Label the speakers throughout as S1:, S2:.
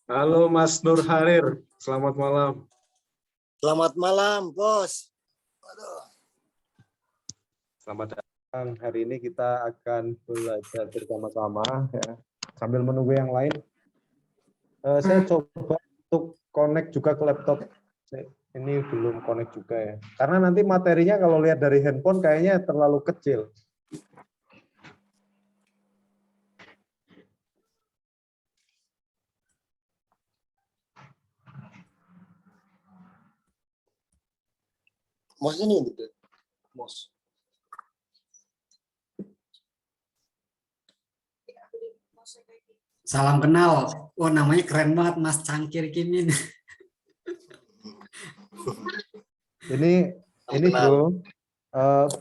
S1: Halo Mas Nur Harir, selamat malam.
S2: Selamat malam, Bos. Aduh.
S1: Selamat datang. Hari ini kita akan belajar bersama-sama ya. Sambil menunggu yang lain, saya coba untuk connect juga ke laptop. Ini belum connect juga ya. Karena nanti materinya kalau lihat dari handphone kayaknya terlalu kecil.
S2: Mos ini gitu. Mos.
S3: Salam kenal. Oh, namanya keren banget, Mas Cangkir Kimin.
S1: Ini bro,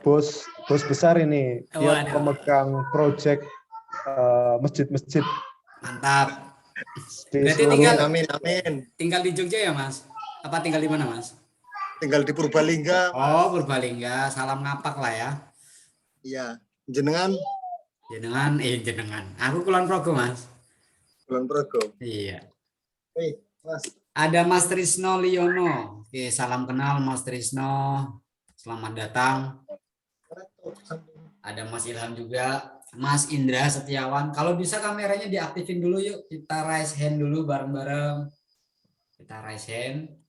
S1: bos besar ini. Dia pemegang project masjid-masjid.
S3: Mantap.
S1: Di
S3: Berarti
S1: seluruh.
S3: tinggal di Jogja ya, Mas? Apa tinggal di mana, Mas?
S2: Tinggal di Purbalingga.
S3: Oh, Purbalingga. Salam ngapak lah ya.
S2: Iya. Jenengan?
S3: Jenengan. Aku Kulon Progo, Mas.
S2: Kulon Progo.
S3: Iya.
S2: Mas.
S3: Ada Mas Trisno Liono. Oke, salam kenal Mas Trisno. Selamat datang. Ada Mas Ilham juga. Mas Indra Setiawan. Kalau bisa kameranya diaktifin dulu yuk. Kita raise hand dulu bareng-bareng. Kita raise hand.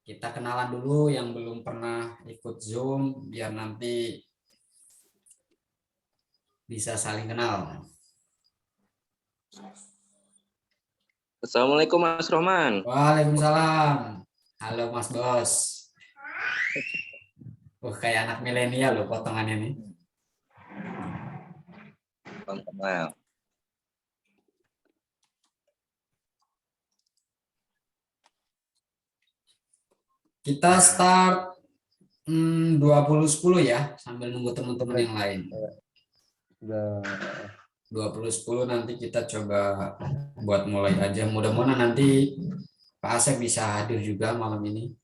S3: Kita kenalan dulu yang belum pernah ikut Zoom biar nanti bisa saling kenal.
S4: Assalamualaikum Mas Rohman.
S3: Waalaikumsalam. Halo Mas Bos. Kayak anak milenial loh potongannya nih.
S4: Kenal.
S3: Kita start 20.10 ya, sambil nunggu teman-teman yang lain. 20.10 nanti kita coba buat mulai aja. Mudah-mudahan nanti Pak Asep bisa hadir juga malam ini.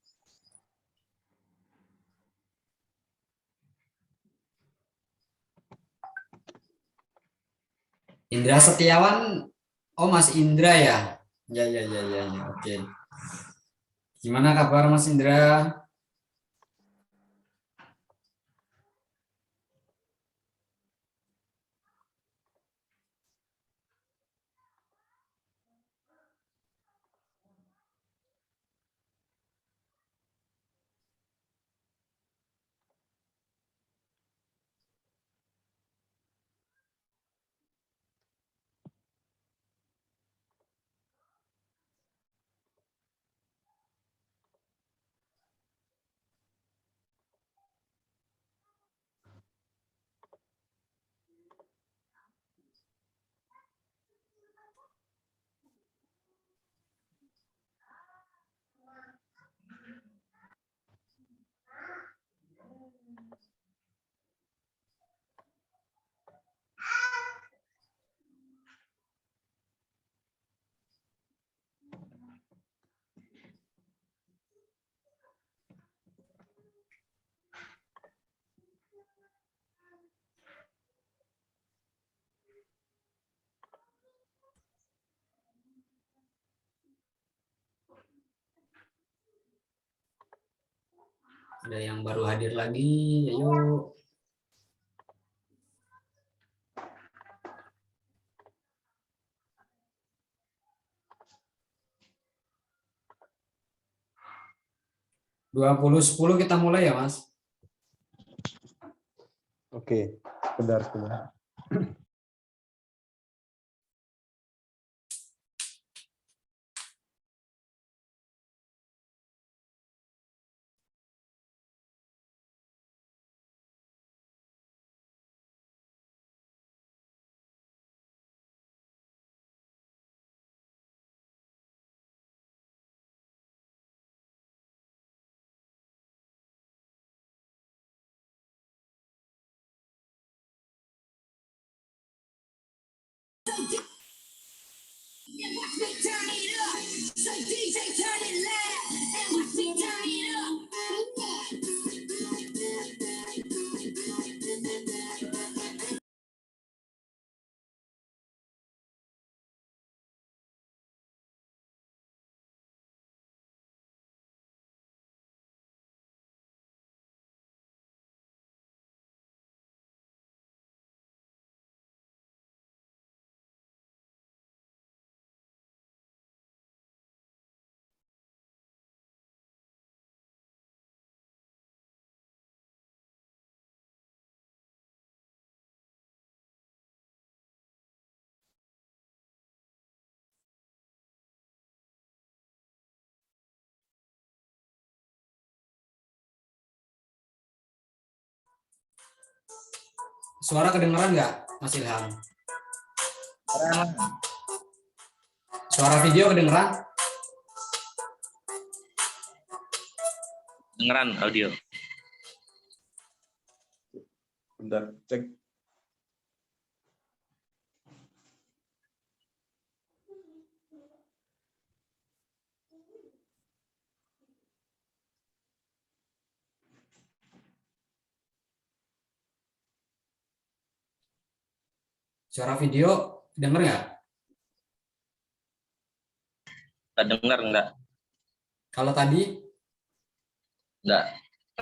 S3: Indra Setiawan, oh Mas Indra ya? Ya, oke. Gimana kabar Mas Indra? Ada yang baru hadir lagi, ayo. Dua 20.10 kita mulai ya, Mas.
S1: Oke, sebentar.
S3: Suara kedengeran nggak, Mas Ilham? Suara video kedengeran?
S4: Dengeran audio.
S1: Bentar, cek.
S3: Suara video denger nggak?
S4: Nggak dengar nggak?
S3: Kalau tadi,
S4: Nggak.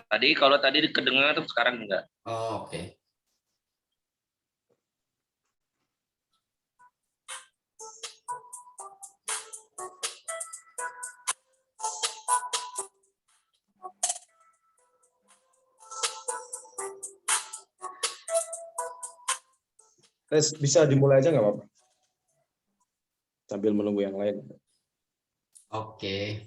S4: Tadi kalau tadi kedengar, sekarang enggak.
S3: oh, oke.
S1: Tes, bisa dimulai aja nggak apa-apa? Sambil menunggu yang lain.
S3: Oke.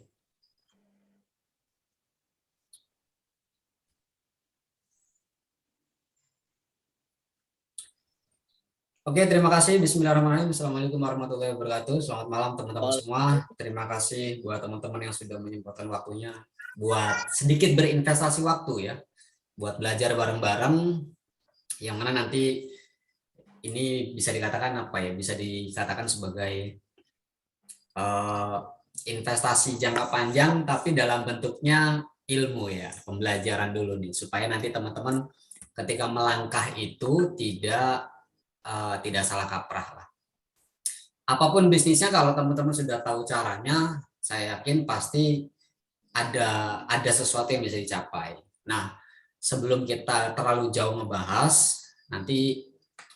S3: Oke, terima kasih. Bismillahirrahmanirrahim. Assalamualaikum warahmatullahi wabarakatuh. Selamat malam teman-teman semua. Terima kasih buat teman-teman yang sudah menyempatkan waktunya buat sedikit berinvestasi waktu ya, buat belajar bareng-bareng. Yang mana nanti ini bisa dikatakan apa ya? Bisa dikatakan sebagai investasi jangka panjang, tapi dalam bentuknya ilmu ya, pembelajaran dulu nih, supaya nanti teman-teman ketika melangkah itu tidak salah kaprah lah. Apapun bisnisnya, kalau teman-teman sudah tahu caranya, saya yakin pasti ada sesuatu yang bisa dicapai. Nah, sebelum kita terlalu jauh ngebahas, nanti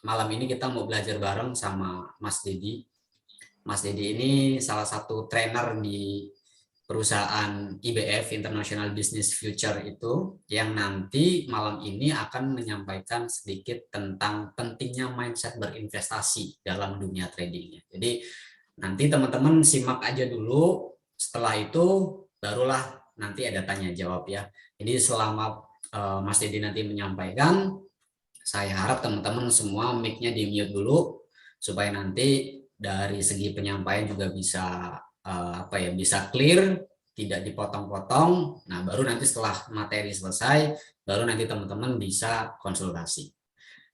S3: malam ini kita mau belajar bareng sama Mas Dedi. Mas Dedi ini salah satu trainer di perusahaan IBF International Business Future itu, yang nanti malam ini akan menyampaikan sedikit tentang pentingnya mindset berinvestasi dalam dunia tradingnya. Jadi nanti teman-teman simak aja dulu, setelah itu barulah nanti ada tanya jawab ya. Jadi selama Mas Dedi nanti menyampaikan, saya harap teman-teman semua mic-nya di mute dulu, supaya nanti dari segi penyampaian juga bisa bisa clear, tidak dipotong-potong. Nah, baru nanti setelah materi selesai, baru nanti teman-teman bisa konsultasi.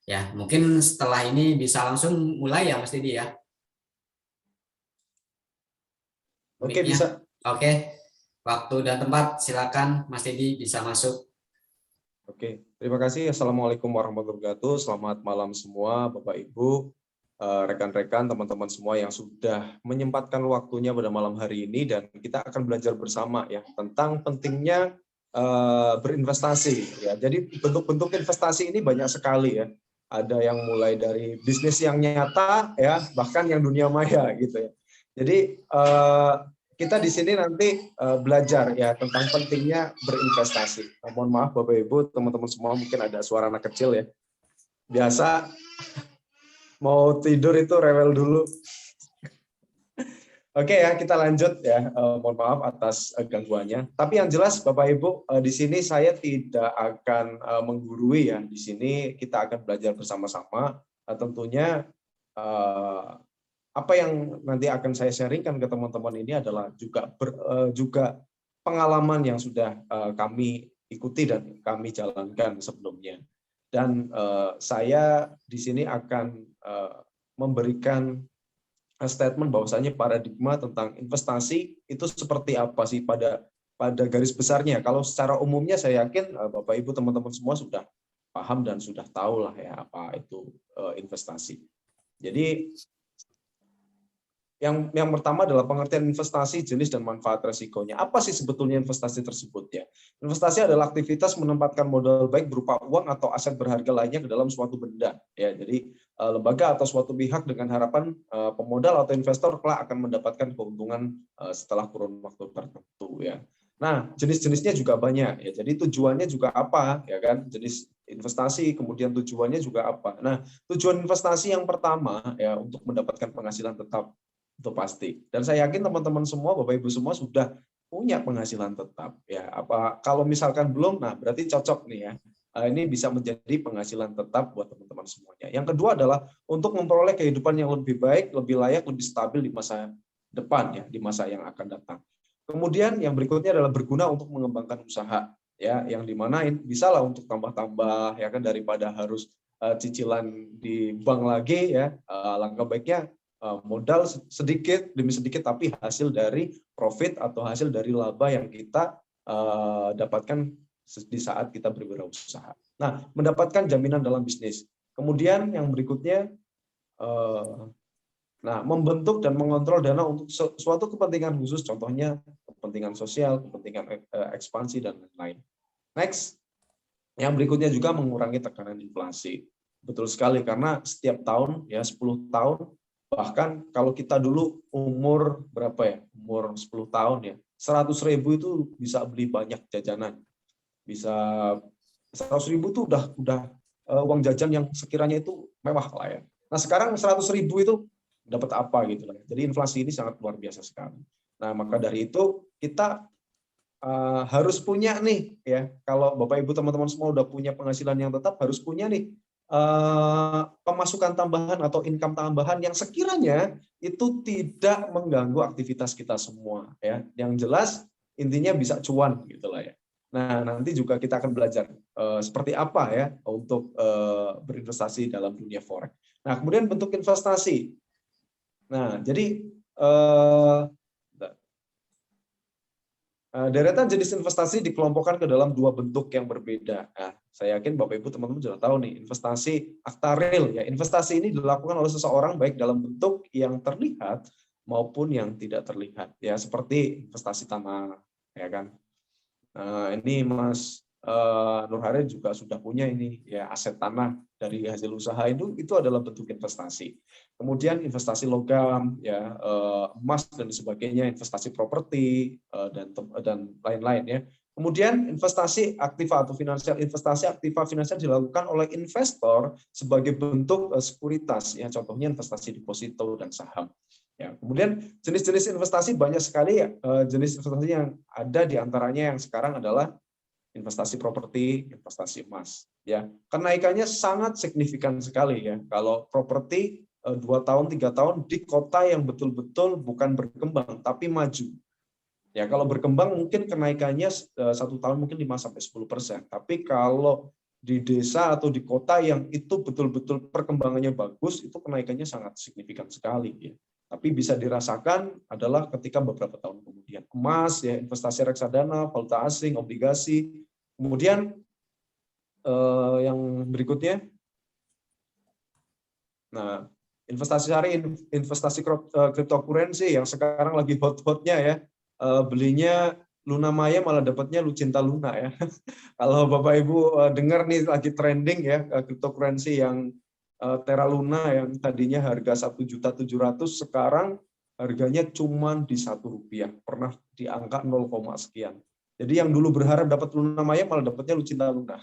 S3: Ya, mungkin setelah ini bisa langsung mulai ya Mas Didi ya.
S1: Oke,
S3: Mic-nya.
S1: bisa.
S3: Oke. Waktu dan tempat silakan Mas Didi bisa masuk.
S1: Oke, terima kasih. Assalamualaikum warahmatullahi wabarakatuh. Selamat malam semua, Bapak Ibu, rekan-rekan, teman-teman semua yang sudah menyempatkan waktunya pada malam hari ini, dan kita akan belajar bersama ya tentang pentingnya berinvestasi. Ya, jadi bentuk-bentuk investasi ini banyak sekali ya. Ada yang mulai dari bisnis yang nyata ya, bahkan yang dunia maya gitu ya. Jadi kita di sini nanti belajar ya tentang pentingnya berinvestasi. Mohon maaf Bapak Ibu, teman-teman semua, mungkin ada suara anak kecil ya. Biasa mau tidur itu rewel dulu. Oke ya, kita lanjut ya. Mohon maaf atas gangguannya. Tapi yang jelas Bapak Ibu, di sini saya tidak akan menggurui ya. Di sini kita akan belajar bersama-sama. Tentunya apa yang nanti akan saya sharingkan ke teman-teman ini adalah juga pengalaman yang sudah kami ikuti dan kami jalankan sebelumnya. Dan saya di sini akan memberikan statement bahwasanya paradigma tentang investasi itu seperti apa sih pada garis besarnya. Kalau secara umumnya saya yakin Bapak Ibu teman-teman semua sudah paham dan sudah tahu lah ya apa itu investasi. Jadi yang pertama adalah pengertian investasi, jenis dan manfaat resikonya. Apa sih sebetulnya investasi tersebut ya? Investasi adalah aktivitas menempatkan modal baik berupa uang atau aset berharga lainnya ke dalam suatu benda. Ya, jadi lembaga atau suatu pihak dengan harapan pemodal atau investor kelak akan mendapatkan keuntungan setelah kurun waktu tertentu ya. Nah, jenis-jenisnya juga banyak ya. Jadi tujuannya juga apa ya kan? Jenis investasi, kemudian tujuannya juga apa. Nah, tujuan investasi yang pertama ya untuk mendapatkan penghasilan tetap, itu pasti. Dan saya yakin teman-teman semua, Bapak Ibu semua sudah punya penghasilan tetap ya. Apa kalau misalkan belum, nah berarti cocok nih ya.
S5: ini bisa menjadi penghasilan tetap buat teman-teman semuanya. Yang kedua adalah untuk memperoleh kehidupan yang lebih baik, lebih layak, lebih stabil di masa depan, ya, di masa yang akan datang. Kemudian yang berikutnya adalah berguna untuk mengembangkan usaha, ya, yang dimana bisa lah untuk tambah-tambah, ya kan, daripada harus cicilan di bank lagi, ya. Langkah baiknya modal sedikit demi sedikit, tapi hasil dari profit atau hasil dari laba yang kita dapatkan di saat kita berwirausaha. Nah, mendapatkan jaminan dalam bisnis. Kemudian yang berikutnya, membentuk dan mengontrol dana untuk suatu kepentingan khusus, contohnya kepentingan sosial, kepentingan ekspansi, dan lain-lain. Next, yang berikutnya juga mengurangi tekanan inflasi. Betul sekali, karena setiap tahun, ya 10 tahun, bahkan kalau kita dulu umur berapa ya, umur 10 tahun ya, 100.000 itu bisa beli banyak jajanan. Bisa 100.000 itu udah uang jajan yang sekiranya itu mewah lah ya. Nah sekarang 100.000 itu dapat apa gitu lah. Jadi inflasi ini sangat luar biasa sekali. Nah maka dari itu kita harus punya nih, ya, kalau Bapak Ibu teman-teman semua udah punya penghasilan yang tetap, harus punya nih pemasukan tambahan atau income tambahan yang sekiranya itu tidak mengganggu aktivitas kita semua, ya. Yang jelas intinya bisa cuan gitulah ya. Nah, nanti juga kita akan belajar seperti apa ya untuk berinvestasi dalam dunia forex. Nah, kemudian bentuk investasi. Nah, jadi deretan jenis investasi dikelompokkan ke dalam dua bentuk yang berbeda. Nah, saya yakin Bapak Ibu teman-teman sudah tahu nih, investasi akta real ya. Investasi ini dilakukan oleh seseorang baik dalam bentuk yang terlihat maupun yang tidak terlihat ya, seperti investasi tanah ya kan. Ini Mas Nur Harin juga sudah punya ini ya, aset tanah dari hasil usaha itu adalah bentuk investasi. Kemudian investasi logam ya, emas dan sebagainya, investasi properti dan lain-lain ya. Kemudian investasi aktiva atau finansial, investasi aktiva finansial dilakukan oleh investor sebagai bentuk sekuritas ya, contohnya investasi deposito dan saham. Ya, kemudian jenis-jenis investasi banyak sekali ya, jenis investasi yang ada diantaranya yang sekarang adalah investasi properti, investasi emas. Ya, kenaikannya sangat signifikan sekali ya. Kalau properti 2 tahun, 3 tahun di kota yang betul-betul bukan berkembang tapi maju. Ya, kalau berkembang mungkin kenaikannya 1 tahun mungkin 5-10%. Tapi kalau di desa atau di kota yang itu betul-betul perkembangannya bagus, itu kenaikannya sangat signifikan sekali ya. Tapi bisa dirasakan adalah ketika beberapa tahun kemudian. Emas, ya, investasi reksadana, valuta asing, obligasi. Kemudian yang berikutnya, nah, investasi syariah, investasi cryptocurrency yang sekarang lagi hot-hotnya ya. Belinya Luna Maya malah dapatnya Lucinta Luna ya. Kalau Bapak Ibu dengar nih lagi trending ya, cryptocurrency yang Terra Luna yang tadinya harga 1.700.000 sekarang harganya cuma di Rp1, pernah di angka 0, sekian. Jadi yang dulu berharap dapat Luna Maya malah dapatnya Lucinta Luna.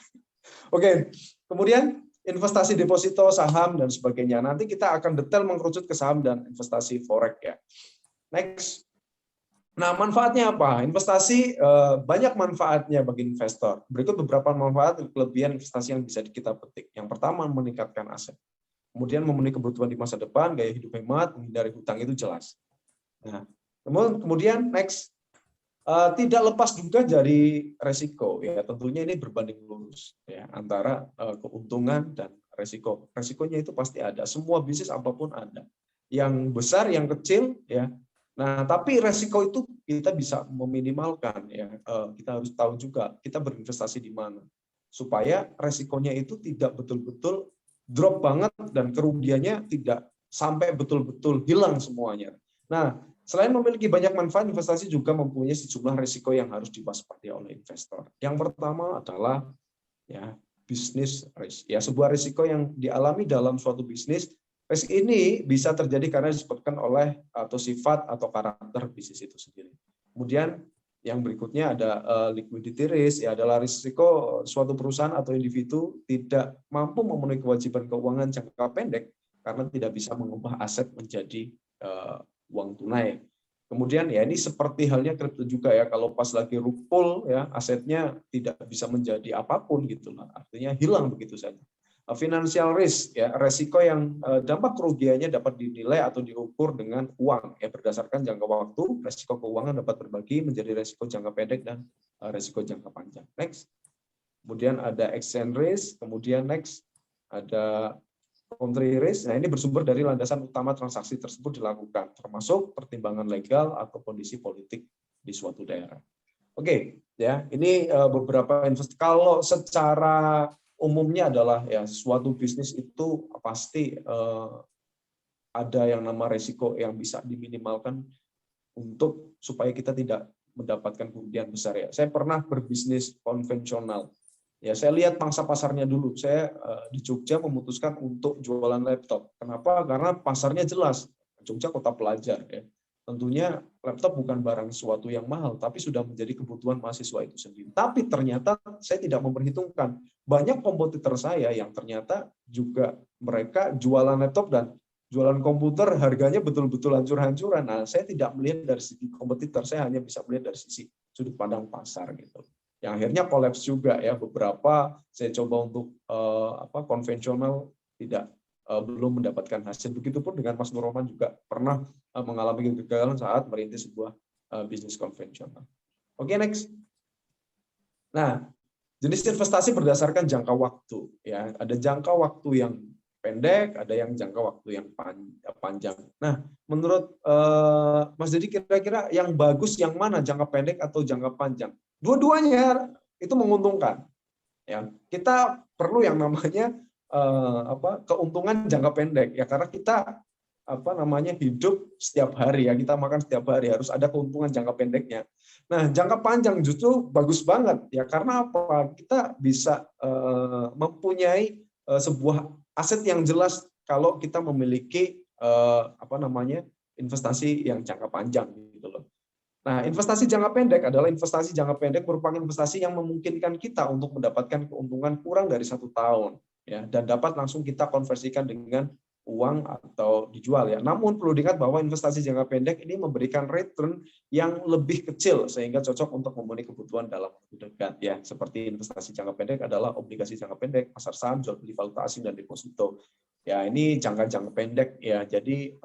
S5: Oke, kemudian investasi deposito, saham dan sebagainya. Nanti kita akan detail mengkerucut ke saham dan investasi forex ya. Next. Nah, manfaatnya apa? Investasi banyak manfaatnya bagi investor. Berikut beberapa manfaat dan kelebihan investasi yang bisa kita petik. Yang pertama, meningkatkan aset. Kemudian memenuhi kebutuhan di masa depan, gaya hidup hemat, menghindari hutang itu jelas. Nah, kemudian next, tidak lepas juga dari resiko. Ya, tentunya ini berbanding lurus ya, antara keuntungan dan resiko. Resikonya itu pasti ada. Semua bisnis apapun ada. Yang besar, yang kecil, ya. Nah, tapi resiko itu kita bisa meminimalkan ya. Kita harus tahu juga kita berinvestasi di mana supaya resikonya itu tidak betul-betul drop banget dan kerugiannya tidak sampai betul-betul hilang semuanya. Nah, selain memiliki banyak manfaat, investasi juga mempunyai sejumlah resiko yang harus diwaspadai oleh investor. Yang pertama adalah ya bisnis risk. Ya, sebuah risiko yang dialami dalam suatu bisnis. Risk ini bisa terjadi karena disebabkan oleh atau sifat atau karakter bisnis itu sendiri. Kemudian yang berikutnya ada liquidity risk, ya, adalah risiko suatu perusahaan atau individu tidak mampu memenuhi kewajiban keuangan jangka pendek karena tidak bisa mengubah aset menjadi uang tunai. Kemudian ya ini seperti halnya kripto juga ya, kalau pas lagi rupul ya asetnya tidak bisa menjadi apapun gitu lah, artinya hilang begitu saja. Financial risk ya, resiko yang dampak kerugiannya dapat dinilai atau diukur dengan uang ya, berdasarkan jangka waktu. Resiko keuangan dapat berbagi menjadi resiko jangka pendek dan resiko jangka panjang. Next. Kemudian ada exchange risk, kemudian next ada country risk. Nah, ini bersumber dari landasan utama transaksi tersebut dilakukan, termasuk pertimbangan legal atau kondisi politik di suatu daerah. Oke, ya, ini beberapa investasi. Kalau secara umumnya adalah ya suatu bisnis itu pasti ada yang nama resiko yang bisa diminimalkan untuk supaya kita tidak mendapatkan kerugian besar ya. Saya pernah berbisnis konvensional. Ya, saya lihat pangsa pasarnya dulu. Saya di Jogja memutuskan untuk jualan laptop. Kenapa? Karena pasarnya jelas. Jogja kota pelajar ya. Tentunya laptop bukan barang sesuatu yang mahal, tapi sudah menjadi kebutuhan mahasiswa itu sendiri. Tapi ternyata saya tidak memperhitungkan banyak kompetitor saya yang ternyata juga mereka jualan laptop dan jualan komputer harganya betul-betul hancur-hancuran. Nah, saya tidak melihat dari sisi kompetitor, saya hanya bisa melihat dari sisi sudut pandang pasar gitu. Yang akhirnya kolaps juga ya, beberapa saya coba untuk konvensional belum mendapatkan hasil. Begitupun dengan Mas Nur Roman juga pernah mengalami kegagalan saat merintis sebuah bisnis konvensional. Oke, next. Nah, jenis investasi berdasarkan jangka waktu ya, ada jangka waktu yang pendek, ada yang jangka waktu yang panjang. Nah, menurut Mas Dedi kira-kira yang bagus yang mana, jangka pendek atau jangka panjang? Dua-duanya itu menguntungkan. Ya, kita perlu yang namanya keuntungan jangka pendek ya, karena kita hidup setiap hari ya, kita makan setiap hari, harus ada keuntungan jangka pendeknya. Nah, jangka panjang justru bagus banget ya, karena apa? Kita bisa mempunyai sebuah aset yang jelas kalau kita memiliki investasi yang jangka panjang gitu loh. Nah, investasi jangka pendek adalah investasi jangka pendek merupakan investasi yang memungkinkan kita untuk mendapatkan keuntungan kurang dari 1 tahun ya, dan dapat langsung kita konversikan dengan uang atau dijual ya. Namun perlu diingat bahwa investasi jangka pendek ini memberikan return yang lebih kecil sehingga cocok untuk memenuhi kebutuhan dalam waktu dekat ya. Seperti investasi jangka pendek adalah obligasi jangka pendek, pasar saham, jual beli valuta asing dan deposito. Ya, ini jangka pendek ya. Jadi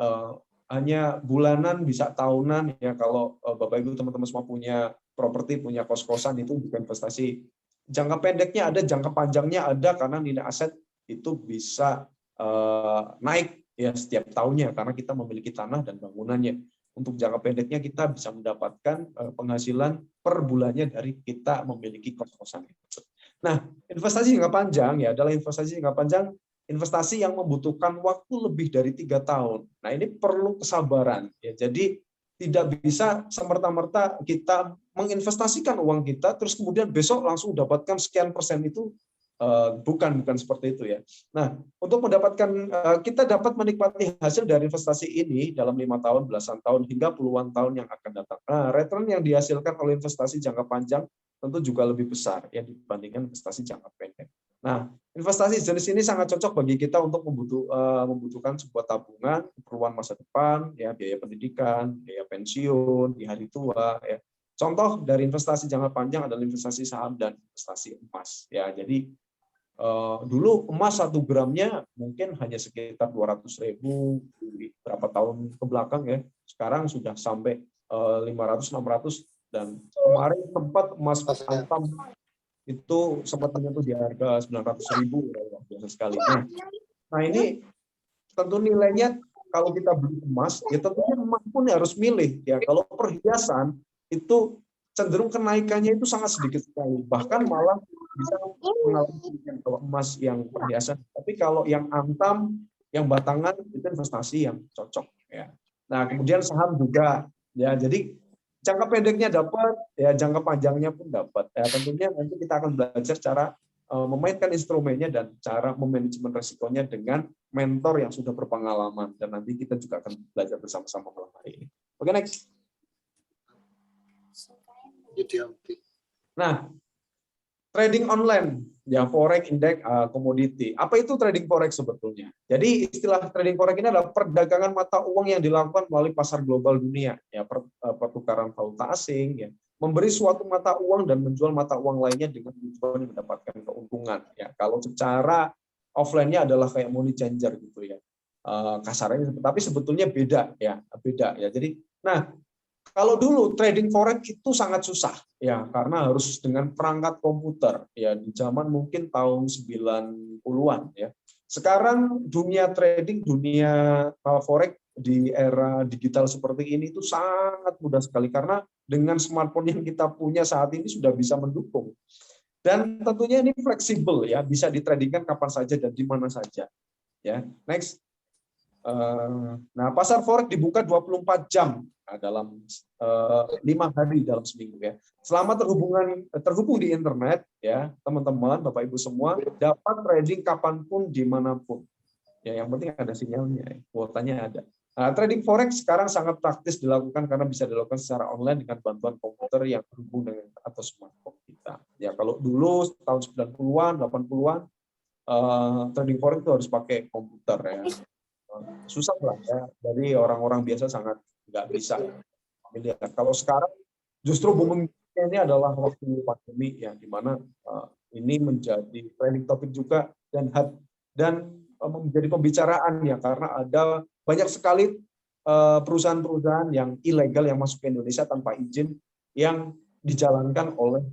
S5: hanya bulanan bisa tahunan ya. Kalau Bapak Ibu teman-teman semua punya properti, punya kos-kosan, itu bukan investasi. Jangka pendeknya ada, jangka panjangnya ada, karena nilai aset itu bisa naik ya setiap tahunnya karena kita memiliki tanah dan bangunannya. Untuk jangka pendeknya kita bisa mendapatkan penghasilan per bulannya dari kita memiliki kos-kosan itu. Nah, investasi jangka panjang ya adalah investasi jangka panjang, investasi yang membutuhkan waktu lebih dari 3 tahun. Nah, ini perlu kesabaran ya. Jadi tidak bisa semerta-merta kita menginvestasikan uang kita terus kemudian besok langsung dapatkan sekian persen itu. Bukan seperti itu ya. Nah, untuk mendapatkan kita dapat menikmati hasil dari investasi ini dalam 5 tahun, belasan tahun, hingga puluhan tahun yang akan datang. Nah, return yang dihasilkan oleh investasi jangka panjang tentu juga lebih besar ya dibandingkan investasi jangka pendek. Nah, investasi jenis ini sangat cocok bagi kita untuk membutuhkan sebuah tabungan, keperluan masa depan, ya biaya pendidikan, biaya pensiun di hari tua. Ya. Contoh dari investasi jangka panjang adalah investasi saham dan investasi emas. Ya, jadi dulu emas 1 gramnya mungkin hanya sekitar 200.000 berapa tahun ke belakang ya. Sekarang sudah sampai 500, 600, dan kemarin sempat emas antam itu sempat menyentuh di harga 900.000, biasa sekali. Nah, ini tentu nilainya kalau kita beli emas ya tentunya emas pun harus milih ya. Kalau perhiasan itu cenderung kenaikannya itu sangat sedikit sekali, bahkan malah bisa mengalami kalau emas yang perhiasan. Tapi kalau yang antam, yang batangan itu investasi yang cocok ya. Nah, kemudian saham juga ya. Jadi jangka pendeknya dapat ya, jangka panjangnya pun dapat. Ya, tentunya nanti kita akan belajar cara memainkan instrumennya dan cara memanajemen resikonya dengan mentor yang sudah berpengalaman, dan nanti kita juga akan belajar bersama-sama malam hari ini. Oke, next. Nah, trading online ya, forex, index, komoditi. Apa itu trading forex sebetulnya? Jadi istilah trading forex ini adalah perdagangan mata uang yang dilakukan melalui pasar global dunia. Ya, pertukaran valuta asing, ya, memberi suatu mata uang dan menjual mata uang lainnya dengan tujuan mendapatkan keuntungan. Ya, kalau secara offline-nya adalah kayak money changer gitu ya, kasarnya. Tapi sebetulnya beda ya, beda ya. Jadi, nah kalau dulu trading forex itu sangat susah ya, karena harus dengan perangkat komputer ya, di zaman mungkin tahun 90-an ya. Sekarang dunia trading, dunia forex di era digital seperti ini itu sangat mudah sekali, karena dengan smartphone yang kita punya saat ini sudah bisa mendukung. Dan tentunya ini fleksibel ya, bisa ditradingkan kapan saja dan di mana saja. Ya, next. Nah, pasar forex dibuka 24 jam dalam 5 hari dalam seminggu ya. Selama terhubung di internet ya, teman-teman, Bapak Ibu semua dapat trading kapanpun dimanapun. Ya, yang penting ada sinyalnya, kuotanya ada. Nah, trading forex sekarang sangat praktis dilakukan karena bisa dilakukan secara online dengan bantuan komputer yang terhubung dengan atau smartphone kita. Ya, kalau dulu tahun 90-an, 80-an trading forex itu harus pakai komputer ya. Susah lah ya, dari orang-orang biasa sangat nggak bisa. Kalau sekarang justru booming ini adalah waktu pandemi ya, di mana ini menjadi trending topik juga dan menjadi pembicaraan ya, karena ada banyak sekali perusahaan-perusahaan yang ilegal yang masuk ke Indonesia tanpa izin yang dijalankan oleh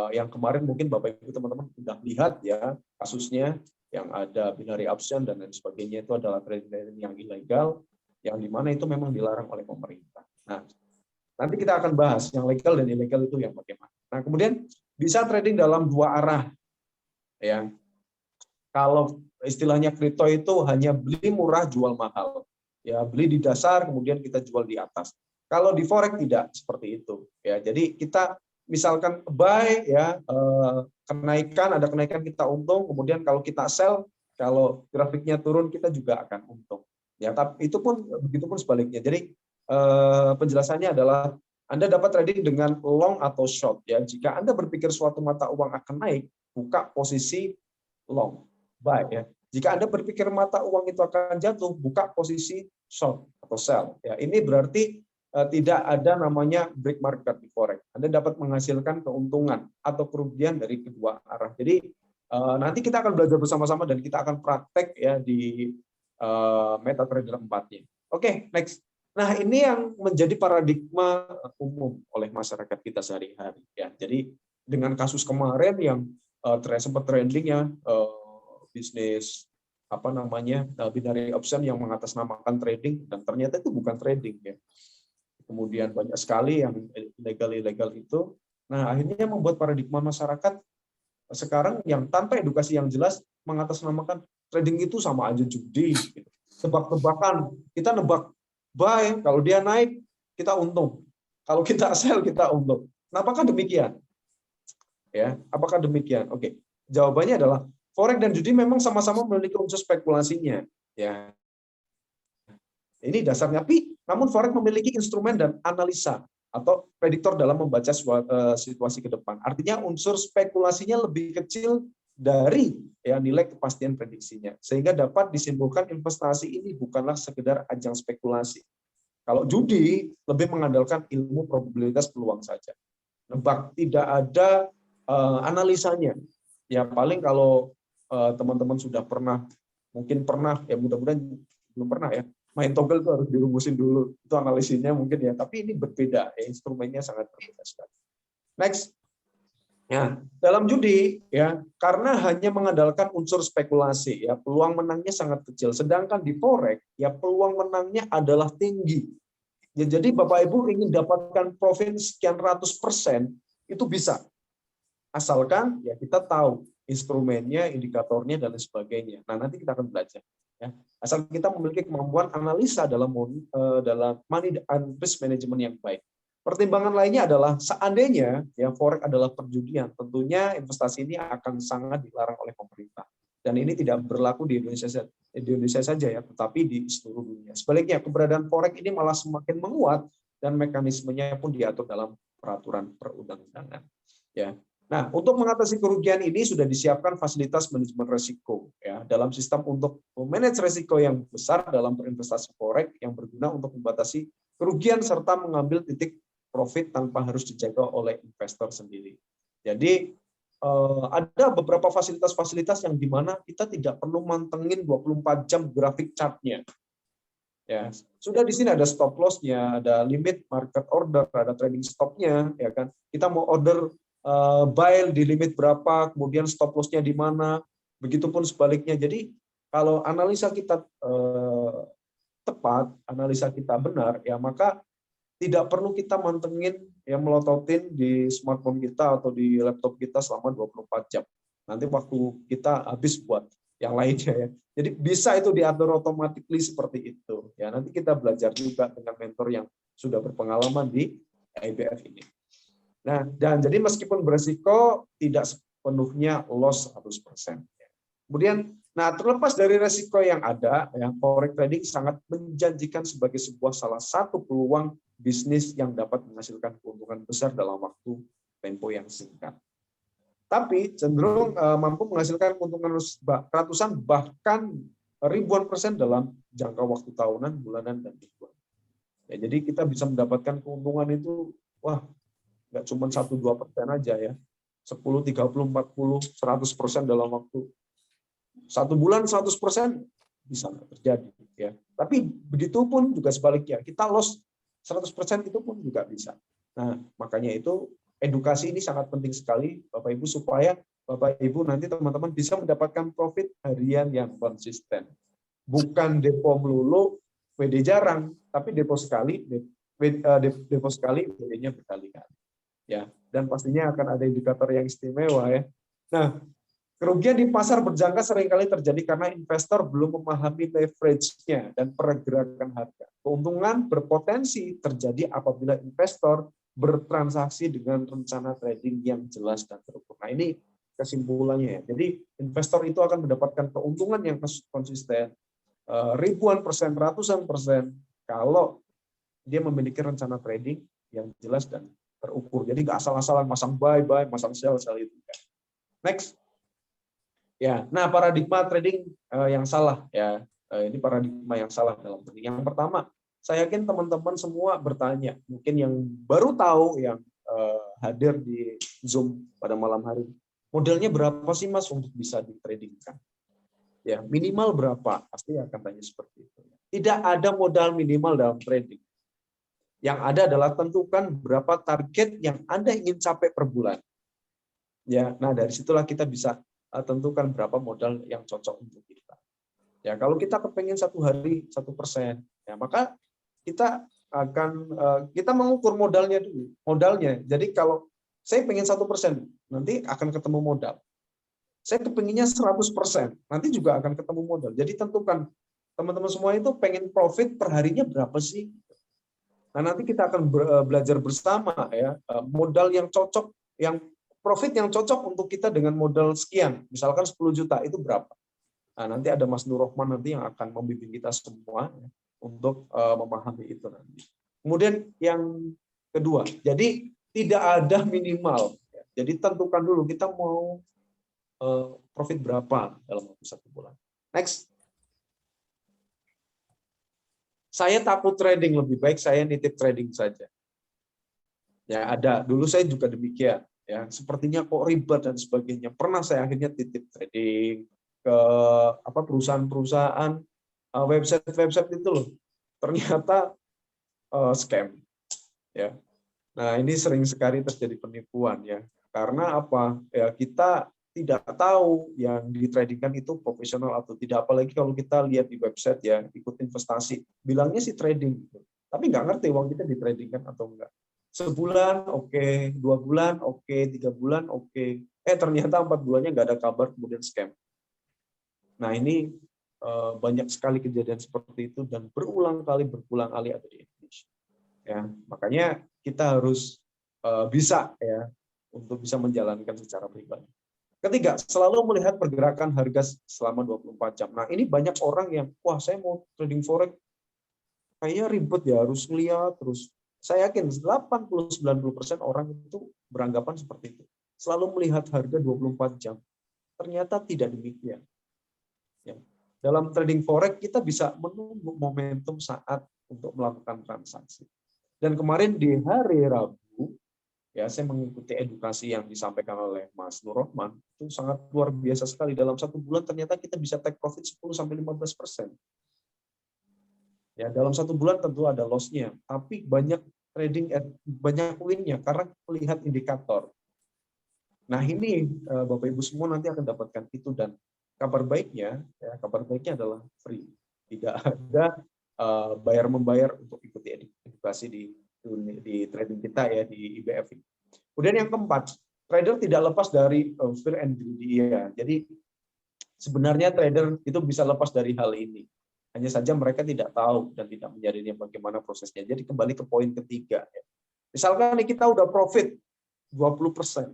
S5: yang kemarin mungkin Bapak Ibu teman-teman sudah lihat ya kasusnya, yang ada binary option dan lain sebagainya, itu adalah trading yang ilegal, yang dimana itu memang dilarang oleh pemerintah. Nah, nanti kita akan bahas yang legal dan ilegal itu yang bagaimana. Nah, kemudian bisa trading dalam 2 arah. Ya. Kalau istilahnya kripto itu hanya beli murah, jual mahal. Ya, beli di dasar, kemudian kita jual di atas. Kalau di forex tidak seperti itu. Ya, jadi kita misalkan buy ya, ada kenaikan kita untung, kemudian kalau kita sell, kalau grafiknya turun kita juga akan untung. Ya, tapi itu pun begitupun sebaliknya. Jadi penjelasannya adalah Anda dapat trading dengan long atau short ya. Jika Anda berpikir suatu mata uang akan naik, buka posisi long, buy ya. Jika Anda berpikir mata uang itu akan jatuh, buka posisi short atau sell. Ya, ini berarti tidak ada namanya break market di forex. Anda dapat menghasilkan keuntungan atau kerugian dari kedua arah. Jadi nanti kita akan belajar bersama-sama dan kita akan praktek ya di MetaTrader 4-nya. Oke, next. Nah, ini yang menjadi paradigma umum oleh masyarakat kita sehari-hari ya. Jadi dengan kasus kemarin yang sempat trending ya, bisnis binary option yang mengatasnamakan trading, dan ternyata itu bukan trading ya. Kemudian banyak sekali yang ilegal itu. Nah, akhirnya membuat paradigma masyarakat sekarang yang tanpa edukasi yang jelas mengatasnamakan trading itu sama aja judi. Tebak-tebakan, kita nebak buy, kalau dia naik kita untung, kalau kita sell kita untung. Nah, apakah demikian? Ya, apakah demikian? Oke, jawabannya adalah forex dan judi memang sama-sama memiliki unsur spekulasinya. Ya, ini dasarnya. Namun forex memiliki instrumen dan analisa atau prediktor dalam membaca situasi ke depan. Artinya unsur spekulasinya lebih kecil dari ya nilai kepastian prediksinya, sehingga dapat disimpulkan investasi ini bukanlah sekedar ajang spekulasi. Kalau judi lebih mengandalkan ilmu probabilitas peluang saja. Nebak, tidak ada analisanya. Ya paling kalau teman-teman sudah pernah, mungkin pernah, ya mudah-mudahan belum pernah ya, main toggle itu harus dirumusin dulu, itu analisisnya mungkin ya, tapi ini berbeda, ya, instrumennya sangat berbeda sekali. Next. Ya, dalam judi ya, karena hanya mengandalkan unsur spekulasi ya, peluang menangnya sangat kecil. Sedangkan di forex ya peluang menangnya adalah tinggi. Ya, jadi Bapak Ibu ingin dapatkan profit sekian ratus %, itu bisa. Asalkan ya kita tahu instrumennya, indikatornya dan lain sebagainya. Nah, nanti kita akan belajar. Ya. Asal kita memiliki kemampuan analisa dalam money and risk management yang baik. Pertimbangan lainnya adalah seandainya ya forex adalah perjudian, tentunya investasi ini akan sangat dilarang oleh pemerintah. Dan ini tidak berlaku di Indonesia saja ya, tetapi di seluruh dunia. Sebaliknya, keberadaan forex ini malah semakin menguat dan mekanismenya pun diatur dalam peraturan perundang-undangan. Ya. Nah, untuk mengatasi kerugian ini sudah disiapkan fasilitas manajemen risiko ya, dalam sistem untuk memanage risiko yang besar dalam berinvestasi forex yang berguna untuk membatasi kerugian serta mengambil titik profit tanpa harus dijaga oleh investor sendiri. Jadi ada beberapa fasilitas-fasilitas yang dimana kita tidak perlu mantengin 24 jam grafik chartnya. Ya, sudah di sini ada stop loss-nya, ada limit market order, ada trading stop-nya, ya kan. Kita mau order buy di limit berapa, kemudian stop loss-nya di mana, begitupun sebaliknya. Jadi kalau analisa kita tepat, analisa kita benar, ya maka tidak perlu kita mantengin yang melototin di smartphone kita atau di laptop kita selama 24 jam. Nanti waktu kita habis buat yang lainnya ya. Jadi bisa itu diatur automatically seperti itu. Ya, nanti kita belajar juga dengan mentor yang sudah berpengalaman di IBF ini. Nah, dan jadi meskipun beresiko tidak sepenuhnya loss 100%. Kemudian, nah terlepas dari resiko yang ada, ya, forex trading sangat menjanjikan sebagai sebuah salah satu peluang bisnis yang dapat menghasilkan keuntungan besar dalam waktu tempo yang singkat. Tapi cenderung mampu menghasilkan keuntungan ratusan bahkan ribuan persen dalam jangka waktu tahunan, bulanan, dan mingguan. Ya, jadi kita bisa mendapatkan keuntungan itu, wah, nggak cuma 1-2% aja ya, 10, 30, 40, 100% dalam waktu 1 bulan 100% bisa terjadi. Ya. Tapi begitu pun juga sebaliknya, kita loss 100% itu pun juga bisa. Nah, makanya itu edukasi ini sangat penting sekali, Bapak Ibu, supaya Bapak Ibu nanti teman-teman bisa mendapatkan profit harian yang konsisten. Bukan depo melulu, WD jarang, tapi depo sekali, WD-nya berkali-kali. Ya, dan pastinya akan ada indikator yang istimewa ya. Nah, kerugian di pasar berjangka seringkali terjadi karena investor belum memahami leverage-nya dan pergerakan harga. Keuntungan berpotensi terjadi apabila investor bertransaksi dengan rencana trading yang jelas dan terukur. Nah, ini kesimpulannya ya. Jadi investor itu akan mendapatkan keuntungan yang konsisten, ribuan persen, ratusan persen, kalau dia memiliki rencana trading yang jelas dan terukur. Jadi nggak asal-asalan masang buy, masang sell itu. Next. Ya, nah paradigma trading yang salah ya. Ini paradigma yang salah dalam trading. Yang pertama, saya yakin teman-teman semua bertanya, mungkin yang baru tahu yang hadir di Zoom pada malam hari, modalnya berapa sih Mas untuk bisa ditradingkan? Ya, minimal berapa? Pasti akan tanya seperti itu. Tidak ada modal minimal dalam trading. Yang ada adalah tentukan berapa target yang Anda ingin capai per bulan. Ya, nah dari situlah kita bisa tentukan berapa modal yang cocok untuk kita. Ya, kalau kita kepengen 1 hari 1%, ya maka kita akan kita mengukur modalnya dulu. Modalnya. Jadi kalau saya pengen 1%, nanti akan ketemu modal. Saya kepenginnya 100%, nanti juga akan ketemu modal. Jadi tentukan teman-teman semua itu pengen profit per harinya berapa sih? Nah, nanti kita akan belajar bersama ya modal yang cocok, yang profit yang cocok untuk kita dengan modal sekian. Misalkan 10 juta itu berapa? Nah, nanti ada Mas Nur Rohman nanti yang akan membimbing kita semua ya, untuk memahami itu nanti. Kemudian yang kedua, jadi tidak ada minimal. Jadi tentukan dulu kita mau profit berapa dalam waktu 1 bulan. Next. Saya takut trading, lebih baik saya nitip trading saja. Ya ada. Dulu saya juga demikian. Ya sepertinya kok ribet dan sebagainya. Pernah saya akhirnya titip trading ke perusahaan-perusahaan website itu loh. Ternyata scam. Ya. Nah ini sering sekali terjadi penipuan ya. Karena apa? Ya kita tidak tahu yang ditradingkan itu profesional atau tidak, apalagi kalau kita lihat di website ya ikut investasi, bilangnya sih trading, tapi nggak ngerti uang kita ditradingkan atau enggak. Sebulan oke, 2 bulan oke, 3 bulan oke, ternyata 4 bulannya nggak ada kabar kemudian scam. Nah ini banyak sekali kejadian seperti itu dan berulang kali ada di Indonesia. Ya makanya kita harus bisa ya untuk bisa menjalankan secara pribadi. Ketiga, selalu melihat pergerakan harga selama 24 jam. Nah, ini banyak orang yang, wah saya mau trading forex, kayaknya ribet ya, harus lihat terus. Saya yakin 80-90% orang itu beranggapan seperti itu. Selalu melihat harga 24 jam. Ternyata tidak demikian. Ya. Dalam trading forex, kita bisa menunggu momentum saat untuk melakukan transaksi. Dan kemarin di hari Rabu, ya saya mengikuti edukasi yang disampaikan oleh Mas Nur Rohman, itu sangat luar biasa sekali. Dalam 1 bulan ternyata kita bisa take profit 10-15%. Ya, dalam 1 bulan tentu ada loss-nya, tapi banyak banyak win-nya karena melihat indikator. Nah ini Bapak Ibu semua nanti akan dapatkan itu, dan kabar baiknya adalah free, tidak ada bayar-membayar untuk ikuti edukasi di trading kita ya di IBF. Kemudian yang keempat, trader tidak lepas dari fear and greedy ya. Jadi sebenarnya trader itu bisa lepas dari hal ini. Hanya saja mereka tidak tahu dan tidak menyadari bagaimana prosesnya. Jadi kembali ke poin ketiga. Ya. Misalkan kita udah profit 20%.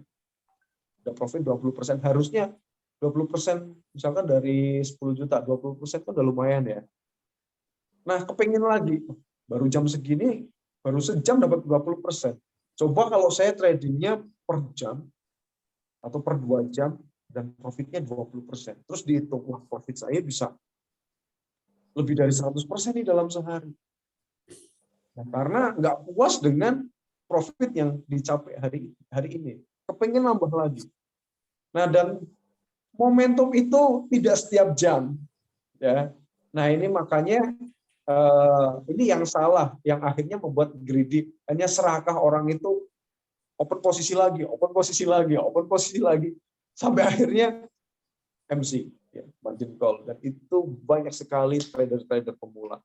S5: Udah profit 20%. Harusnya 20% misalkan dari 10 juta, 20% itu udah lumayan ya. Nah, kepingin lagi. Baru jam segini, baru sejam dapat 20%. Coba kalau saya tradingnya per jam atau per 2 jam dan profitnya 20%. Terus dihitung, wah profit saya bisa lebih dari 100% nih dalam sehari. Nah, karena nggak puas dengan profit yang dicapai hari ini, kepengen nambah lagi. Nah, dan momentum itu tidak setiap jam, ya. Nah, ini makanya ini yang salah, yang akhirnya membuat greedy. Hanya serakah orang itu open posisi lagi, sampai akhirnya MC. Ya, margin call, dan itu banyak sekali trader-trader pemula.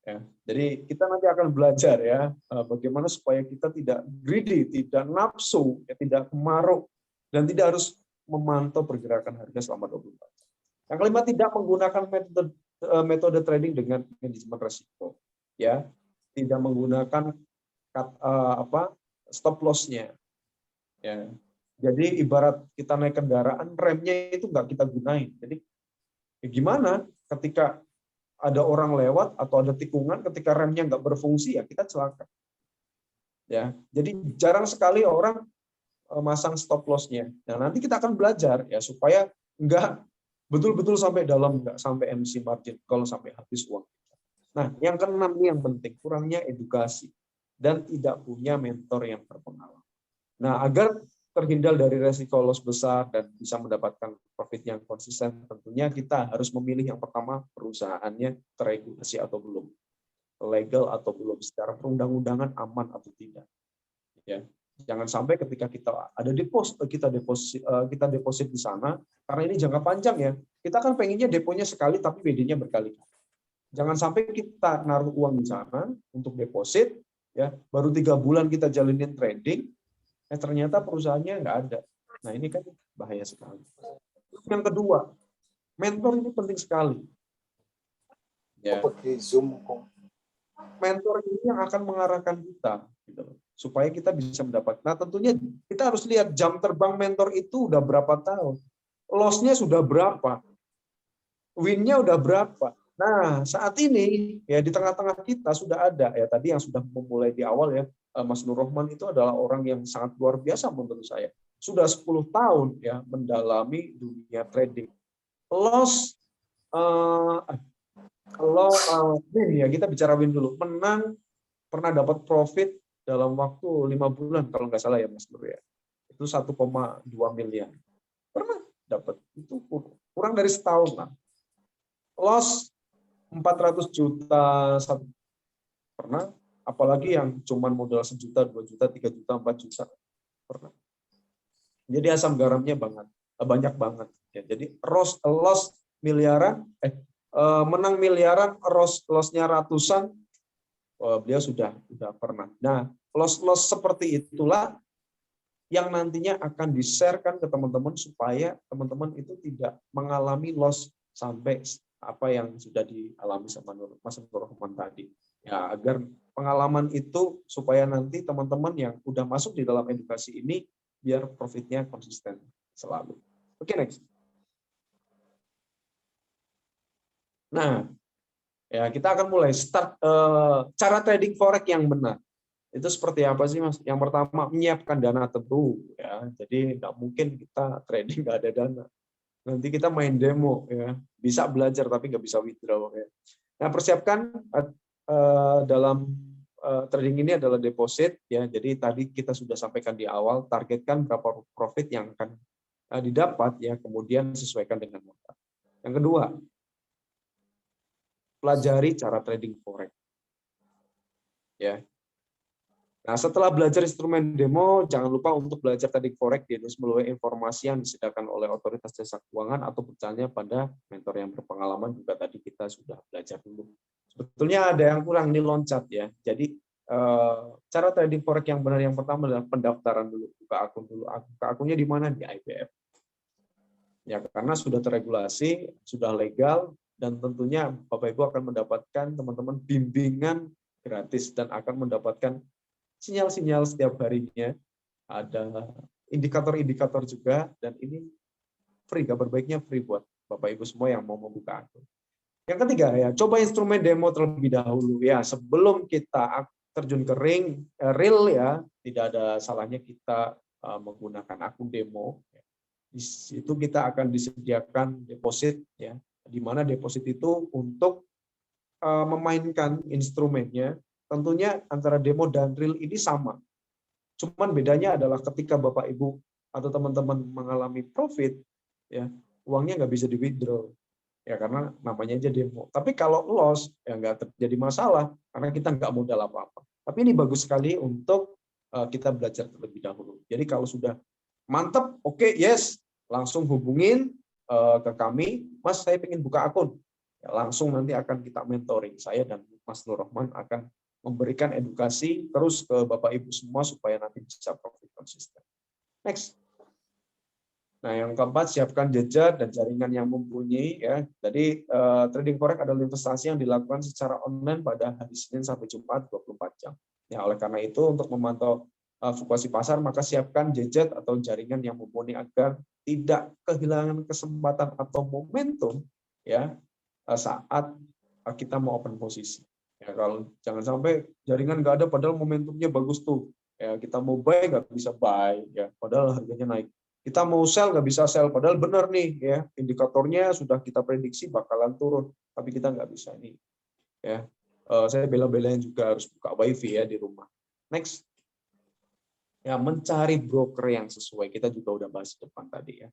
S5: Ya, jadi kita nanti akan belajar ya bagaimana supaya kita tidak greedy, tidak nafsu, ya, tidak kemaruk, dan tidak harus memantau pergerakan harga selama 24 jam. Yang kelima, tidak menggunakan metode trading dengan manajemen risiko. Ya, tidak menggunakan stop loss-nya. Ya. Jadi ibarat kita naik kendaraan, remnya itu nggak kita gunain. Jadi ya gimana ketika ada orang lewat atau ada tikungan, ketika remnya nggak berfungsi ya kita celaka. Ya, jadi jarang sekali orang masang stop loss-nya. Nah, nanti kita akan belajar ya supaya nggak betul-betul sampai dalam, nggak sampai MC margin kalau sampai habis uang. Nah, yang keenam ini yang penting, kurangnya edukasi dan tidak punya mentor yang berpengalaman. Nah, agar terhindar dari resiko loss besar dan bisa mendapatkan profit yang konsisten, tentunya kita harus memilih yang pertama, perusahaannya terregulasi atau belum, legal atau belum, secara perundang-undangan aman atau tidak. Ya, jangan sampai ketika kita ada kita deposit di sana, karena ini jangka panjang ya, kita kan pengennya deponya sekali tapi PD-nya berkali-kali. Jangan sampai kita naruh uang di sana untuk deposit, ya baru 3 bulan kita jalinin trading, ternyata perusahaannya nggak ada. Nah, ini kan bahaya sekali. Yang kedua, mentor ini penting sekali. Ya. Mentor ini yang akan mengarahkan kita, gitu, supaya kita bisa mendapat. Nah, tentunya kita harus lihat jam terbang mentor itu udah berapa tahun, loss-nya sudah berapa, win-nya udah berapa. Nah, saat ini ya di tengah-tengah kita sudah ada ya tadi yang sudah memulai di awal ya. Mas Nur Rohman itu adalah orang yang sangat luar biasa menurut saya. Sudah 10 tahun ya mendalami dunia trading. Loss kalau win ya, kita bicara win dulu. Menang pernah dapat profit dalam waktu 5 bulan kalau nggak salah ya Mas Nur ya. Itu 1,2 miliar. Pernah dapat. Itu kurang dari setahun lah. Loss 400 juta pernah. Apalagi yang cuman modal 1 juta, 2 juta, 3 juta, 4 juta pernah. Jadi asam garamnya banyak banget. Ya, jadi loss miliaran, menang miliaran, loss-nya ratusan, beliau sudah pernah. Nah, loss seperti itulah yang nantinya akan di-share-kan ke teman-teman supaya teman-teman itu tidak mengalami loss sampai apa yang sudah dialami sama Mas Nur Rohman tadi. Ya, agar pengalaman itu supaya nanti teman-teman yang udah masuk di dalam edukasi ini biar profitnya konsisten selalu. Oke, next. Nah, ya kita akan mulai start cara trading forex yang benar. Itu seperti apa sih, Mas? Yang pertama, menyiapkan dana tentu ya. Jadi nggak mungkin kita trading nggak ada dana. Nanti kita main demo ya. Bisa belajar tapi nggak bisa withdraw ya. Nah, persiapkan dalam trading ini adalah deposit ya. Jadi tadi kita sudah sampaikan di awal, targetkan berapa profit yang akan didapat ya, kemudian sesuaikan dengan modal. Yang kedua, pelajari cara trading forex. Ya. Nah, setelah belajar instrumen demo, jangan lupa untuk belajar trading forex di Indonesia melalui informasi yang disediakan oleh otoritas jasa keuangan atau bertanya pada mentor yang berpengalaman, juga tadi kita sudah belajar dulu. Sebetulnya ada yang kurang nih, loncat ya. Jadi cara trading forex yang benar yang pertama adalah pendaftaran dulu, buka akun dulu. Buka akunnya di mana? Di IBF. Ya, karena sudah terregulasi, sudah legal, dan tentunya Bapak Ibu akan mendapatkan teman-teman bimbingan gratis dan akan mendapatkan sinyal-sinyal setiap harinya, ada indikator-indikator juga, dan ini free, kabar baiknya free buat Bapak Ibu semua yang mau membuka akun. Yang ketiga ya, coba instrumen demo terlebih dahulu ya, sebelum kita terjun ke real ya, tidak ada salahnya kita menggunakan akun demo. Di situ kita akan disediakan deposit ya, di mana deposit itu untuk memainkan instrumennya. Tentunya antara demo dan real ini sama. Cuman bedanya adalah ketika Bapak Ibu atau teman-teman mengalami profit, ya uangnya nggak bisa di-withdraw. Ya karena namanya aja demo. Tapi kalau loss, ya nggak terjadi masalah karena kita nggak modal apa-apa. Tapi ini bagus sekali untuk kita belajar terlebih dahulu. Jadi kalau sudah mantap, oke, yes, langsung hubungin ke kami, Mas, saya ingin buka akun. Ya, langsung nanti akan kita mentoring. Saya dan Mas Nur Rahman akan memberikan edukasi terus ke Bapak Ibu semua supaya nanti bisa profit konsisten. Next. Nah, yang keempat, siapkan jejak dan jaringan yang mumpuni ya. Jadi trading forex adalah investasi yang dilakukan secara online pada hari Senin sampai Jumat 24 jam. Ya, oleh karena itu untuk memantau fluktuasi pasar, maka siapkan jejak atau jaringan yang mumpuni agar tidak kehilangan kesempatan atau momentum ya saat kita mau open posisi. Ya, kalau jangan sampai jaringan nggak ada padahal momentumnya bagus tuh. Ya, kita mau buy nggak bisa buy ya, padahal harganya naik. Kita mau sell nggak bisa sell, padahal benar nih ya, indikatornya sudah kita prediksi bakalan turun, tapi kita nggak bisa ini. Ya, saya bela-belain juga harus buka wifi ya di rumah. Next, ya mencari broker yang sesuai. Kita juga udah bahas di depan tadi ya.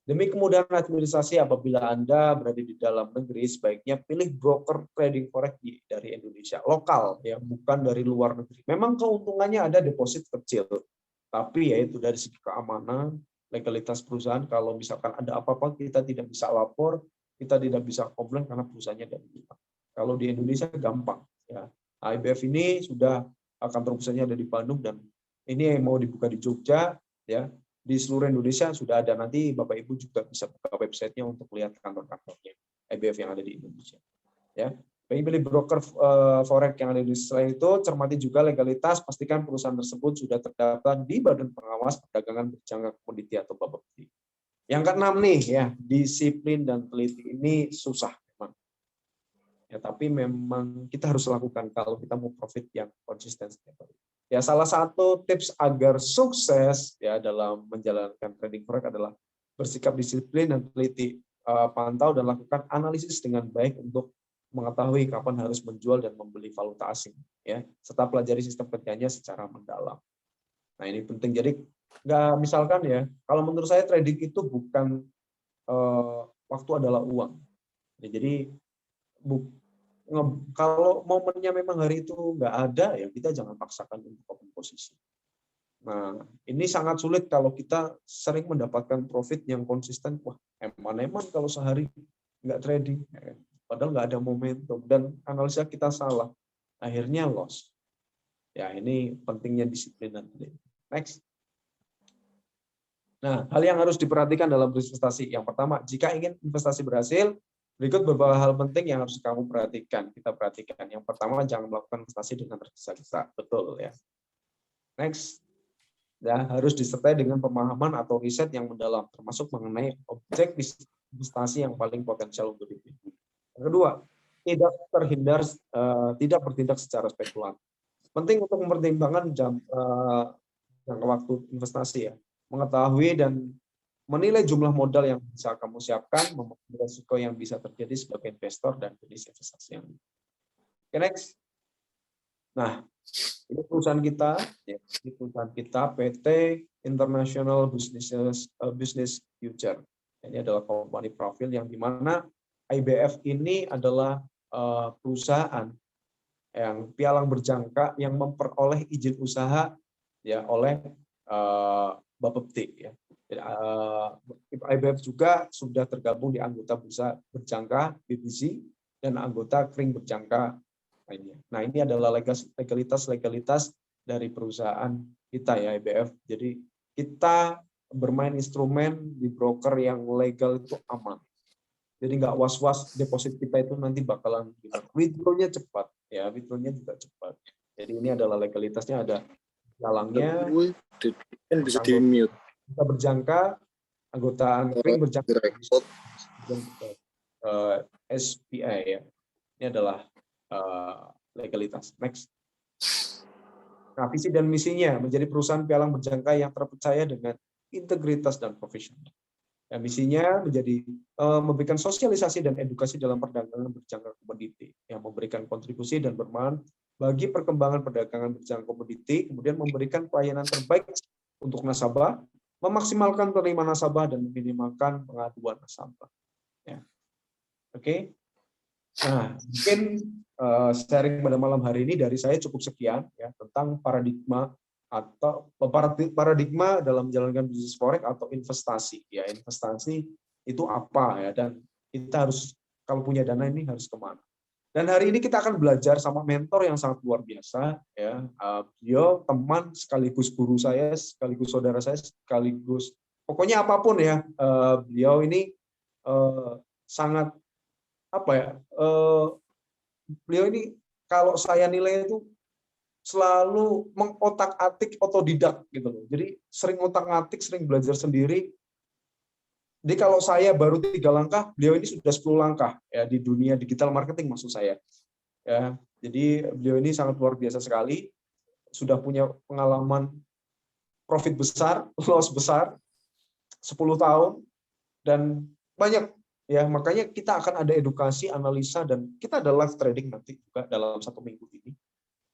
S5: Demi kemudahan administrasi apabila Anda berada di dalam negeri, sebaiknya pilih broker trading forex dari Indonesia, lokal ya, bukan dari luar negeri. Memang keuntungannya ada deposit kecil, tapi yaitu dari segi keamanan, legalitas perusahaan, kalau misalkan ada apa-apa kita tidak bisa lapor, kita tidak bisa komplain karena perusahaannya dari kita. Kalau di Indonesia gampang ya. IBF ini sudah kantor pusatnya ada di Bandung dan ini yang mau dibuka di Jogja ya. Di seluruh Indonesia sudah ada, nanti Bapak Ibu juga bisa buka websitenya untuk lihat kantor-kantornya IBF yang ada di Indonesia. Ya, pilih broker forex yang ada di Indonesia. Selain itu, cermati juga legalitas, pastikan perusahaan tersebut sudah terdaftar di Badan Pengawas Perdagangan Berjangka Komoditi atau Bapepti. Yang keenam nih ya, disiplin dan teliti ini susah memang. Ya, tapi memang kita harus lakukan kalau kita mau profit yang konsisten setiap hari. Ya, salah satu tips agar sukses ya dalam menjalankan trading forex adalah bersikap disiplin dan teliti, pantau dan lakukan analisis dengan baik untuk mengetahui kapan harus menjual dan membeli valuta asing ya, serta pelajari sistem kerjanya secara mendalam. Nah, ini penting. Jadi nggak, misalkan ya, kalau menurut saya trading itu bukan waktu adalah uang. Ya, jadi kalau momennya memang hari itu nggak ada, ya kita jangan paksakan untuk open posisi. Nah, ini sangat sulit kalau kita sering mendapatkan profit yang konsisten. Wah, eman-eman kalau sehari nggak trading, padahal nggak ada momentum dan analisa kita salah, akhirnya loss. Ya, ini pentingnya disiplin dan teliti. Next. Nah, hal yang harus diperhatikan dalam berinvestasi. Yang pertama, jika ingin investasi berhasil, berikut beberapa hal penting yang harus kamu perhatikan. Kita perhatikan. Yang pertama, jangan melakukan investasi dengan tergesa-gesa. Betul ya. Next. Ya, harus disertai dengan pemahaman atau riset yang mendalam, termasuk mengenai objek investasi yang paling potensial untuk dipilih. Yang kedua, tidak bertindak secara spekulan. Penting untuk mempertimbangkan jangka waktu investasi ya. Mengetahui dan menilai jumlah modal yang bisa kamu siapkan, memahami risiko yang bisa terjadi sebagai investor dan jenis investasi yang Oke, next. Nah, ini perusahaan kita, ya, ini perusahaan kita PT International Business Future. Ini adalah company profil yang di mana IBF ini adalah perusahaan yang pialang berjangka yang memperoleh izin usaha ya oleh Bapepti ya. IBF juga sudah tergabung di anggota bursa berjangka BBC dan anggota kering berjangka lainnya. Nah, ini adalah legalitas dari perusahaan kita ya IBF. Jadi kita bermain instrumen di broker yang legal itu aman. Jadi nggak was-was deposit kita itu nanti bakalan withdrawnya cepat ya, withdrawnya juga cepat. Jadi ini adalah legalitasnya, ada dalangnya.
S2: Kan bisa di mute.
S5: Kita berjangka, anggotaan kering berjangka SPI ya. Ini adalah legalitas. Next. Nah, visi dan misinya menjadi perusahaan pialang berjangka yang terpercaya dengan integritas dan profesional. Ya, misinya menjadi memberikan sosialisasi dan edukasi dalam perdagangan berjangka komoditi, yang memberikan kontribusi dan bermanfaat bagi perkembangan perdagangan berjangka komoditi, kemudian memberikan pelayanan terbaik untuk nasabah, memaksimalkan penerimaan nasabah dan meminimalkan pengaduan nasabah. Ya. Oke. Nah, mungkin sharing pada malam hari ini dari saya cukup sekian ya tentang paradigma dalam menjalankan bisnis forex atau investasi ya. Investasi itu apa ya, dan kita harus kalau punya dana ini harus kemana. Dan hari ini kita akan belajar sama mentor yang sangat luar biasa ya. Beliau teman sekaligus guru saya, sekaligus saudara saya, sekaligus pokoknya apapun ya. Beliau ini sangat apa ya? Beliau ini kalau saya nilai itu selalu mengotak-atik otodidak gitu loh. Jadi sering otak-atik, sering belajar sendiri. Jadi kalau saya baru 3 langkah, beliau ini sudah 10 langkah ya di dunia digital marketing maksud saya. Ya, jadi beliau ini sangat luar biasa sekali. Sudah punya pengalaman profit besar, loss besar 10 tahun dan banyak ya, makanya kita akan ada edukasi, analisa, dan kita ada live trading nanti juga dalam 1 minggu ini.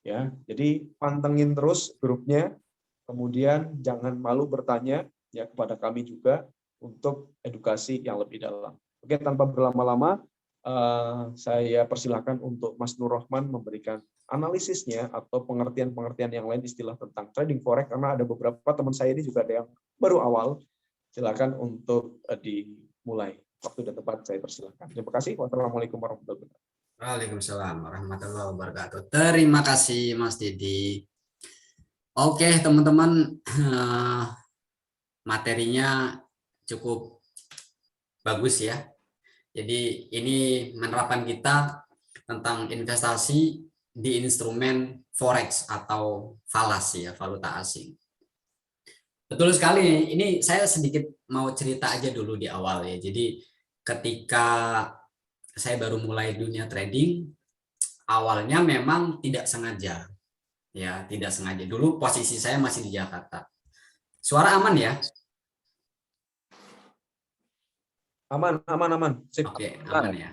S5: Ya, jadi pantengin terus grupnya, kemudian jangan malu bertanya ya kepada kami juga untuk edukasi yang lebih dalam. Oke, tanpa berlama-lama, saya persilahkan untuk Mas Nur Rohman memberikan analisisnya atau pengertian-pengertian yang lain istilah tentang trading forex, karena ada beberapa teman saya ini juga ada yang baru awal. Silakan untuk dimulai. Waktu dan tempat saya persilahkan. Terima kasih. Wassalamualaikum warahmatullahi wabarakatuh.
S3: Waalaikumsalam warahmatullahi wabarakatuh. Terima kasih Mas Didi. Oke teman-teman, materinya cukup bagus ya. Jadi ini menerapkan kita tentang investasi di instrumen forex atau falas ya, valuta asing. Betul sekali. Ini saya sedikit mau cerita aja dulu di awal ya. Jadi ketika saya baru mulai dunia trading, awalnya memang tidak sengaja. Ya, tidak sengaja. Dulu posisi saya masih di Jakarta. Suara aman ya?
S5: Aman. Sip.
S3: Oke, aman ya.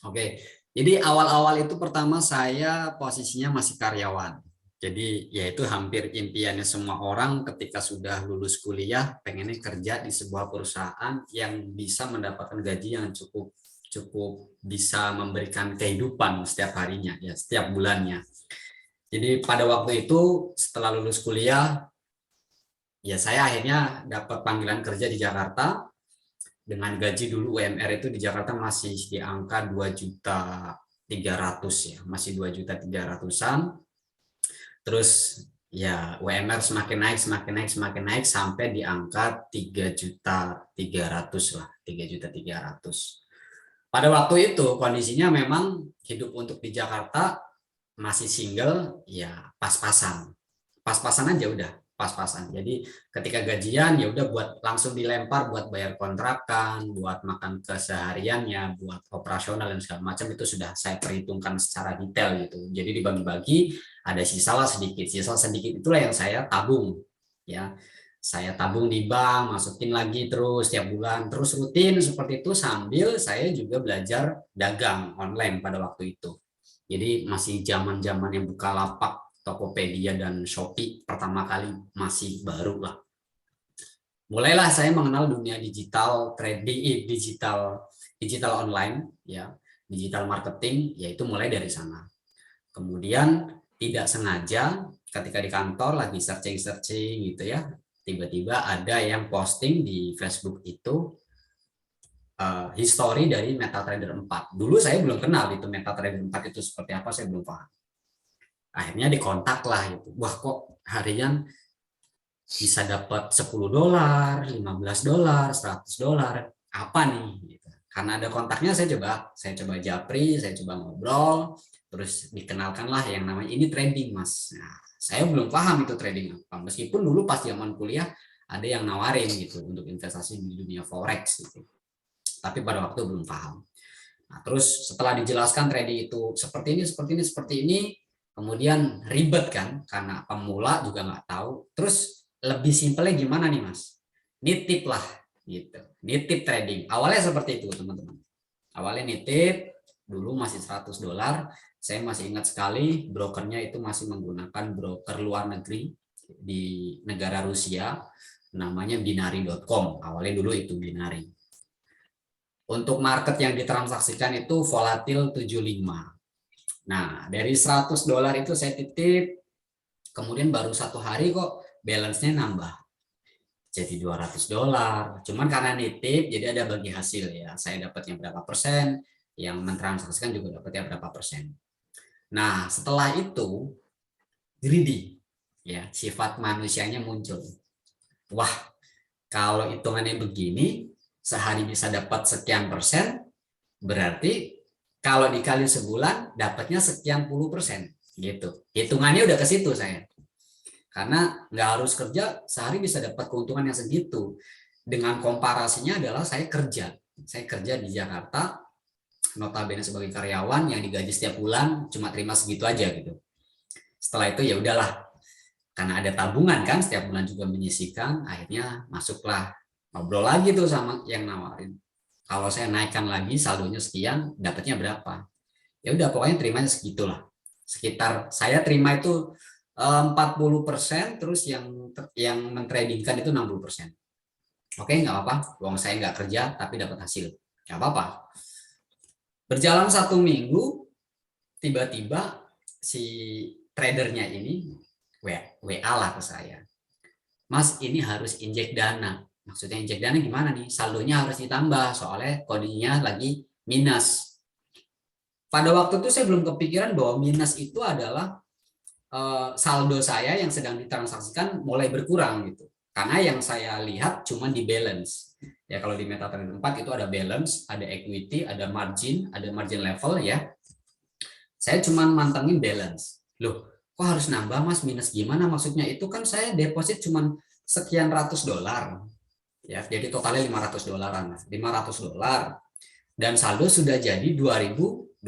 S3: Oke. Jadi awal-awal itu pertama saya posisinya masih karyawan. Jadi yaitu hampir impiannya semua orang ketika sudah lulus kuliah pengennya kerja di sebuah perusahaan yang bisa mendapatkan gaji yang cukup bisa memberikan kehidupan setiap harinya ya, setiap bulannya. Jadi pada waktu itu setelah lulus kuliah ya saya akhirnya dapat panggilan kerja di Jakarta dengan gaji dulu UMR itu di Jakarta masih di angka 2.300.000 ya, masih 2.300.000-an. Terus ya UMR semakin naik sampai di angka 3.300.000 lah, 3.300.000. Pada waktu itu kondisinya memang hidup untuk di Jakarta masih single ya, pas-pasan aja udah pas-pasan. Jadi ketika gajian ya udah buat langsung dilempar buat bayar kontrakan, buat makan kesehariannya, buat operasional dan segala macam itu sudah saya perhitungkan secara detail gitu. Jadi dibagi-bagi, ada sisa sedikit itulah yang saya tabung ya. Saya tabung di bank, masukin lagi terus tiap bulan, terus rutin seperti itu sambil saya juga belajar dagang online pada waktu itu. Jadi masih zaman-zaman yang Bukalapak, Tokopedia, dan Shopee pertama kali, masih baru lah. Mulailah saya mengenal dunia digital trading, digital online, ya, digital marketing, yaitu mulai dari sana. Kemudian tidak sengaja ketika di kantor lagi searching gitu ya, tiba-tiba ada yang posting di Facebook itu history dari MetaTrader 4. Dulu saya belum kenal itu MetaTrader 4 itu seperti apa, saya belum paham. Akhirnya dikontak lah itu. Wah, kok harian bisa dapat $10, $15, $100. Apa nih? Gitu. Karena ada kontaknya, saya coba japri, saya coba ngobrol, terus dikenalkanlah yang namanya ini trading, Mas. Nah, saya belum paham itu trading apa. Meskipun dulu pas zaman kuliah ada yang nawarin gitu untuk investasi di dunia forex gitu. Tapi pada waktu belum paham. Nah, terus setelah dijelaskan trading itu seperti ini, kemudian ribet kan, karena pemula juga nggak tahu. Terus lebih simpelnya gimana nih, Mas? Nitip lah, gitu. Nitip trading. Awalnya seperti itu, teman-teman. Awalnya nitip, dulu masih $100. Saya masih ingat sekali, brokernya itu masih menggunakan broker luar negeri di negara Rusia, namanya binary.com. Awalnya dulu itu Binary. Untuk market yang ditransaksikan itu volatil 75. Nah, dari $100 itu saya titip, kemudian baru 1 hari kok balance-nya nambah. Jadi $200. Cuman karena nitip, jadi ada bagi hasil ya. Saya dapatnya berapa persen, yang mentransaksikan juga dapatnya berapa persen. Nah, setelah itu, greedy. Ya, sifat manusianya muncul. Wah, kalau hitungannya begini, sehari bisa dapat sekian persen, berarti kalau dikali sebulan dapatnya sekian puluh persen gitu. Hitungannya udah ke situ saya. Karena nggak harus kerja, sehari bisa dapat keuntungan yang segitu. Dengan komparasinya adalah saya kerja di Jakarta, notabene sebagai karyawan yang digaji setiap bulan, cuma terima segitu aja gitu. Setelah itu ya udahlah, karena ada tabungan kan, setiap bulan juga menyisihkan, akhirnya masuklah. Ngobrol lagi tuh sama yang nawarin. Kalau saya naikkan lagi saldonya sekian, dapatnya berapa? Ya udah pokoknya terimanya segitulah. Sekitar saya terima itu 40%, terus yang mentradingkan itu 60%. Oke, nggak apa-apa. Uang saya nggak kerja tapi dapat hasil. Nggak apa-apa. Berjalan 1 minggu, tiba-tiba si tradernya ini WA lah ke saya. Mas, ini harus injek dana. Maksudnya injek dana gimana nih? Saldonya harus ditambah soalnya kondisinya lagi minus. Pada waktu itu saya belum kepikiran bahwa minus itu adalah saldo saya yang sedang ditransaksikan mulai berkurang gitu. Karena yang saya lihat cuma di balance. Ya kalau di MetaTrader 4 itu ada balance, ada equity, ada margin level ya. Saya cuma mantengin balance. Loh, kok harus nambah Mas? Minus gimana maksudnya? Itu kan saya deposit cuma sekian $100. Ya, jadi totalnya $500. $500 dan saldo sudah jadi $2.000.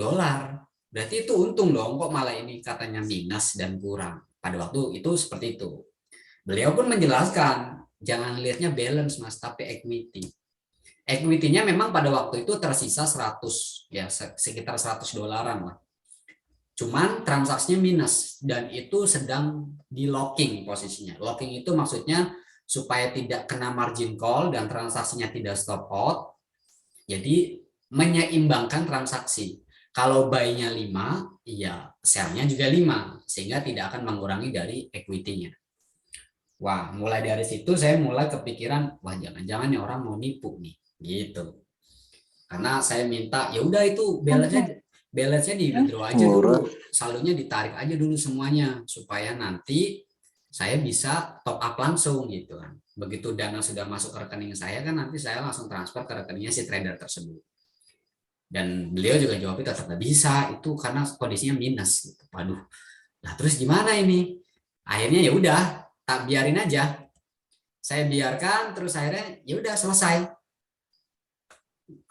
S3: Berarti itu untung dong, kok malah ini katanya minus dan kurang. Pada waktu itu seperti itu. Beliau pun menjelaskan, jangan lihatnya balance Mas, tapi equity. Equity-nya memang pada waktu itu tersisa 100, ya sekitar $100 lah. Cuman transaksinya minus dan itu sedang di locking posisinya. Locking itu maksudnya supaya tidak kena margin call dan transaksinya tidak stop out. Jadi menyeimbangkan transaksi. Kalau buy-nya 5, ya sell-nya juga 5 sehingga tidak akan mengurangi dari equity-nya. Wah, mulai dari situ saya mulai kepikiran, wah jangan-jangan nih orang mau nipu nih, gitu. Karena saya minta ya udah itu balance-nya di withdraw aja dulu, saldonya ditarik aja dulu semuanya supaya nanti saya bisa top up langsung gitu kan. Begitu dana sudah masuk ke rekening saya kan nanti saya langsung transfer ke rekeningnya si trader tersebut. Dan beliau juga jawabnya tetap nggak bisa itu karena kondisinya minus. Gitu. Waduh, nah terus gimana ini? Akhirnya ya udah tak biarin aja. Saya biarkan terus akhirnya ya udah selesai.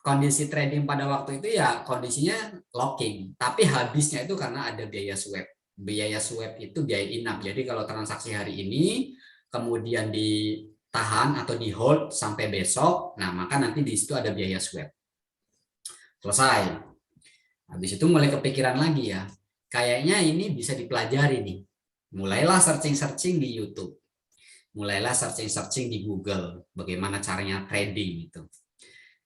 S3: Kondisi trading pada waktu itu ya kondisinya locking, tapi habisnya itu karena ada biaya swap. Biaya swap itu biaya inap. Jadi kalau transaksi hari ini kemudian ditahan atau di hold sampai besok, nah maka nanti di situ ada biaya swap. Selesai. Habis itu mulai kepikiran lagi ya, kayaknya ini bisa dipelajari nih. Mulailah searching-searching di YouTube. Mulailah searching-searching di Google, bagaimana caranya trading itu.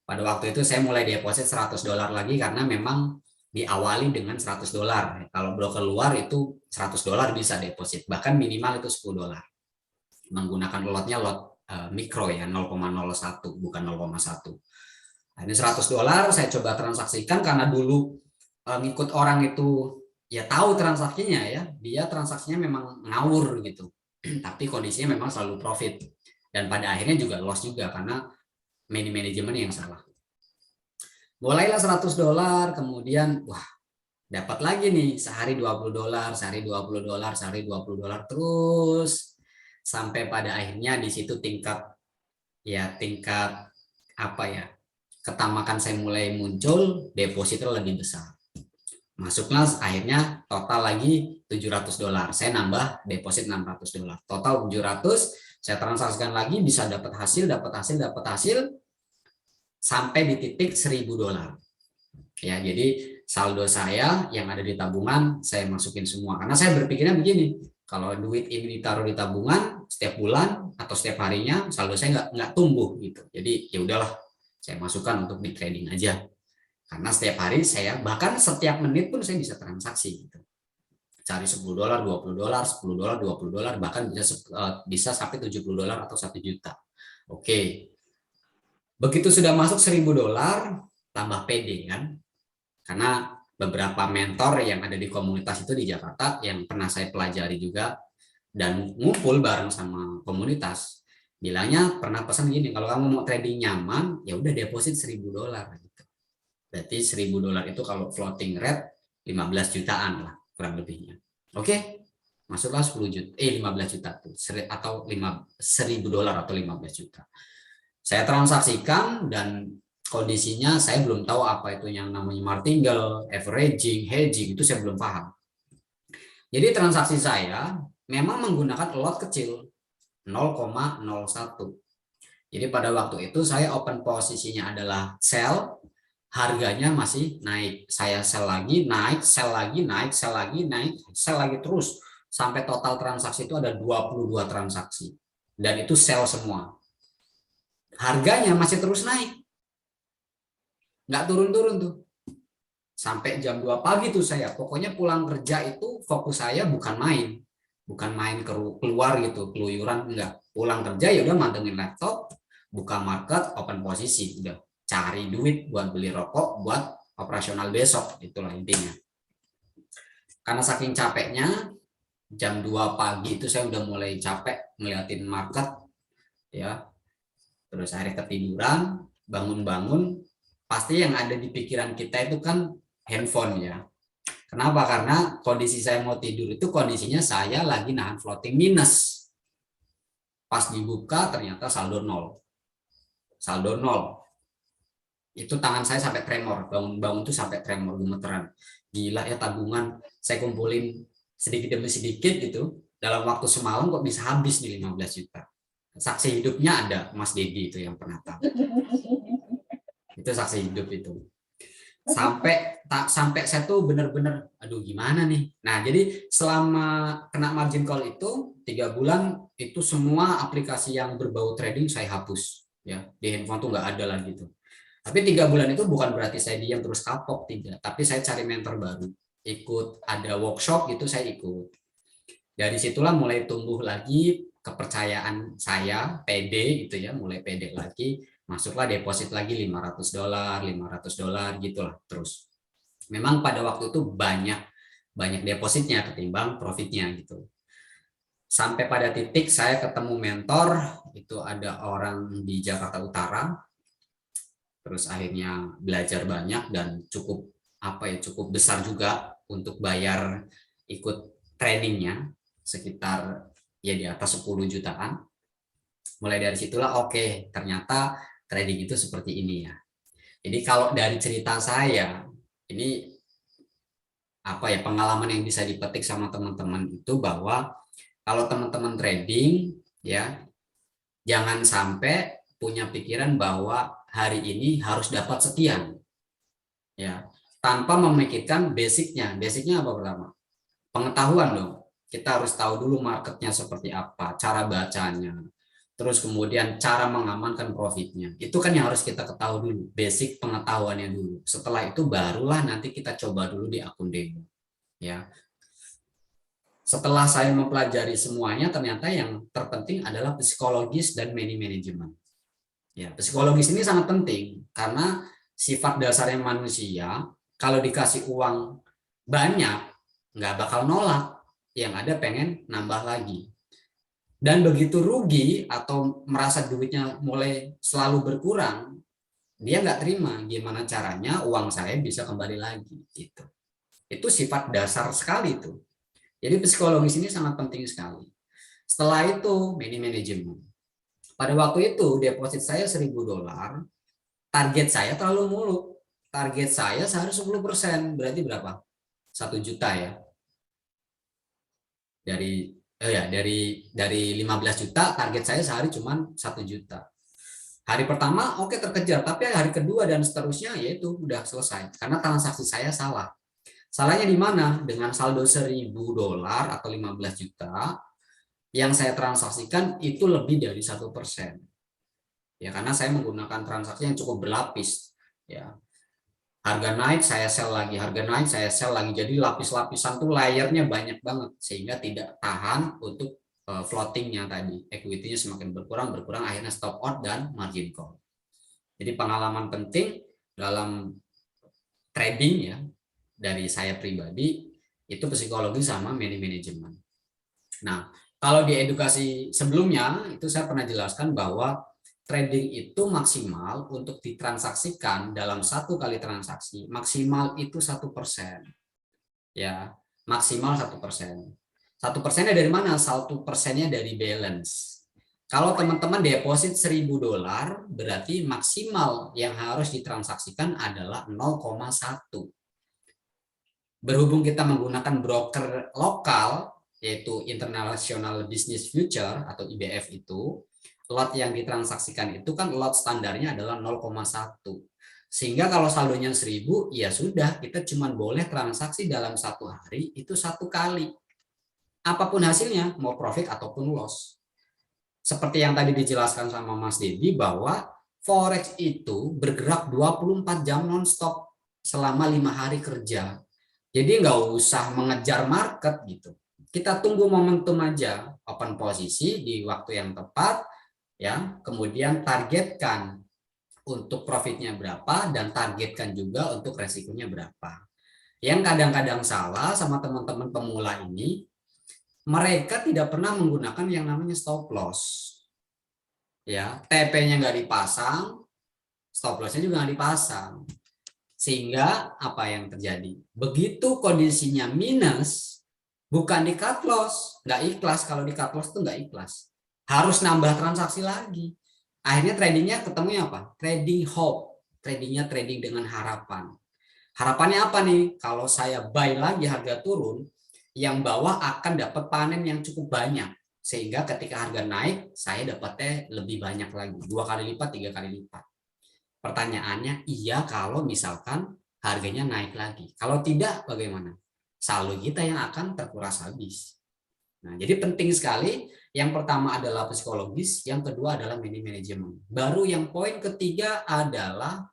S3: Pada waktu itu saya mulai deposit $100 lagi karena memang diawali dengan $100. Kalau broker luar itu $100 bisa deposit, bahkan minimal itu $10. Menggunakan lotnya lot mikro ya, 0,01 bukan 0,1. Nah, ini $100 saya coba transaksikan karena dulu ngikut orang itu ya tahu transaksinya ya, dia transaksinya memang ngawur gitu. Tapi kondisinya memang selalu profit, dan pada akhirnya juga loss juga karena manajemen yang salah. Mulailah $100, kemudian wah dapat lagi nih, sehari $20, sehari $20, sehari $20, terus sampai pada akhirnya di situ tingkat apa ya, ketamakan saya mulai muncul, depositnya lebih besar. Masuklah akhirnya total lagi $700. Saya nambah deposit $600. Total 700, saya transaksikan lagi, bisa dapat hasil sampai di titik $1.000. Ya, jadi saldo saya yang ada di tabungan saya masukin semua. Karena saya berpikirnya begini, kalau duit ini ditaruh di tabungan setiap bulan atau setiap harinya, saldo saya nggak tumbuh gitu. Jadi ya udahlah, saya masukkan untuk di trading aja. Karena setiap hari saya, bahkan setiap menit pun saya bisa transaksi gitu. Cari $10, $20, $10, $20, bahkan bisa sampai $70 atau 1 juta. Oke. Begitu sudah masuk $1.000, tambah pede kan. Karena beberapa mentor yang ada di komunitas itu di Jakarta yang pernah saya pelajari juga dan ngumpul bareng sama komunitas, bilangnya pernah pesan gini, kalau kamu mau trading nyaman ya udah deposit $1.000 gitu. Berarti $1.000 itu kalau floating rate 15 jutaan lah kurang lebihnya. Oke, masuklah 10 juta, 15 juta tuh, atau $1.000 atau 15 juta. Saya transaksikan dan kondisinya saya belum tahu apa itu yang namanya martingale, averaging, hedging, itu saya belum paham. Jadi transaksi saya memang menggunakan lot kecil 0,01. Jadi pada waktu itu saya open posisinya adalah sell, harganya masih naik. Saya sell lagi, naik, sell lagi, naik, sell lagi, naik, sell lagi terus sampai total transaksi itu ada 22 transaksi. Dan itu sell semua. Harganya masih terus naik. Nggak turun-turun tuh. Sampai jam 2 pagi tuh saya. Pokoknya pulang kerja itu fokus saya bukan main. Bukan main keluar gitu, keluyuran, enggak. Pulang kerja ya udah mantengin laptop, buka market, open posisi, udah cari duit buat beli rokok, buat operasional besok, itulah intinya. Karena saking capeknya, jam 2 pagi itu saya udah mulai capek ngeliatin market, ya. Terus akhirnya ketiduran, bangun-bangun, pasti yang ada di pikiran kita itu kan handphone ya. Kenapa? Karena kondisi saya mau tidur itu kondisinya saya lagi nahan floating minus. Pas dibuka ternyata saldo 0. Saldo 0. Itu tangan saya sampai tremor, bangun-bangun tuh sampai tremor, gemeteran. Gila ya, tabungan saya kumpulin sedikit demi sedikit gitu. Dalam waktu semalam kok bisa habis nih 15 juta. Saksi hidupnya ada Mas Dedi itu yang pernah tahu. Itu saksi hidup itu. Sampai saya tuh bener-bener aduh gimana nih. Nah, jadi selama kena margin call itu 3 bulan itu semua aplikasi yang berbau trading saya hapus ya. Di handphone tuh nggak ada lagi tuh. Tapi 3 bulan itu bukan berarti saya diam terus kapok, tidak. Tapi saya cari mentor baru. Ikut ada workshop gitu saya ikut. Dari situlah mulai tumbuh lagi kepercayaan saya, pede gitu ya, mulai pede lagi. Masuklah deposit lagi $500 gitulah terus. Memang pada waktu itu banyak depositnya ketimbang profitnya gitu. Sampai pada titik saya ketemu mentor, itu ada orang di Jakarta Utara. Terus akhirnya belajar banyak dan cukup besar juga untuk bayar ikut trainingnya, sekitar ya di atas 10 jutaan. Mulai dari situlah oke, ternyata trading itu seperti ini ya. Jadi kalau dari cerita saya, ini pengalaman yang bisa dipetik sama teman-teman itu bahwa kalau teman-teman trading ya, jangan sampai punya pikiran bahwa hari ini harus dapat sekian. Ya, tanpa memikirkan basicnya. Basicnya apa pertama? Pengetahuan dong. Kita harus tahu dulu marketnya seperti apa, cara bacanya, terus kemudian cara mengamankan profitnya. Itu kan yang harus kita ketahui dulu, basic pengetahuannya dulu. Setelah itu barulah nanti kita coba dulu di akun demo. Ya. Setelah saya mempelajari semuanya, ternyata yang terpenting adalah psikologis dan money management. Ya, psikologis ini sangat penting karena sifat dasarnya manusia, kalau dikasih uang banyak, nggak bakal nolak. Yang ada pengen nambah lagi. Dan begitu rugi atau merasa duitnya mulai selalu berkurang, dia nggak terima gimana caranya uang saya bisa kembali lagi. Gitu. Itu sifat dasar sekali tuh. Jadi psikologis ini sangat penting sekali. Setelah itu, money management. Pada waktu itu deposit saya $1.000, target saya terlalu muluk. Target saya sehari 10%, berarti berapa? 1 juta ya. Dari 15 juta, target saya sehari cuma 1 juta. Hari pertama oke terkejar, tapi hari kedua dan seterusnya yaitu udah selesai karena transaksi saya salah. Salahnya di mana? Dengan saldo $1.000 atau 15 juta yang saya transaksikan itu lebih dari 1%. Ya, karena saya menggunakan transaksi yang cukup berlapis. Ya, harga naik saya sell lagi, harga naik saya sell lagi. Jadi lapis-lapisan tuh layernya banyak banget sehingga tidak tahan untuk floatingnya tadi. Equity-nya semakin berkurang, akhirnya stop out dan margin call. Jadi pengalaman penting dalam trading ya dari saya pribadi itu psikologi sama money management. Nah, kalau di edukasi sebelumnya itu saya pernah jelaskan bahwa trading itu maksimal untuk ditransaksikan dalam 1 kali transaksi maksimal itu 1%. Ya, maksimal 1%. 1%-nya dari mana? 1%-nya dari balance. Kalau teman-teman deposit $1.000 berarti maksimal yang harus ditransaksikan adalah 0,1. Berhubung kita menggunakan broker lokal yaitu International Business Future atau IBF itu, lot yang ditransaksikan itu kan lot standarnya adalah 0,1. Sehingga kalau saldonya 1.000, ya sudah kita cuma boleh transaksi dalam 1 hari itu 1 kali. Apapun hasilnya, mau profit ataupun loss. Seperti yang tadi dijelaskan sama Mas Dedi bahwa Forex itu bergerak 24 jam non-stop selama 5 hari kerja. Jadi nggak usah mengejar market gitu. Kita tunggu momentum aja, open posisi di waktu yang tepat, ya, kemudian targetkan untuk profitnya berapa dan targetkan juga untuk resikonya berapa. Yang kadang-kadang salah sama teman-teman pemula ini, mereka tidak pernah menggunakan yang namanya stop loss. Ya, TP-nya nggak dipasang, stop loss-nya juga nggak dipasang. Sehingga apa yang terjadi? Begitu kondisinya minus, bukan di cut loss, nggak ikhlas. Kalau di cut loss itu nggak ikhlas. Harus nambah transaksi lagi. Akhirnya tradingnya ketemunya apa? Trading hope. Tradingnya trading dengan harapan. Harapannya apa nih? Kalau saya buy lagi harga turun, yang bawah akan dapat panen yang cukup banyak. Sehingga ketika harga naik, saya dapatnya lebih banyak lagi. 2 kali lipat, 3 kali lipat. Pertanyaannya, iya kalau misalkan harganya naik lagi. Kalau tidak, bagaimana? Saldo kita yang akan terkuras habis. Nah, jadi penting sekali. Yang pertama adalah psikologis, yang kedua adalah money management. Baru yang poin ketiga adalah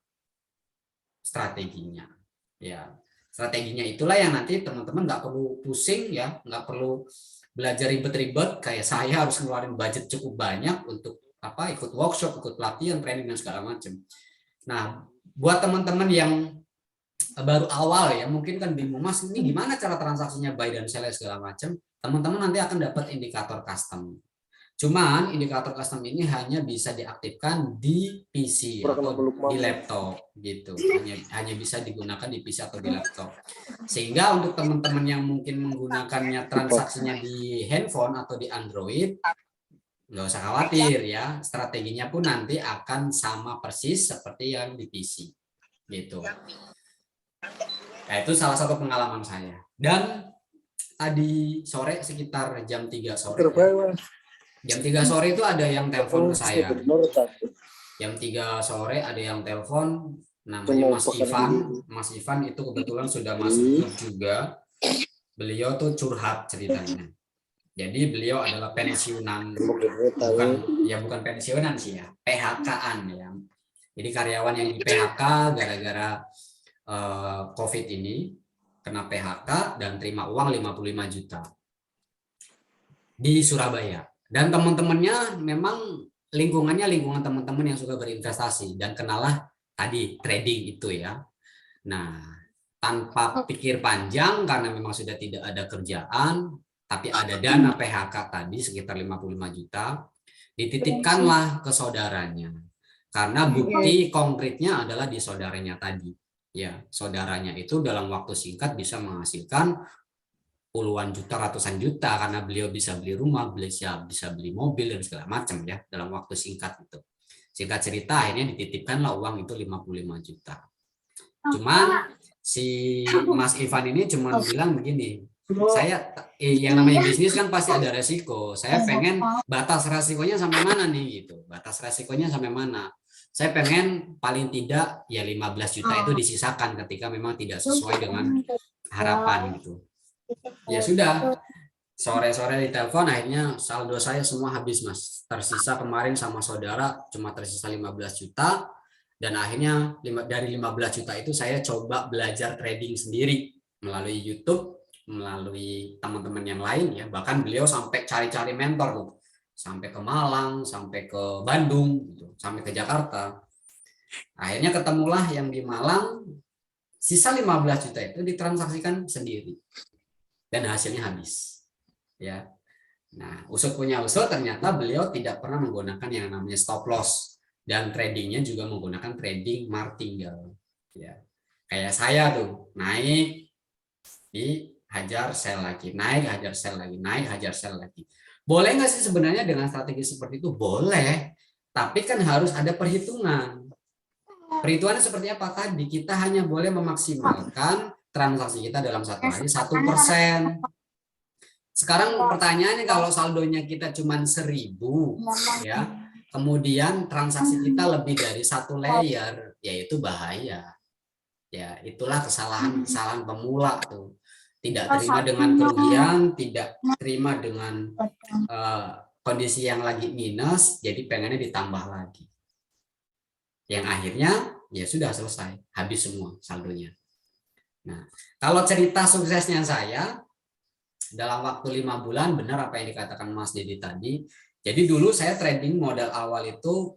S3: strateginya. Ya, strateginya itulah yang nanti teman-teman nggak perlu pusing ya, nggak perlu belajar ribet-ribet kayak saya harus ngeluarin budget cukup banyak untuk ikut workshop, ikut pelatihan, training dan segala macam. Nah, buat teman-teman yang baru awal ya, mungkin kan bingung, Mas, ini gimana cara transaksinya buy dan sell segala macam. Teman-teman nanti akan dapat indikator custom. Cuman indikator custom ini hanya bisa diaktifkan di PC atau di laptop gitu. Hanya bisa digunakan di PC atau di laptop. Sehingga untuk teman-teman yang mungkin menggunakannya transaksinya di handphone atau di Android, nggak usah khawatir ya, strateginya pun nanti akan sama persis seperti yang di PC gitu. Nah, itu salah satu pengalaman saya. Dan tadi sore sekitar jam 3 sore ya. Jam 3 sore itu ada yang telepon ke saya. Jam 3 sore ada yang telepon, namanya Mas
S2: Pekan
S3: Ivan.
S2: ini.
S3: Mas Ivan itu kebetulan sudah masuk grup juga. Beliau tuh curhat ceritanya. Jadi beliau adalah pensiunan, bukan pensiunan sih ya, PHK-an ya. Jadi karyawan yang di PHK gara-gara COVID ini kena PHK dan terima uang 55 juta di Surabaya. Dan teman-temannya memang lingkungan teman-teman yang suka berinvestasi dan kenalah tadi trading itu ya. Nah, tanpa pikir panjang karena memang sudah tidak ada kerjaan, tapi ada dana PHK tadi sekitar 55 juta, dititipkanlah ke saudaranya. Karena bukti konkretnya adalah di saudaranya tadi. Ya, saudaranya itu dalam waktu singkat bisa menghasilkan puluhan juta, ratusan juta karena beliau bisa beli rumah, bisa beli mobil dan segala macam ya dalam waktu singkat itu. Singkat cerita akhirnya dititipkanlah uang itu 55 juta. Cuman si Mas Ivan ini cuma bilang begini, saya yang namanya bisnis kan pasti ada resiko. Saya pengen batas resikonya sampai mana nih gitu. Batas resikonya sampai mana? Saya pengen paling tidak ya 15 juta itu disisakan ketika memang tidak sesuai dengan harapan gitu. Ya sudah, sore-sore ditelepon akhirnya saldo saya semua habis Mas. Tersisa kemarin sama saudara cuma tersisa 15 juta dan akhirnya dari 15 juta itu saya coba belajar trading sendiri melalui YouTube, melalui teman-teman yang lain ya. Bahkan beliau sampai cari-cari mentor tuh. Sampai ke Malang, sampai ke Bandung, gitu, sampai ke Jakarta. Akhirnya ketemulah yang di Malang, sisa 15 juta itu ditransaksikan sendiri. Dan hasilnya habis. Ya. Nah, usut punya usut ternyata beliau tidak pernah menggunakan yang namanya stop loss dan tradingnya juga menggunakan trading martingale. Ya. Kayak saya tuh, naik dihajar sell lagi, naik hajar sell lagi, naik hajar sell lagi. Boleh nggak sih sebenarnya dengan strategi seperti itu? Boleh, tapi kan harus ada perhitungan. Perhitungannya seperti apa tadi? Kita hanya boleh memaksimalkan transaksi kita dalam satu hari 1%. Sekarang pertanyaannya kalau saldonya kita cuma 1.000, ya, kemudian transaksi kita lebih dari 1 layer, yaitu bahaya. Ya, itulah kesalahan pemula tuh. Tidak terima dengan kerugian, tidak terima dengan kondisi yang lagi minus, jadi pengennya ditambah lagi. Yang akhirnya ya sudah selesai, habis semua saldonya. Nah, kalau cerita suksesnya saya dalam waktu 5 bulan, benar apa yang dikatakan Mas Dedi tadi. Jadi dulu saya trading modal awal itu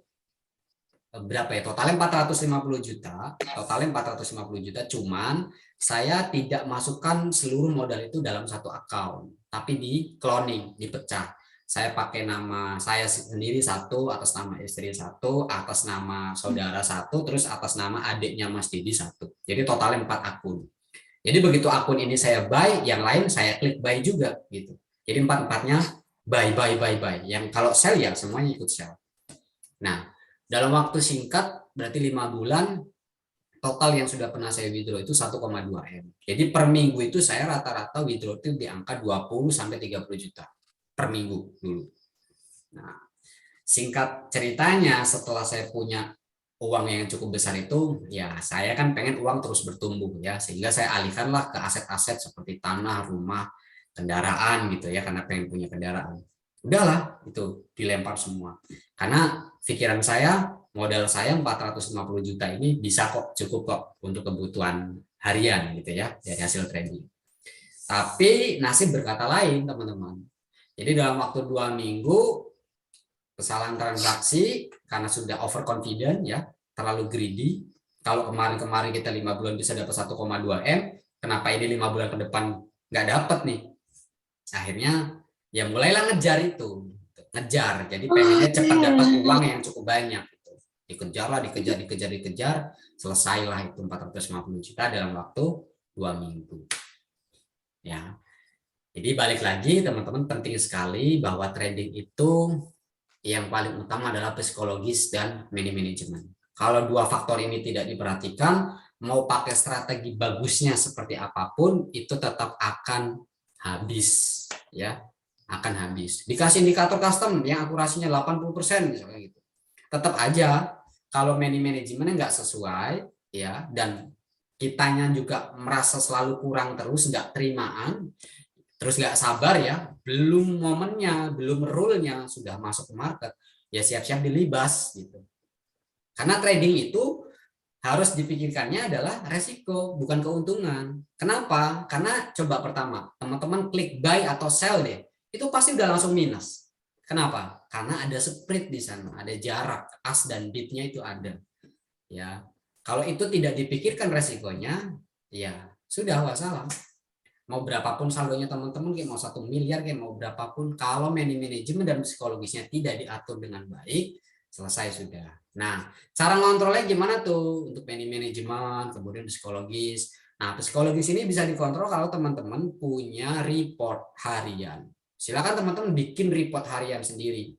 S3: berapa ya? Totalnya 450 juta, cuman saya tidak masukkan seluruh modal itu dalam satu account, tapi di cloning, dipecah. Saya pakai nama saya sendiri satu, atas nama istri satu, atas nama saudara satu, terus atas nama adiknya Mas Dedi satu. Jadi totalnya 4 akun. Jadi begitu akun ini saya buy, yang lain saya klik buy juga gitu. Jadi 4-4-nya buy. Yang kalau sell ya semuanya ikut sell. Nah, dalam waktu singkat berarti 5 bulan total yang sudah pernah saya withdraw itu 1,2 M. Jadi per minggu itu saya rata-rata withdraw itu di angka 20 sampai 30 juta per minggu dulu. Nah, singkat ceritanya setelah saya punya uang yang cukup besar itu, ya saya kan pengen uang terus bertumbuh ya, sehingga saya alihkanlah ke aset-aset seperti tanah, rumah, kendaraan gitu ya, karena pengen punya kendaraan. Udahlah, itu dilempar semua. Karena pikiran saya, modal saya 450 juta ini bisa kok, cukup kok untuk kebutuhan harian gitu ya, dari hasil trading. Tapi nasib berkata lain, teman-teman. Jadi dalam waktu 2 minggu, kesalahan transaksi karena sudah overconfident ya, terlalu greedy. Kalau kemarin kita 5 bulan bisa dapat 1,2 M, kenapa ini 5 bulan ke depan nggak dapat nih? Akhirnya ya mulailah ngejar itu, ngejar. Jadi pengennya cepat dapat uang yang cukup banyak. Gitu. Dikejar, selesailah itu 450 juta dalam waktu 2 minggu. Ya. Jadi balik lagi teman-teman, penting sekali bahwa trading itu yang paling utama adalah psikologis dan manajemen. Kalau 2 faktor ini tidak diperhatikan, mau pakai strategi bagusnya seperti apapun itu tetap akan habis ya, akan habis. Dikasih indikator custom yang akurasinya 80% misalnya gitu. Tetap aja kalau manajemennya nggak sesuai, ya, dan kitanya juga merasa selalu kurang terus, nggak terimaan, terus nggak sabar ya, belum momennya, belum rule-nya sudah masuk ke market, ya siap-siap dilibas gitu. Karena trading itu harus dipikirkannya adalah resiko, bukan keuntungan. Kenapa? Karena coba pertama, teman-teman klik buy atau sell deh, itu pasti udah langsung minus. Kenapa? Karena ada spread di sana, ada jarak, as dan bidnya itu ada. Ya, kalau itu tidak dipikirkan resikonya, ya sudah wassalam. Mau berapapun saldonya teman-teman, kayak mau 1 miliar, kayak mau berapapun, kalau manajemen dan psikologisnya tidak diatur dengan baik, selesai sudah. Nah, cara ngontrolnya gimana tuh untuk manajemen, kemudian psikologis. Nah, psikologis ini bisa dikontrol kalau teman-teman punya report harian. Silakan teman-teman bikin report harian sendiri.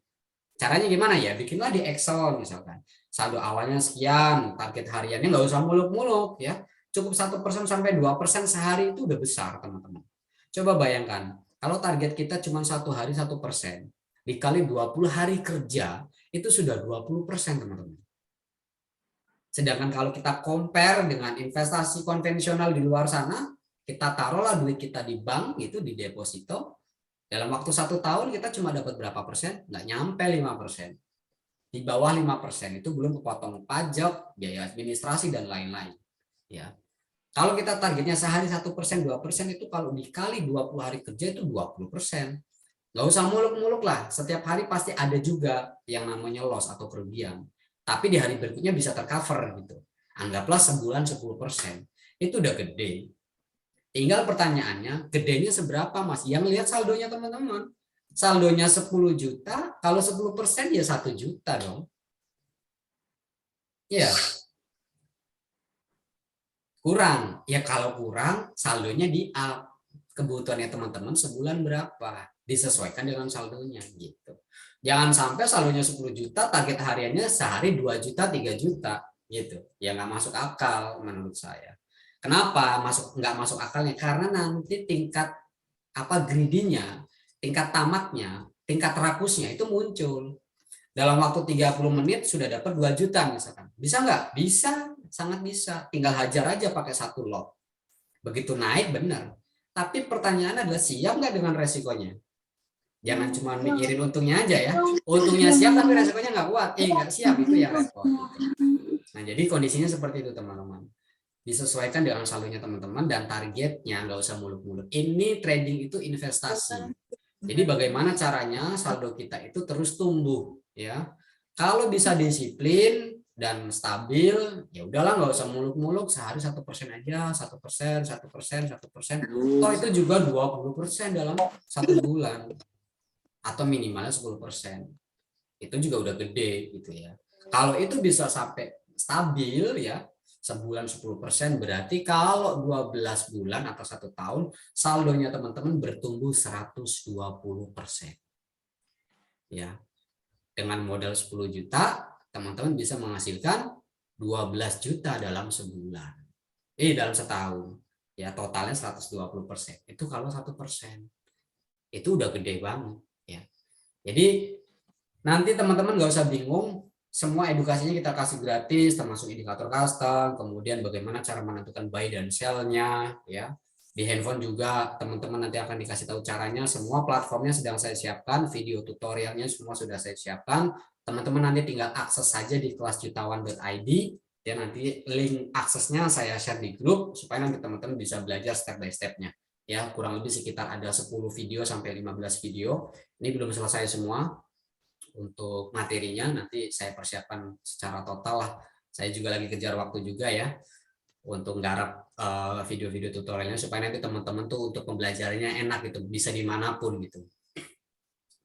S3: Caranya gimana ya? Bikinlah di Excel misalkan. Saldo awalnya sekian, target hariannya nggak usah muluk-muluk ya. Cukup 1% sampai 2% sehari itu udah besar teman-teman. Coba bayangkan, kalau target kita cuma 1 hari 1%, dikali 20 hari kerja, itu sudah 20% teman-teman. Sedangkan kalau kita compare dengan investasi konvensional di luar sana, kita taruhlah duit kita di bank, itu di deposito, dalam waktu 1 tahun kita cuma dapat berapa persen? Nggak nyampe 5%. Di bawah 5%, itu belum kepotong pajak, biaya administrasi, dan lain-lain. Ya. Kalau kita targetnya sehari 1%, 2%, itu kalau dikali 20 hari kerja itu 20%. Nggak usah muluk-muluk lah, setiap hari pasti ada juga yang namanya loss atau kerugian. Tapi di hari berikutnya bisa tercover gitu. Anggaplah sebulan 10%. Itu udah gede. Tinggal pertanyaannya, gedenya seberapa Mas? Yang lihat saldonya teman-teman. Saldonya 10 juta, kalau 10% ya 1 juta dong. Ya. Kurang. Ya kalau kurang, saldonya di up. Kebutuhannya teman-teman sebulan berapa? Disesuaikan dengan saldonya gitu. Jangan sampai saldonya 10 juta, target hariannya sehari 2 juta, 3 juta gitu. Ya nggak masuk akal menurut saya. Kenapa nggak masuk akalnya? Karena nanti tingkat greedy-nya, tingkat tamatnya, tingkat rakusnya itu muncul. Dalam waktu 30 menit sudah dapat 2 juta misalkan. Bisa nggak? Bisa, sangat bisa. Tinggal hajar aja pakai 1 lot. Begitu naik benar. Tapi pertanyaan adalah siap nggak dengan resikonya? Jangan cuma mikirin untungnya aja ya. Untungnya siap tapi resikonya nggak kuat. Nggak siap, itu yang repot. Nah, jadi kondisinya seperti itu teman-teman. Disesuaikan dengan saldonya teman-teman dan targetnya, nggak usah muluk-muluk. Ini trading itu investasi. Jadi bagaimana caranya saldo kita itu terus tumbuh ya. Kalau bisa disiplin dan stabil, ya udahlah nggak usah muluk-muluk, sehari 1% aja, 1%, 1%, 1%. Toh itu juga 20% dalam 1 bulan. Atau minimalnya 10%. Itu juga udah gede gitu ya. Kalau itu bisa sampai stabil ya, sebulan 10%, berarti kalau 12 bulan atau 1 tahun saldonya teman-teman bertumbuh 120%. Ya. Dengan modal 10 juta, teman-teman bisa menghasilkan 12 juta dalam sebulan. Dalam setahun. Ya, totalnya 120%. Itu kalau 1%. Itu udah gede banget ya. Jadi nanti teman-teman nggak usah bingung, semua edukasinya kita kasih gratis, termasuk indikator custom, kemudian bagaimana cara menentukan buy dan sell-nya ya. Di handphone juga teman-teman nanti akan dikasih tahu caranya. Semua platformnya sedang saya siapkan, video tutorialnya semua sudah saya siapkan. Teman-teman nanti tinggal akses saja di kelasjutawan.id, dan nanti link aksesnya saya share di grup supaya nanti teman-teman bisa belajar step by step-nya. Ya, kurang lebih sekitar ada 10 video sampai 15 video. Ini belum selesai semua. Untuk materinya nanti saya persiapkan secara total lah. Saya juga lagi kejar waktu juga ya untuk nggarap video-video tutorialnya supaya nanti teman-teman tuh untuk pembelajarannya enak gitu, bisa dimanapun gitu.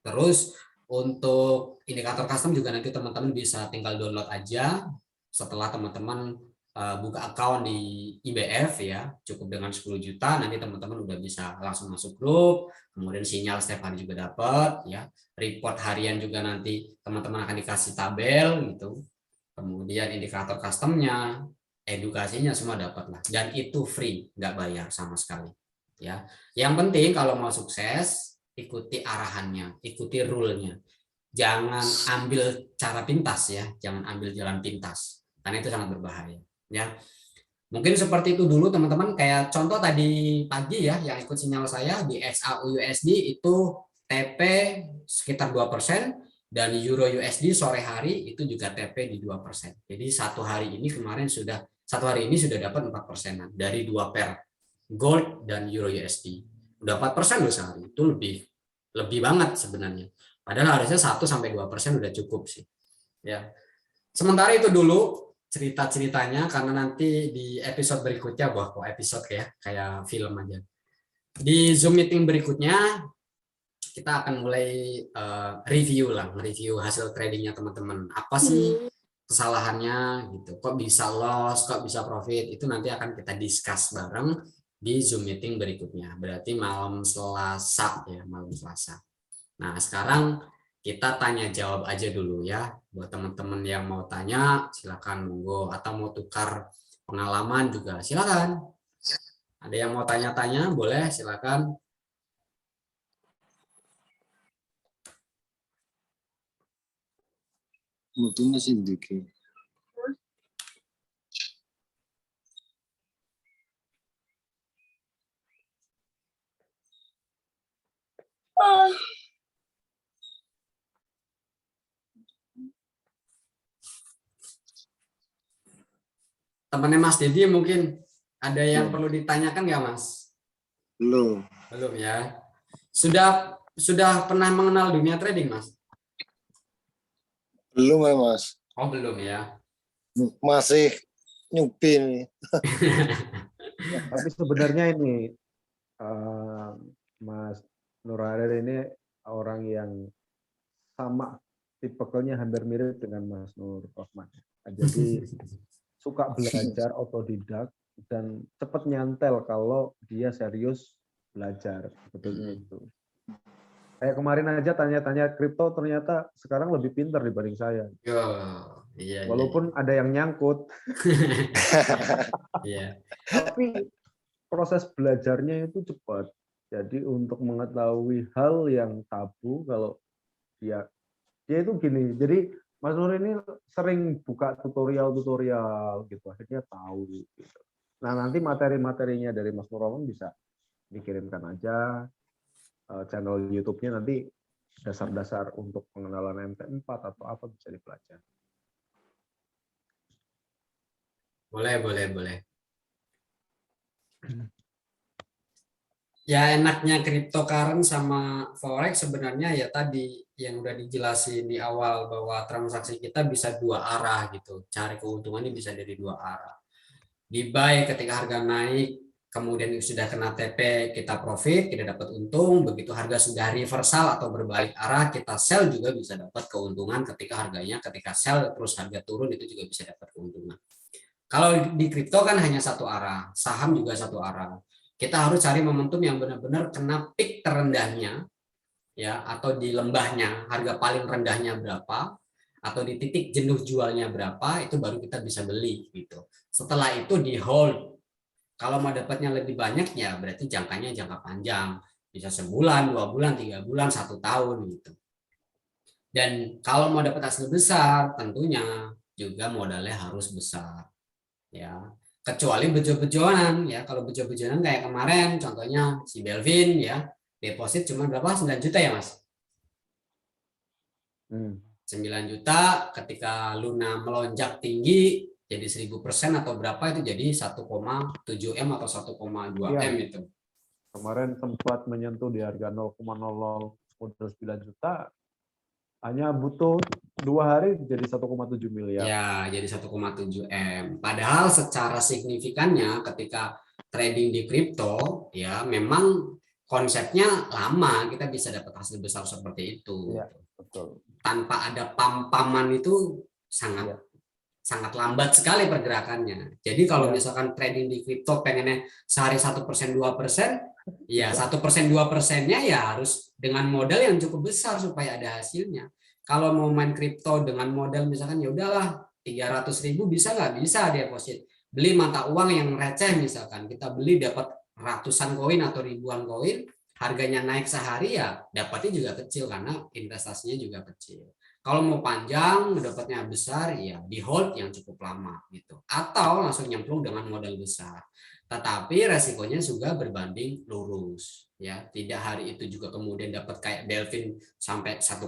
S3: Terus untuk indikator custom juga nanti teman-teman bisa tinggal download aja setelah teman-teman buka account di IBF ya, cukup dengan 10 juta nanti teman-teman udah bisa langsung masuk grup, kemudian sinyal setiap hari juga dapat ya, report harian juga nanti teman-teman akan dikasih tabel gitu, kemudian indikator customnya, edukasinya semua dapat lah, dan itu free, nggak bayar sama sekali ya. Yang penting kalau mau sukses ikuti arahannya, ikuti rule-nya, jangan ambil cara pintas ya, jangan ambil jalan pintas karena itu sangat berbahaya. Ya. Mungkin seperti itu dulu teman-teman, kayak contoh tadi pagi ya yang ikut sinyal saya di XAU USD itu TP sekitar 2% dan Euro USD sore hari itu juga TP di 2%. Jadi satu hari ini sudah dapat 4%-an dari 2 pair gold dan Euro USD. Udah 4% loh sehari. Itu lebih banget sebenarnya. Padahal harusnya 1-2% udah cukup sih. Ya. Sementara itu dulu cerita-ceritanya, karena nanti di episode berikutnya, kok episode kayak film aja. Di Zoom meeting berikutnya kita akan mulai review hasil tradingnya teman-teman. Apa sih kesalahannya gitu? Kok bisa loss, kok bisa profit? Itu nanti akan kita discuss bareng di Zoom meeting berikutnya. Berarti malam Selasa ya, malam Selasa. Nah, sekarang kita tanya jawab aja dulu ya. Buat teman-teman yang mau tanya, silakan monggo. Atau mau tukar pengalaman juga silakan. Ada yang mau tanya-tanya, boleh silakan.
S2: Mutunya sih dikit.
S3: Temannya Mas Dedi mungkin ada yang perlu ditanyakan nggak Mas?
S2: Belum.
S3: Belum ya. Sudah pernah mengenal dunia trading Mas?
S2: Belum ya Mas.
S3: Oh belum ya.
S2: Masih nyubi nih.
S1: Tapi sebenarnya ini Mas Nur Harir ini orang yang sama tipikalnya hampir mirip dengan Mas Nur Rahman. Jadi suka belajar otodidak dan cepat nyantel kalau dia serius belajar. Sebetulnya itu. Kayak kemarin aja tanya-tanya kripto, ternyata sekarang lebih pintar dibanding saya.
S3: Iya,
S1: walaupun ada yang nyangkut.
S3: Iya.
S1: Tapi proses belajarnya itu cepat. Jadi untuk mengetahui hal yang tabu, kalau dia itu gini. Jadi Mas Nur ini sering buka tutorial gitu, akhirnya tahu. Gitu. Nah nanti materi-materinya dari Mas Nur Rahman bisa dikirimkan aja. Channel YouTube-nya nanti dasar-dasar untuk pengenalan MT4 atau apa bisa dipelajari.
S3: Boleh. Ya enaknya cryptocurrency sama forex sebenarnya ya tadi yang udah dijelasin di awal bahwa transaksi kita bisa dua arah gitu. Cari keuntungannya bisa dari dua arah. Di buy ketika harga naik, kemudian sudah kena TP kita profit, kita dapat untung. Begitu harga sudah reversal atau berbalik arah, kita sell juga bisa dapat keuntungan ketika sell terus harga turun itu juga bisa dapat keuntungan. Kalau di kripto kan hanya satu arah, saham juga satu arah. Kita harus cari momentum yang benar-benar kena peak terendahnya, ya, atau di lembahnya, harga paling rendahnya berapa, atau di titik jenuh jualnya berapa, itu baru kita bisa beli gitu. Setelah itu di hold. Kalau mau dapatnya lebih banyak ya berarti jangkanya jangka panjang, bisa sebulan, 2 bulan, 3 bulan, 1 tahun gitu. Dan kalau mau dapat hasil besar, tentunya juga modalnya harus besar. Ya, kecuali bejo-bejonan ya. Kalau bejo-bejonan kayak kemarin contohnya si Belvin ya, deposit cuma berapa? 9 juta ya, Mas? 9 juta ketika Luna melonjak tinggi jadi 1000% atau berapa itu jadi 1,7 M atau 1,2 M itu.
S1: Kemarin sempat menyentuh di harga 0,00 juta, hanya butuh 2 hari jadi 1,7 miliar.
S3: Ya, jadi 1,7 M. Padahal secara signifikannya ketika trading di kripto, ya memang konsepnya lama, kita bisa dapat hasil besar seperti itu.
S1: Ya, betul.
S3: Tanpa ada pam-paman itu sangat lambat sekali pergerakannya. Jadi kalau misalkan trading di kripto pengennya sehari 1%, 2%, ya 1%, 2%-nya ya harus dengan modal yang cukup besar supaya ada hasilnya. Kalau mau main kripto dengan modal misalkan ya udahlah 300.000 bisa nggak? Bisa deposit. Beli mata uang yang receh misalkan. Kita beli dapat ratusan koin atau ribuan koin, harganya naik sehari ya dapatnya juga kecil karena investasinya juga kecil. Kalau mau panjang, dapatnya besar, ya di hold yang cukup lama gitu. Atau langsung nyemplung dengan modal besar. Tetapi resikonya juga berbanding lurus, ya. Tidak hari itu juga kemudian dapat kayak Delvin sampai 1,7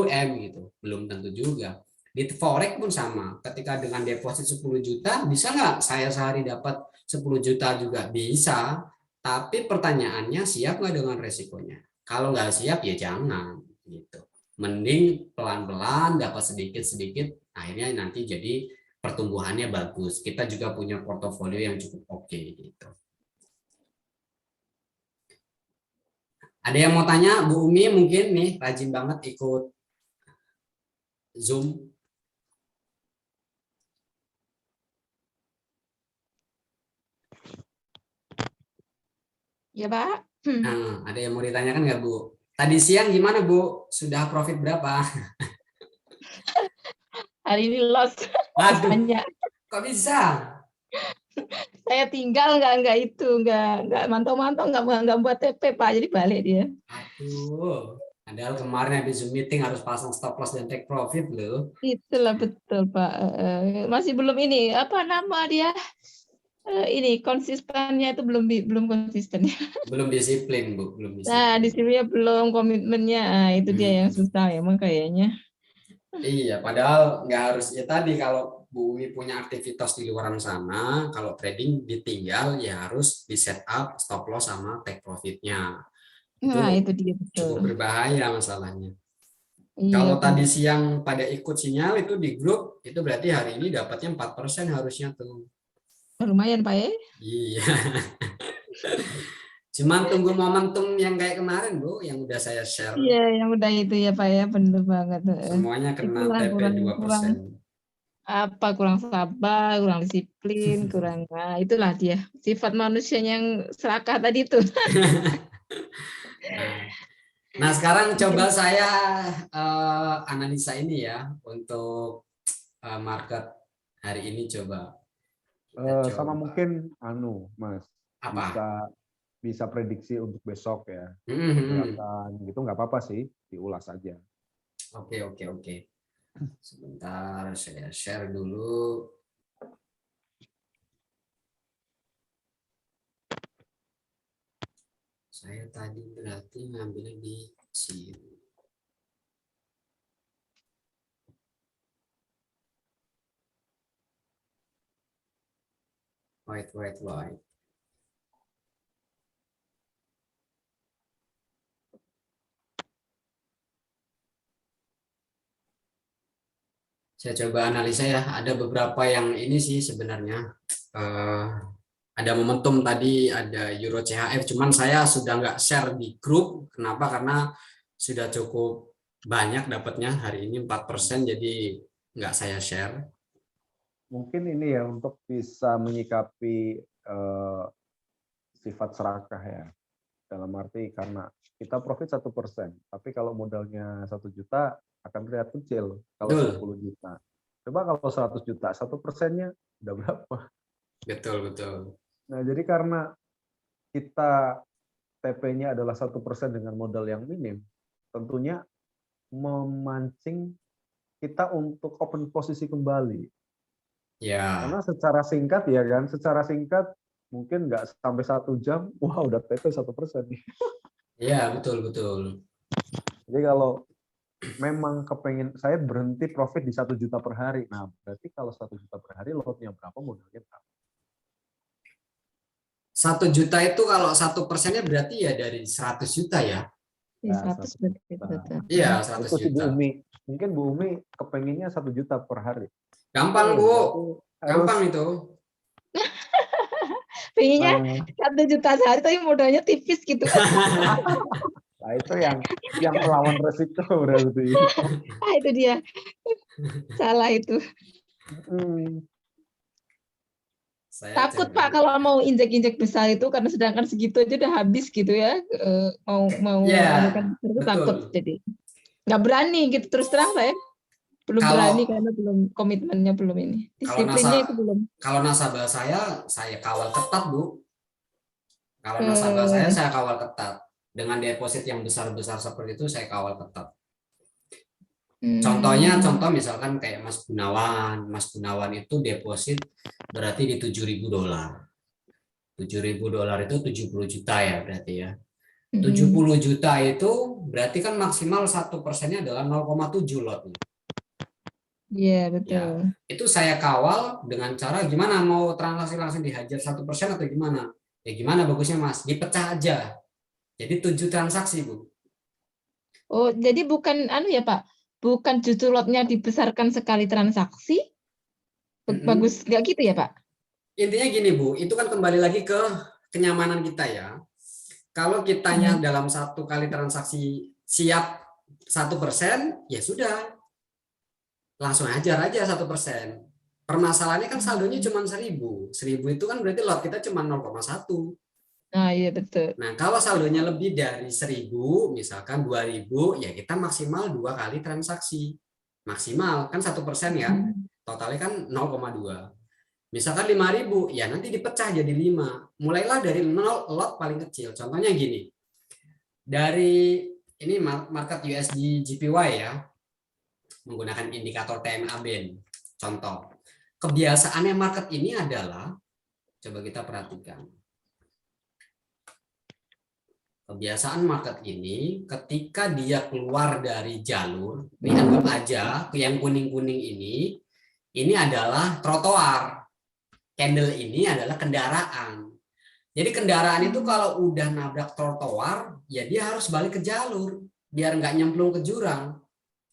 S3: M gitu, belum tentu juga. Di forex pun sama. Ketika dengan deposit 10 juta, bisa nggak saya sehari dapat 10 juta juga? Bisa. Tapi pertanyaannya, siap nggak dengan resikonya? Kalau nggak siap ya jangan gitu. Mending pelan-pelan dapat sedikit-sedikit, akhirnya nanti jadi pertumbuhannya bagus. Kita juga punya portofolio yang cukup oke gitu. Ada yang mau tanya? Bu Umi mungkin nih rajin banget ikut Zoom.
S6: Ya, Pak.
S3: Nah, ada yang mau ditanyakan nggak, Bu? Tadi siang gimana, Bu? Sudah profit berapa?
S6: Hari ini loss
S3: Waduh,
S6: banyak.
S3: kok bisa?
S6: Saya tinggal nggak mantau-mantau, nggak buat TP, Pak. Jadi balik dia.
S3: Aduh, padahal kemarin habis Zoom meeting harus pasang stop loss dan take profit loh.
S6: Itulah betul, Pak. Masih belum ini, apa nama dia? Ini konsistennya itu belum konsisten.
S3: Belum disiplin, Bu, belum
S6: Nah,
S3: disiplin.
S6: disiplinnya belum, komitmennya. Nah, itu dia yang susah emang kayaknya.
S3: Iya, padahal nggak harus ya tadi kalau Bu Umi punya aktivitas di luar sana, kalau trading ditinggal ya harus di set up stop loss sama take profitnya.
S6: Nah,
S3: Itu
S6: itu dia
S3: cukup
S6: betul.
S3: berbahaya masalahnya.
S6: Iya,
S3: Kalau tadi
S6: benar.
S3: siang pada ikut sinyal itu di grup, itu berarti hari ini dapatnya 4% harusnya tuh.
S6: Lumayan, Pak ya.
S3: Iya. Cuman tunggu momentum yang kayak kemarin, Bu, yang udah saya share.
S6: Iya, yang udah itu ya, Pak ya, benar banget.
S3: Semuanya kena
S6: Itulah
S3: TP
S6: kurang
S3: 2%.
S6: kurang sabar, kurang disiplin, itulah dia sifat manusia yang serakah tadi itu.
S3: Nah, sekarang coba saya analisa ini ya untuk market hari ini coba. Kita
S1: Sama
S3: coba.
S1: mungkin Mas,
S3: Apa?
S1: bisa prediksi untuk besok ya.
S3: Mhm.
S1: Silakan gitu nggak apa-apa sih, diulas aja.
S3: Oke. Sebentar, saya share dulu. Saya tadi berarti ngambil di sini. Wait. Saya coba analisa ya. Ada beberapa yang ini sih sebenarnya. Ada momentum tadi, ada Euro CHF. Cuman saya sudah nggak share di grup. Kenapa? Karena sudah cukup banyak dapatnya hari ini 4%. Jadi nggak saya share.
S1: Mungkin ini ya untuk bisa menyikapi sifat serakah ya. Dalam arti karena kita profit 1%, tapi kalau modalnya 1 juta akan terlihat kecil kalau
S3: Betul.
S1: 10 juta. Coba kalau 100 juta, 1%-nya udah berapa?
S3: Betul.
S1: Nah, jadi karena kita TP-nya adalah 1% dengan modal yang minim, tentunya memancing kita untuk open posisi kembali.
S3: Ya.
S1: Karena secara singkat ya kan, secara singkat mungkin nggak sampai 1 jam, wah udah TP 1% nih.
S3: Iya, betul.
S1: Jadi kalau memang kepengen, saya berhenti profit di 1 juta per hari. Nah, berarti kalau 1 juta per hari, lotnya berapa, modalnya berapa?
S3: 1 juta itu kalau 1%-nya berarti ya dari 100 juta ya?
S1: Nah,
S6: 100
S1: 100
S6: betul.
S3: Iya, 100
S1: Itu sih Bu
S3: juta.
S1: Umi. Mungkin Bu Umi kepenginnya 1 juta per hari.
S3: Gampang,
S1: Oke,
S3: Bu.
S1: berarti
S3: Gampang
S1: harus,
S3: itu.
S6: Pengennya
S1: nah,
S6: 1 juta sehari tapi modalnya tipis gitu.
S1: nah itu yang melawan resiko berarti.
S6: Itu dia. Salah itu.
S3: Saya
S6: Takut
S3: coba.
S6: Pak kalau mau injek-injek besar itu karena sedangkan segitu aja udah habis gitu ya. Mau
S3: Ya,
S6: anukan besar itu takut
S3: betul.
S6: jadi nggak berani gitu, terus terang saya belum berani
S3: Kalau
S6: karena belum komitmennya belum ini,
S3: kalau
S6: disiplinnya itu belum.
S3: nasabah saya kawal ketat, Bu. Kalau nasabah
S6: Eh,
S3: saya kawal ketat. Dengan deposit yang besar-besar seperti itu saya kawal ketat. Contohnya, contoh misalkan kayak Mas Gunawan. Mas Gunawan itu deposit berarti di $7.000. $7.000 itu 70 juta ya berarti ya. 70 juta itu berarti kan maksimal 1%-nya adalah 0,7 lot.
S6: Iya, betul.
S3: Ya, itu saya kawal dengan cara gimana, mau transaksi langsung dihajar 1% atau gimana? Ya gimana bagusnya Mas? Dipecah aja. Jadi 7 transaksi, Bu.
S6: Oh, jadi bukan anu ya, Pak. Bukan justru lotnya dibesarkan sekali transaksi. Bagus nggak gitu ya, Pak?
S3: Intinya gini, Bu, itu kan kembali lagi ke kenyamanan kita ya. Kalau kitanya dalam 1 kali transaksi siap 1%, ya sudah. Langsung ajar aja 1%. Permasalahannya kan saldonya cuma 1.000. 1.000 itu kan berarti lot kita cuma 0,1.
S6: Nah, iya betul.
S3: Nah, kalau saldonya lebih dari 1.000, misalkan 2.000, ya kita maksimal 2 kali transaksi. Maksimal, kan 1% ya. Totalnya kan 0,2. Misalkan 5.000, ya nanti dipecah jadi 5. Mulailah dari 0 lot paling kecil. Contohnya gini. Dari ini market USD JPY ya. Menggunakan indikator TMA Band. Contoh. Kebiasaannya market ini adalah, coba kita perhatikan. Kebiasaan market ini ketika dia keluar dari jalur, ini anggap aja yang kuning-kuning ini adalah trotoar. Candle ini adalah kendaraan. Jadi kendaraan itu kalau udah nabrak trotoar, ya dia harus balik ke jalur biar nggak nyemplung ke jurang.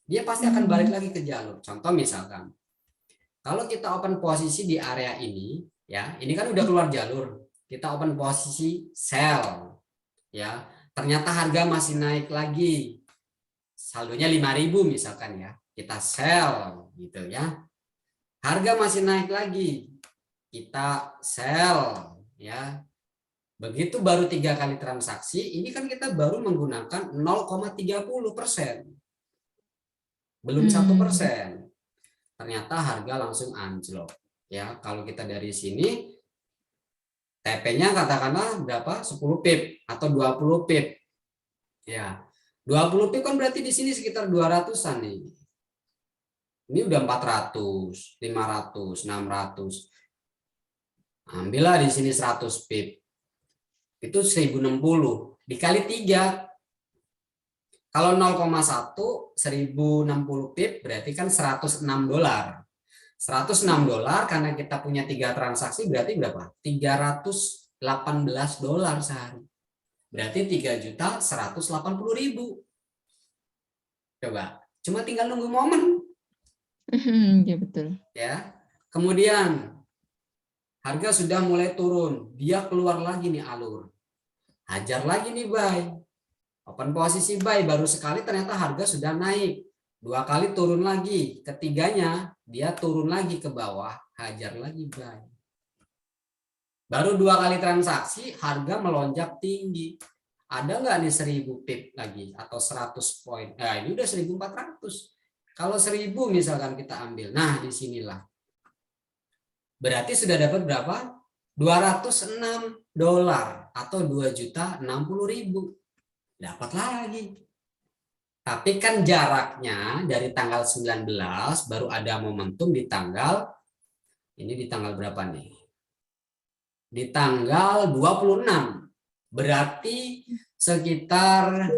S3: Dia pasti akan balik lagi ke jalur. Contoh misalkan, kalau kita open posisi di area ini, ya ini kan udah keluar jalur, kita open posisi sell. Ya, ternyata harga masih naik lagi, saldonya 5.000 misalkan ya, kita sell gitu ya, harga masih naik lagi, kita sell ya, begitu baru 3 kali transaksi, ini kan kita baru menggunakan 0,30%, belum 1%, ternyata harga langsung anjlok ya. Kalau kita dari sini TP-nya katakanlah berapa? 10 pip atau 20 pip. Ya. 20 pip kan berarti di sini sekitar 200-an nih. Ini udah 400, 500, 600. Ambillah di sini 100 pip. Itu 1060 dikali 3. Kalau 0,1 1060 pip berarti kan $106. $106 karena kita punya 3 transaksi berarti berapa? $318 sehari. Berarti 3.180.000. Coba, cuma tinggal nunggu momen.
S6: Ya betul.
S3: Ya. Kemudian harga sudah mulai turun, dia keluar lagi nih alur. Hajar lagi nih buy. Open posisi buy baru sekali ternyata harga sudah naik. 2 kali turun lagi, ketiganya dia turun lagi ke bawah, hajar lagi buy. Baru 2 kali transaksi, harga melonjak tinggi. Ada nggak nih 1.000 pip lagi atau 100 poin? Nah ini udah 1.400. Kalau 1.000 misalkan kita ambil, nah disinilah. Berarti sudah dapat berapa? $206 atau 2.060.000. Dapat lagi. Tapi kan jaraknya dari tanggal 19 baru ada momentum di tanggal, ini di tanggal berapa nih? Di tanggal 26. Berarti sekitar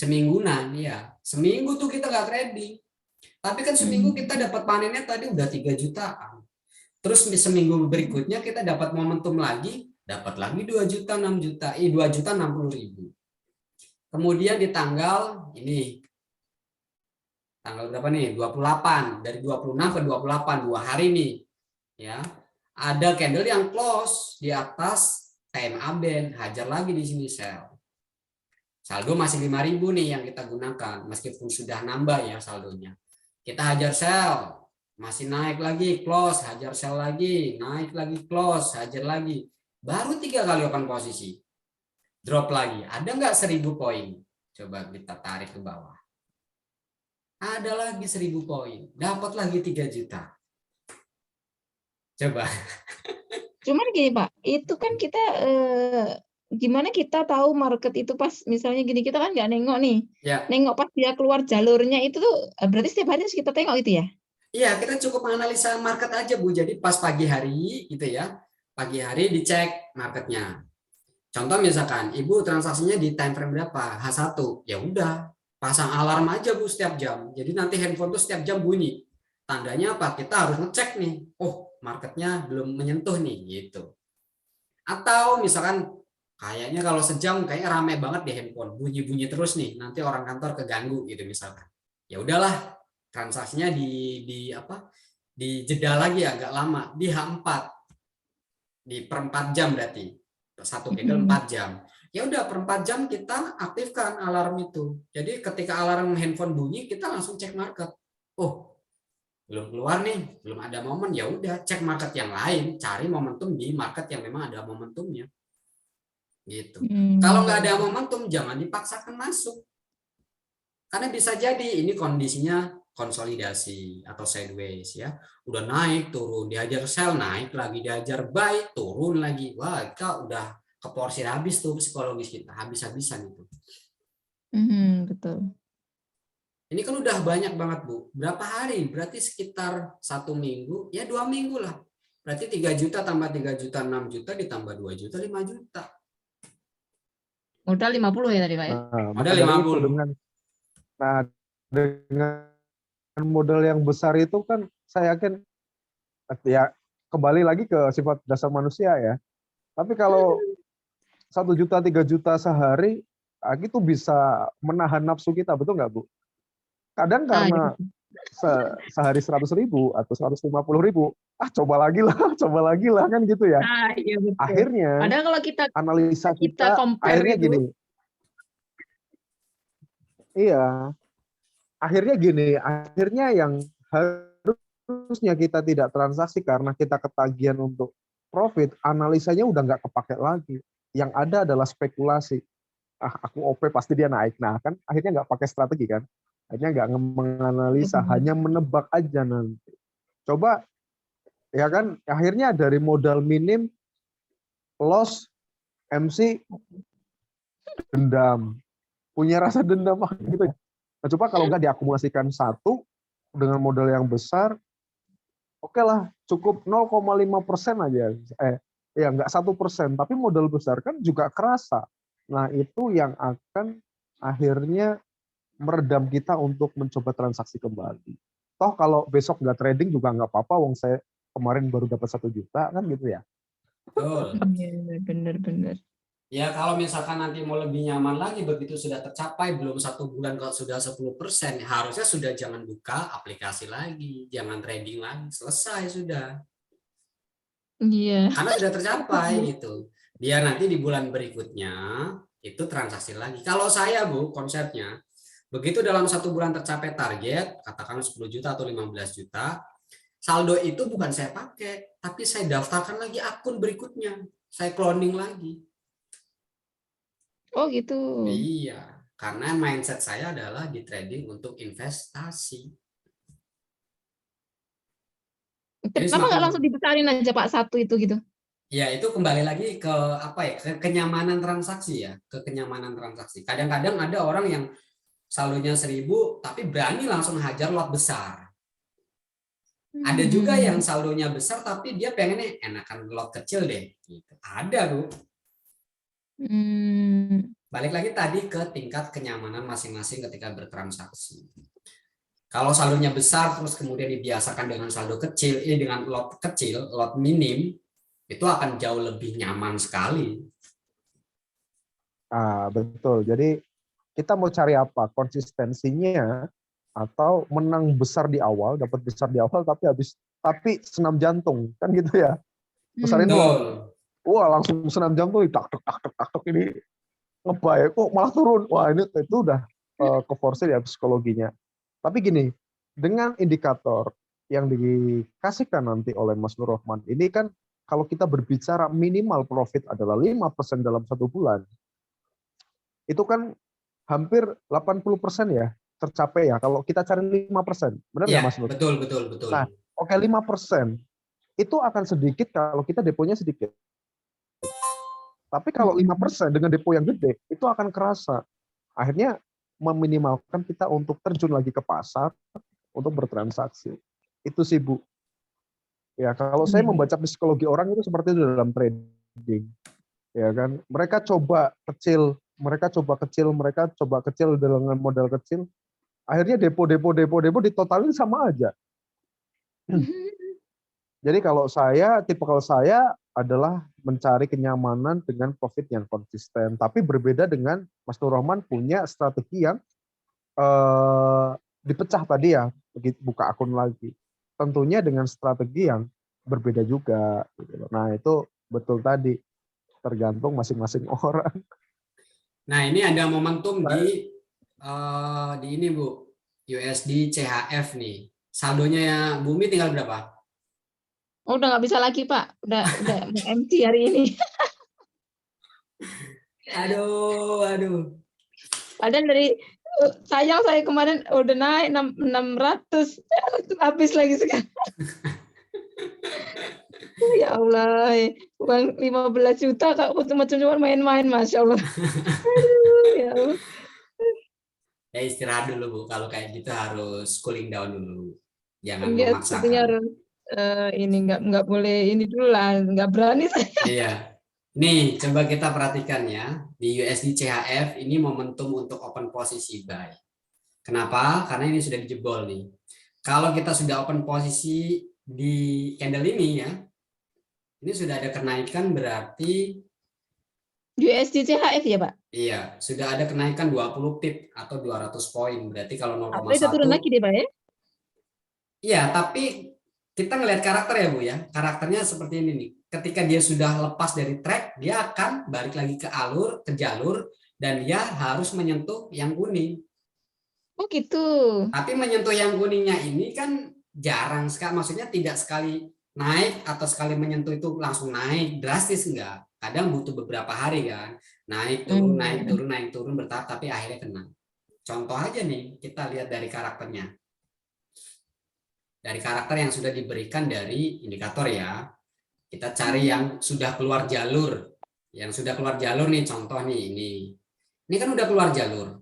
S3: semingguan ya. Seminggu tuh kita nggak trading. Tapi kan seminggu kita dapat panennya tadi udah 3 jutaan. Terus seminggu berikutnya kita dapat momentum lagi, dapat lagi 2 juta, 6 juta, 2.060.000. Kemudian di tanggal ini, tanggal berapa nih? 28, dari 26 ke 28, 2 hari nih. Ya, ada candle yang close di atas TMA Band, hajar lagi di sini sell. Saldo masih 5.000 nih yang kita gunakan, meskipun sudah nambah ya saldonya. Kita hajar sell, masih naik lagi, close, hajar sell lagi, naik lagi, close, hajar lagi. Baru 3 kali open posisi. Drop lagi. Ada nggak 1.000 poin? Coba kita tarik ke bawah. Ada lagi 1.000 poin. Dapat lagi 3 juta. Coba.
S6: Cuman gini Pak, itu kan kita gimana kita tahu market itu pas misalnya gini, kita kan nggak nengok nih.
S3: Ya.
S6: Nengok pas dia keluar jalurnya itu tuh berarti setiap hari harus kita tengok gitu ya?
S3: Iya, kita cukup menganalisa market aja, Bu. Jadi pas pagi hari gitu ya. Pagi hari dicek marketnya. Contoh misalkan Ibu transaksinya di time frame berapa? H1. Ya udah, pasang alarm aja Bu setiap jam. Jadi nanti handphone tuh setiap jam bunyi. Tandanya apa? Kita harus ngecek nih. Oh, marketnya belum menyentuh nih gitu. Atau misalkan kayaknya kalau sejam kayaknya rame banget di handphone, bunyi-bunyi terus nih, nanti orang kantor keganggu gitu misalkan. Ya udahlah, transaksinya di apa? Di jeda lagi agak lama, di H4, di per 4 jam berarti. Satu candle 4 jam. Ya udah per 4 jam kita aktifkan alarm itu. Jadi ketika alarm handphone bunyi, kita langsung cek market. Oh, belum keluar nih, belum ada momen, ya udah cek market yang lain, cari momentum di market yang memang ada momentumnya. Gitu. Kalau nggak ada momentum, jangan dipaksakan masuk. Karena bisa jadi ini kondisinya konsolidasi atau sideways ya. Udah naik, turun, dihajar sell, naik lagi, dihajar buy, turun lagi. Wah, kita udah keporsir habis tuh psikologis kita, habis-habisan itu.
S6: Betul.
S3: Ini kan udah banyak banget Bu. Berapa hari? Berarti sekitar 1 minggu, ya 2 minggu lah. Berarti 3 juta tambah 3 juta, 6 juta ditambah 2 juta, 5 juta.
S6: Modal 50 ya tadi Pak ya?
S1: Nah, maka
S3: Modal
S1: dari
S3: 50.
S1: itu dengan modal yang besar itu kan saya yakin ya kembali lagi ke sifat dasar manusia ya. Tapi kalau 1 juta, 3 juta sehari, itu bisa menahan nafsu kita, betul nggak Bu? Kadang karena sehari 100.000 atau 150.000, coba lagi lah kan gitu ya.
S6: Iya betul.
S1: Akhirnya
S6: Padahal kalau kita
S1: analisa kita
S6: compare
S1: akhirnya
S6: itu,
S1: gini. Iya. Akhirnya yang harusnya kita tidak transaksi karena kita ketagihan untuk profit, analisanya udah nggak kepake lagi. Yang ada adalah spekulasi. Aku OP pasti dia naik. Nah kan akhirnya nggak pakai strategi kan. Akhirnya nggak menganalisa, hanya menebak aja nanti. Coba, ya kan, akhirnya dari modal minim, loss, MC, dendam. Punya rasa dendam gitu. Nah, coba kalau nggak diakumulasikan satu, dengan modal yang besar, oke lah, cukup 0,5% aja. Ya nggak 1%, tapi modal besar kan juga kerasa. Nah itu yang akan akhirnya meredam kita untuk mencoba transaksi kembali. Toh kalau besok nggak trading juga nggak apa-apa, wong saya kemarin baru dapat 1 juta kan gitu ya.
S3: Betul.
S6: Bener.
S3: Ya kalau misalkan nanti mau lebih nyaman lagi, begitu sudah tercapai, belum 1 bulan kalau sudah 10%, harusnya sudah jangan buka aplikasi lagi, jangan trading lagi, selesai sudah.
S6: Iya.
S3: Karena sudah tercapai gitu. Biar nanti di bulan berikutnya itu transaksi lagi. Kalau saya Bu, konsepnya, begitu dalam 1 bulan tercapai target, katakan 10 juta atau 15 juta, saldo itu bukan saya pakai, tapi saya daftarkan lagi akun berikutnya. Saya cloning lagi.
S6: Oh gitu.
S3: Iya, karena mindset saya adalah di trading untuk investasi.
S6: Kenapa nggak langsung dibesarin aja Pak 1 itu gitu?
S3: Ya itu kembali lagi ke apa ya, ke kenyamanan transaksi ya, ke kenyamanan transaksi. Kadang-kadang ada orang yang saldonya 1.000 tapi berani langsung hajar lot besar. Ada juga yang saldonya besar tapi dia pengennya enakan lot kecil deh. Gitu. Ada Bu. Balik lagi tadi ke tingkat kenyamanan masing-masing ketika bertransaksi. Kalau saldonya besar terus kemudian dibiasakan dengan saldo kecil, ini dengan lot kecil, lot minim, itu akan jauh lebih nyaman sekali.
S1: Betul. Jadi kita mau cari apa? Konsistensinya atau menang besar di awal, dapat besar di awal tapi senam jantung kan gitu ya. Besarin lot. Wah, langsung senam jantung tak ini ngebay kok malah turun. Wah, ini itu udah keforsir ya psikologinya. Tapi gini, dengan indikator yang dikasihkan nanti oleh Mas Nur Rahman, ini kan kalau kita berbicara minimal profit adalah 5% dalam 1 bulan, itu kan hampir 80% ya tercapai ya kalau kita cari 5%. Benar nggak Mas Nur?
S3: Betul.
S1: Nah, oke 5%. Itu akan sedikit kalau kita deponya sedikit. Tapi kalau 5% dengan depo yang gede, itu akan kerasa. Akhirnya meminimalkan kita untuk terjun lagi ke pasar untuk bertransaksi. Itu sih, Bu. Ya, kalau saya membaca psikologi orang itu seperti itu dalam trading. Ya kan? Mereka coba kecil dengan modal kecil. Akhirnya depo ditotalin sama aja. Jadi tipe kalau saya adalah mencari kenyamanan dengan profit yang konsisten. Tapi berbeda dengan Mas Nur Rahman punya strategi yang dipecah tadi ya, buka akun lagi. Tentunya dengan strategi yang berbeda juga. Nah itu betul tadi, tergantung masing-masing orang.
S3: Nah, ini ada momentum di ini Bu, USD CHF nih. Saldonya ya Bumi tinggal berapa?
S6: Oh, udah nggak bisa lagi, Pak. Udah empty hari ini.
S3: Aduh.
S6: Padahal sayang saya kemarin udah naik 600, habis lagi sekarang. Ya Allah, uang 15 juta Kak, cuma main-main, Masya Allah. Aduh, ya Allah.
S3: Ya istirahat dulu Bu, kalau kayak gitu harus cooling down dulu. Jangan
S6: Iya,
S3: memaksakan.
S6: sepertinya harus ini nggak boleh ini dulu lah, nggak berani saya.
S3: Iya. Nih, coba kita perhatikan ya. Di USD CHF ini momentum untuk open posisi buy. Kenapa? Karena ini sudah dijebol nih. Kalau kita sudah open posisi di candle ini ya, ini sudah ada kenaikan berarti
S6: USD CHF ya, Pak?
S3: iya, sudah ada kenaikan 20 pip atau 200 poin. Berarti kalau 0,1
S6: Itu turun lagi deh, Pak ya?
S3: Iya, tapi kita ngelihat karakter ya Bu ya. Karakternya seperti ini nih. Ketika dia sudah lepas dari track, dia akan balik lagi ke jalur, dan dia harus menyentuh yang kuning.
S6: Oh gitu.
S3: Tapi menyentuh yang kuningnya ini kan jarang sekali, maksudnya tidak sekali naik atau sekali menyentuh itu langsung naik drastis, enggak. Kadang butuh beberapa hari kan. Naik turun bertahap, tapi akhirnya kena. Contoh aja nih, kita lihat dari karakternya. Dari karakter yang sudah diberikan dari indikator ya. Kita cari yang sudah keluar jalur. Yang sudah keluar jalur nih, contoh nih ini. Ini kan udah keluar jalur.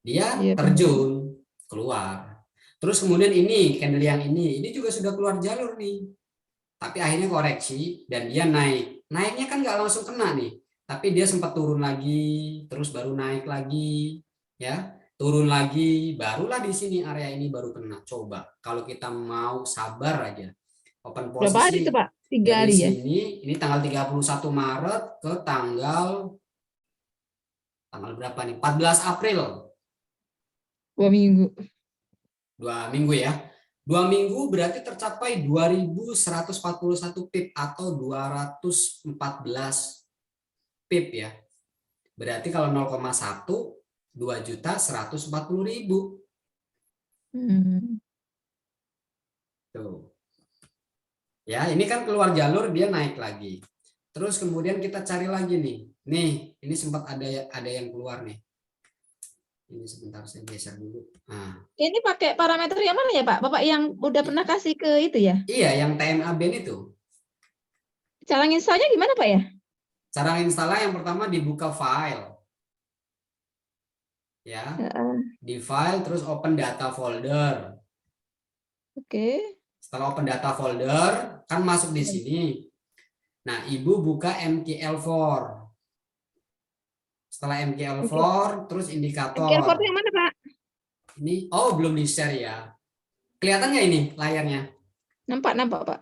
S3: Dia terjun keluar. Terus kemudian ini candle yang ini juga sudah keluar jalur nih. Tapi akhirnya koreksi dan dia naik. Naiknya kan nggak langsung kena nih. Tapi dia sempat turun lagi, terus baru naik lagi, ya. Turun lagi, barulah di sini area ini baru kena. Coba kalau kita mau sabar aja. Open posisi.
S6: Berapa hari itu, Pak? 3
S3: dari
S6: hari ya?
S3: sini, ini tanggal 31 Maret ke tanggal berapa nih? 14 April.
S6: 2 minggu.
S3: 2 minggu ya. 2 minggu berarti tercapai 2141 pip atau 214 pip ya. Berarti kalau 0,1 2.140.000. Tuh. Ya, ini kan keluar jalur dia naik lagi. Terus kemudian kita cari lagi nih. Nih, ini sempat ada yang keluar nih. Ini sebentar saya geser dulu. Nah.
S6: Ini pakai parameter yang mana ya, Pak? Bapak yang udah pernah kasih ke itu ya?
S3: Iya, yang TMA band itu.
S6: Cara installnya gimana, Pak ya?
S3: Cara installnya yang pertama dibuka file. Ya. Di file terus open data folder.
S6: Oke.
S3: Setelah open data folder kan masuk di sini. Nah, Ibu buka MKL4. Setelah MKL4 terus indikator.
S6: MKL4 yang mana, Pak?
S3: Ini belum di-share ya. Kelihatan nggak ini layarnya?
S6: Nampak, Pak.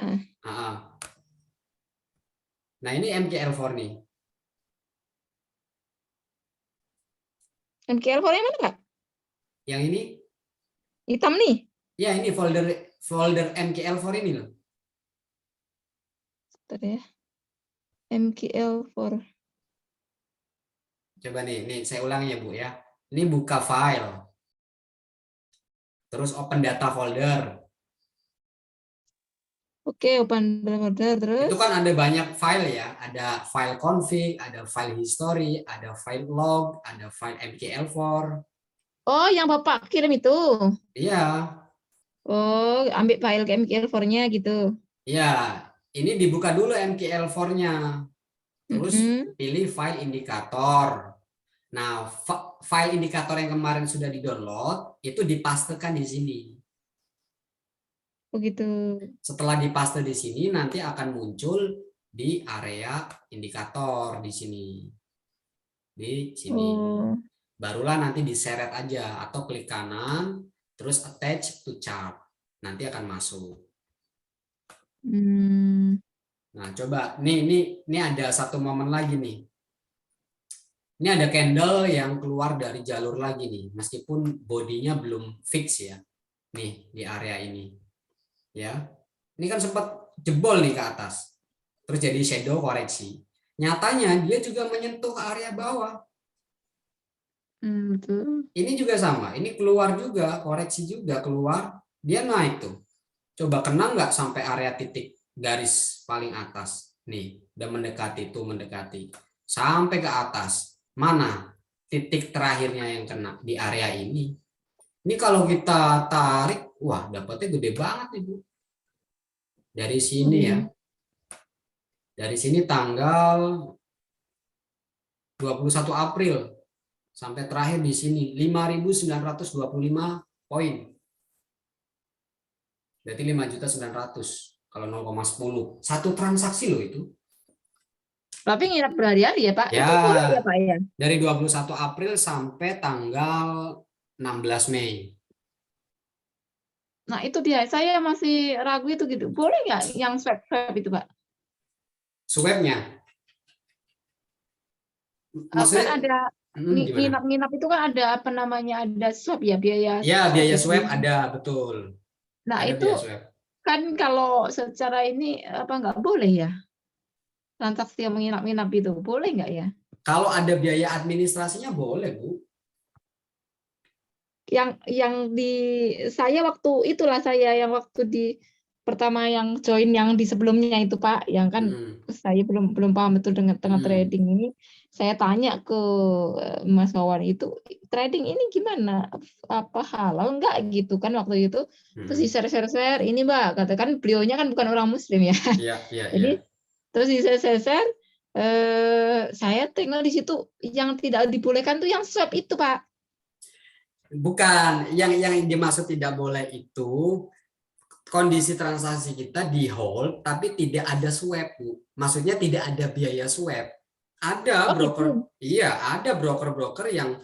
S3: Nah, ini MKL4 nih.
S6: MKL4 yang mana, Pak?
S3: Yang ini?
S6: Hitam nih.
S3: Ya, ini folder MKL4 ini loh.
S6: Bentar ya. MKL4.
S3: Coba nih saya ulangi ya, Bu ya. Ini buka file. Terus open data folder.
S6: Oke, open data folder terus.
S3: Itu kan ada banyak file ya. Ada file config, ada file history, ada file log, ada file MKL4.
S6: Oh, yang Bapak kirim itu?
S3: Iya.
S6: Oh, ambil file MKL4-nya gitu.
S3: Iya, ini dibuka dulu MKL4-nya. Terus pilih file indikator. Nah, file indikator yang kemarin sudah di-download itu dipastekan di sini.
S6: Begitu.
S3: Setelah dipaste di sini nanti akan muncul di area indikator di sini. Di sini.
S6: Oh.
S3: Barulah nanti diseret aja atau klik kanan terus attach to chart. Nanti akan masuk. Nah, coba ini ada satu momen lagi nih. Ini ada candle yang keluar dari jalur lagi nih, meskipun bodinya belum fix ya. Nih di area ini. Ya. Ini kan sempat jebol nih ke atas. Terus jadi shadow koreksi. Nyatanya dia juga menyentuh area bawah.
S6: Betul.
S3: Ini juga sama, ini keluar juga, koreksi juga keluar, dia naik tuh. Coba kena nggak sampai area titik garis paling atas. Nih, udah mendekati tuh, mendekati. Sampai ke atas. Mana titik terakhirnya yang kena di area ini? Ini kalau kita tarik, wah dapatnya gede banget Ibu. Dari sini ya. Dari sini tanggal 21 April sampai terakhir di sini 5.925 poin. Berarti 5.900.000 kalau 0,10. Satu transaksi loh itu.
S6: Tapi nginap berhari-hari ya Pak?
S3: Ya,
S6: Itu boleh ya Pak ya?
S3: dari 21 April sampai tanggal 16 Mei.
S6: Nah itu dia, saya masih ragu itu gitu. Boleh nggak yang swab itu Pak?
S3: Swabnya?
S6: Kan
S3: Maksudnya
S6: ada
S3: gimana?
S6: nginap itu kan ada apa namanya, ada swab ya, biaya.
S3: Ya, biaya swab ada, betul.
S6: Nah
S3: Ada
S6: itu
S3: biaya swab.
S6: kan kalau secara ini apa nggak boleh ya? Transaksi yang menginap-inap itu boleh nggak ya?
S3: Kalau ada biaya administrasinya boleh, Bu.
S6: Yang di saya waktu itulah saya yang waktu di pertama yang join yang di sebelumnya itu Pak, yang kan saya belum paham betul dengan trading ini. Saya tanya ke Mas Wawan itu, trading ini gimana? Apa halal enggak gitu kan waktu itu? Terus di share ini Mbak, katakan beliaunya kan bukan orang muslim ya.
S3: Iya.
S6: Jadi terus di share saya tengok di situ yang tidak dibolehkan tuh yang swap itu Pak.
S3: Bukan, yang dimaksud tidak boleh itu kondisi transaksi kita di hold tapi tidak ada swap, Bu. Maksudnya tidak ada biaya swap. Ada broker, iya, ada broker-broker yang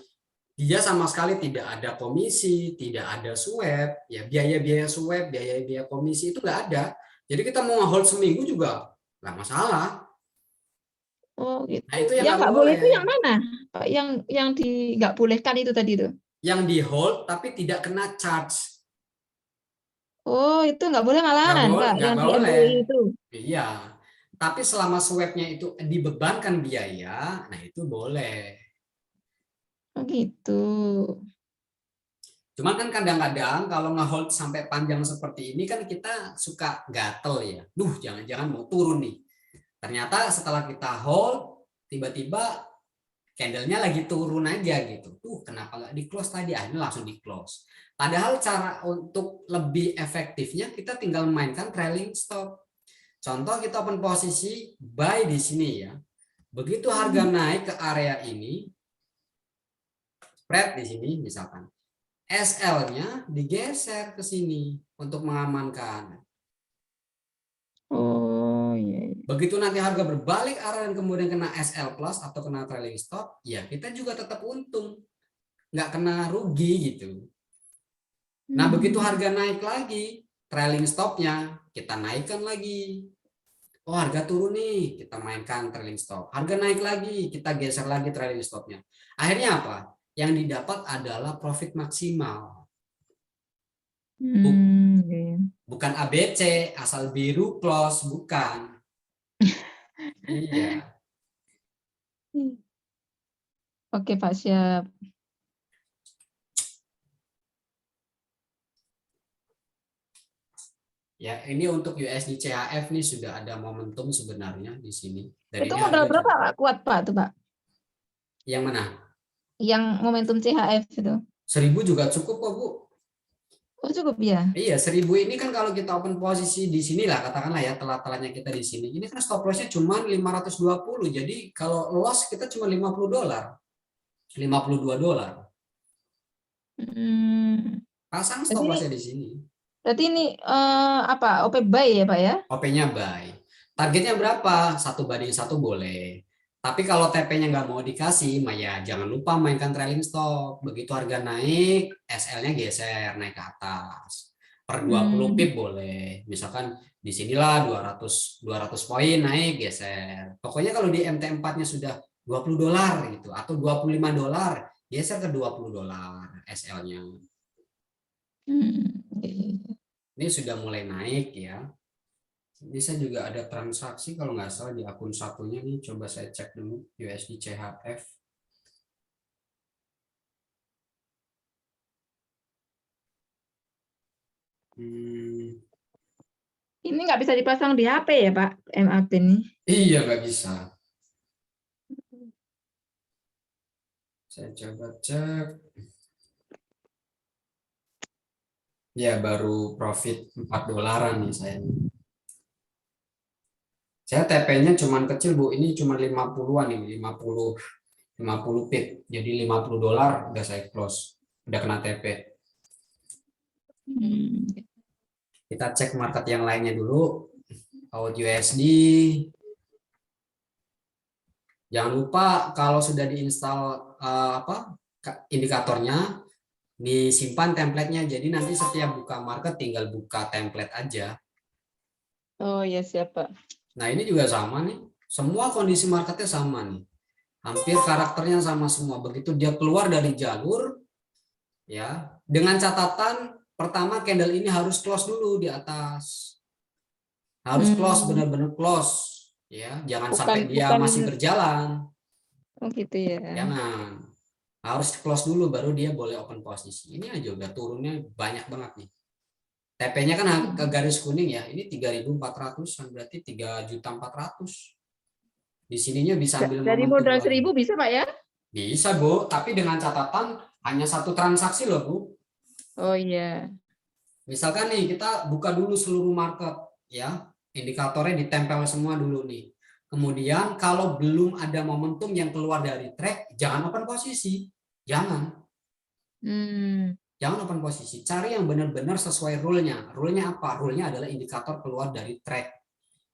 S3: dia sama sekali tidak ada komisi, tidak ada swap, ya biaya-biaya swap, biaya-biaya komisi itu nggak ada. Jadi kita mau hold seminggu juga nggak masalah.
S6: Oh gitu.
S3: Nah, itu yang
S6: nggak boleh itu yang mana? Yang nggak bolehkan itu tadi itu?
S3: Yang di hold tapi tidak kena charge.
S6: Oh itu nggak boleh malahan Pak, yang di MUI itu.
S3: Iya. Tapi selama swabnya itu dibebankan biaya, nah itu boleh.
S6: Oh gitu.
S3: Cuman kan kadang-kadang kalau nge-hold sampai panjang seperti ini kan kita suka gatel ya. Duh, jangan-jangan mau turun nih. Ternyata setelah kita hold, tiba-tiba candle-nya lagi turun aja gitu. Kenapa nggak di-close tadi? Akhirnya langsung di-close. Padahal cara untuk lebih efektifnya kita tinggal mainkan trailing stop. Contoh kita open posisi buy di sini ya. Begitu harga naik ke area ini, spread di sini misalkan. SL-nya digeser ke sini untuk mengamankan.
S6: Oh iya.
S3: Begitu nanti harga berbalik arah dan kemudian kena SL plus atau kena trailing stop, ya kita juga tetap untung. Nggak kena rugi gitu. Nah, begitu harga naik lagi, trailing stop-nya kita naikkan lagi. Oh, harga turun nih, kita mainkan trailing stop. Harga naik lagi, kita geser lagi trailing stop-nya. Akhirnya apa? Yang didapat adalah profit maksimal. Bukan ABC, asal biru close, bukan. Iya.
S6: Oke, Pak, siap.
S3: Ya, ini untuk USD CHF nih sudah ada momentum sebenarnya di sini. Dan
S6: itu
S3: ini
S6: modal berapa Pak kuat Pak tuh Pak?
S3: Yang mana?
S6: Yang momentum CHF itu.
S3: 1.000 juga cukup kok Bu.
S6: Oh, cukup ya.
S3: Iya, 1000 ini kan kalau kita open posisi di sini lah, katakanlah ya, telat-telatnya kita di sini. Ini kan stop loss-nya cuma 520. Jadi kalau loss kita cuma $50. $52. Pasang stop
S6: Jadi
S3: loss-nya di sini.
S6: berarti ini apa? OP buy ya, Pak ya?
S3: OP-nya buy. Targetnya berapa? 1:1 boleh. Tapi kalau TP-nya nggak mau dikasih, ya jangan lupa mainkan trailing stop. Begitu harga naik, SL-nya geser naik ke atas. Per 20 pip boleh. Misalkan di sinilah 200 poin naik geser. Pokoknya kalau di MT4-nya sudah $20 gitu atau $25, geser ke $20 SL-nya. Ini sudah mulai naik ya. Bisa juga ada transaksi kalau nggak salah di akun satunya nih, coba saya cek dulu USD CHF.
S6: Ini nggak bisa dipasang di HP ya, Pak, MAP ini?
S3: Iya, nggak bisa. Saya coba cek. Ya, baru profit $4 nih saya. Saya TP-nya cuman kecil, Bu. Ini cuma 50-an nih, 50 pip. Jadi $50 udah saya close. Udah kena TP. Kita cek market yang lainnya dulu. AUD USD. Jangan lupa kalau sudah diinstal indikatornya, disimpan template-nya. Jadi nanti setiap buka market tinggal buka template aja.
S6: Oh ya, siap, Pak.
S3: Nah, ini juga sama nih. Semua kondisi marketnya sama nih. Hampir karakternya sama semua. Begitu dia keluar dari jalur, ya, dengan catatan pertama candle ini harus close dulu di atas. Harus close, benar-benar close. Ya, jangan sampai dia masih berjalan.
S6: Oh gitu ya.
S3: Jangan. Harus close dulu baru dia boleh open posisi. Ini aja udah turunnya banyak banget nih. TP-nya kan ke garis kuning ya. Ini 3.400-an, berarti 3.400.000. Di sininya bisa ambil
S6: dari modal 1.000 bisa, Pak ya?
S3: Bisa, Bu, tapi dengan catatan hanya satu transaksi loh, Bu.
S6: Oh iya.
S3: Misalkan nih kita buka dulu seluruh market ya. Indikatornya ditempel semua dulu nih. Kemudian kalau belum ada momentum yang keluar dari track, jangan open posisi. Jangan. Jangan open posisi. Cari yang benar-benar sesuai rule-nya. Rule-nya apa? Rule-nya adalah indikator keluar dari track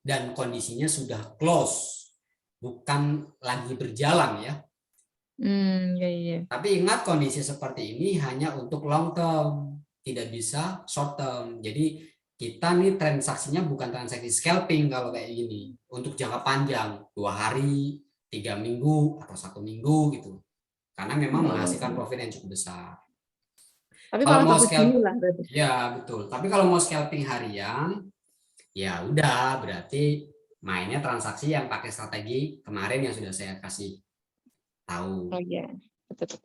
S3: dan kondisinya sudah close, bukan lagi berjalan ya.
S6: Iya.
S3: Tapi ingat kondisi seperti ini hanya untuk long term, tidak bisa short term. Jadi kita nih transaksinya bukan transaksi scalping kalau kayak gini. Untuk jangka panjang, 2 hari, 3 minggu, atau 1 minggu gitu. Karena memang menghasilkan profit yang cukup besar.
S6: Tapi
S3: kalau mau
S6: scalping
S3: lah berarti. Ya betul. Tapi kalau mau scalping harian, ya udah berarti mainnya transaksi yang pakai strategi kemarin yang sudah saya kasih tahu.
S6: Oh iya, betul.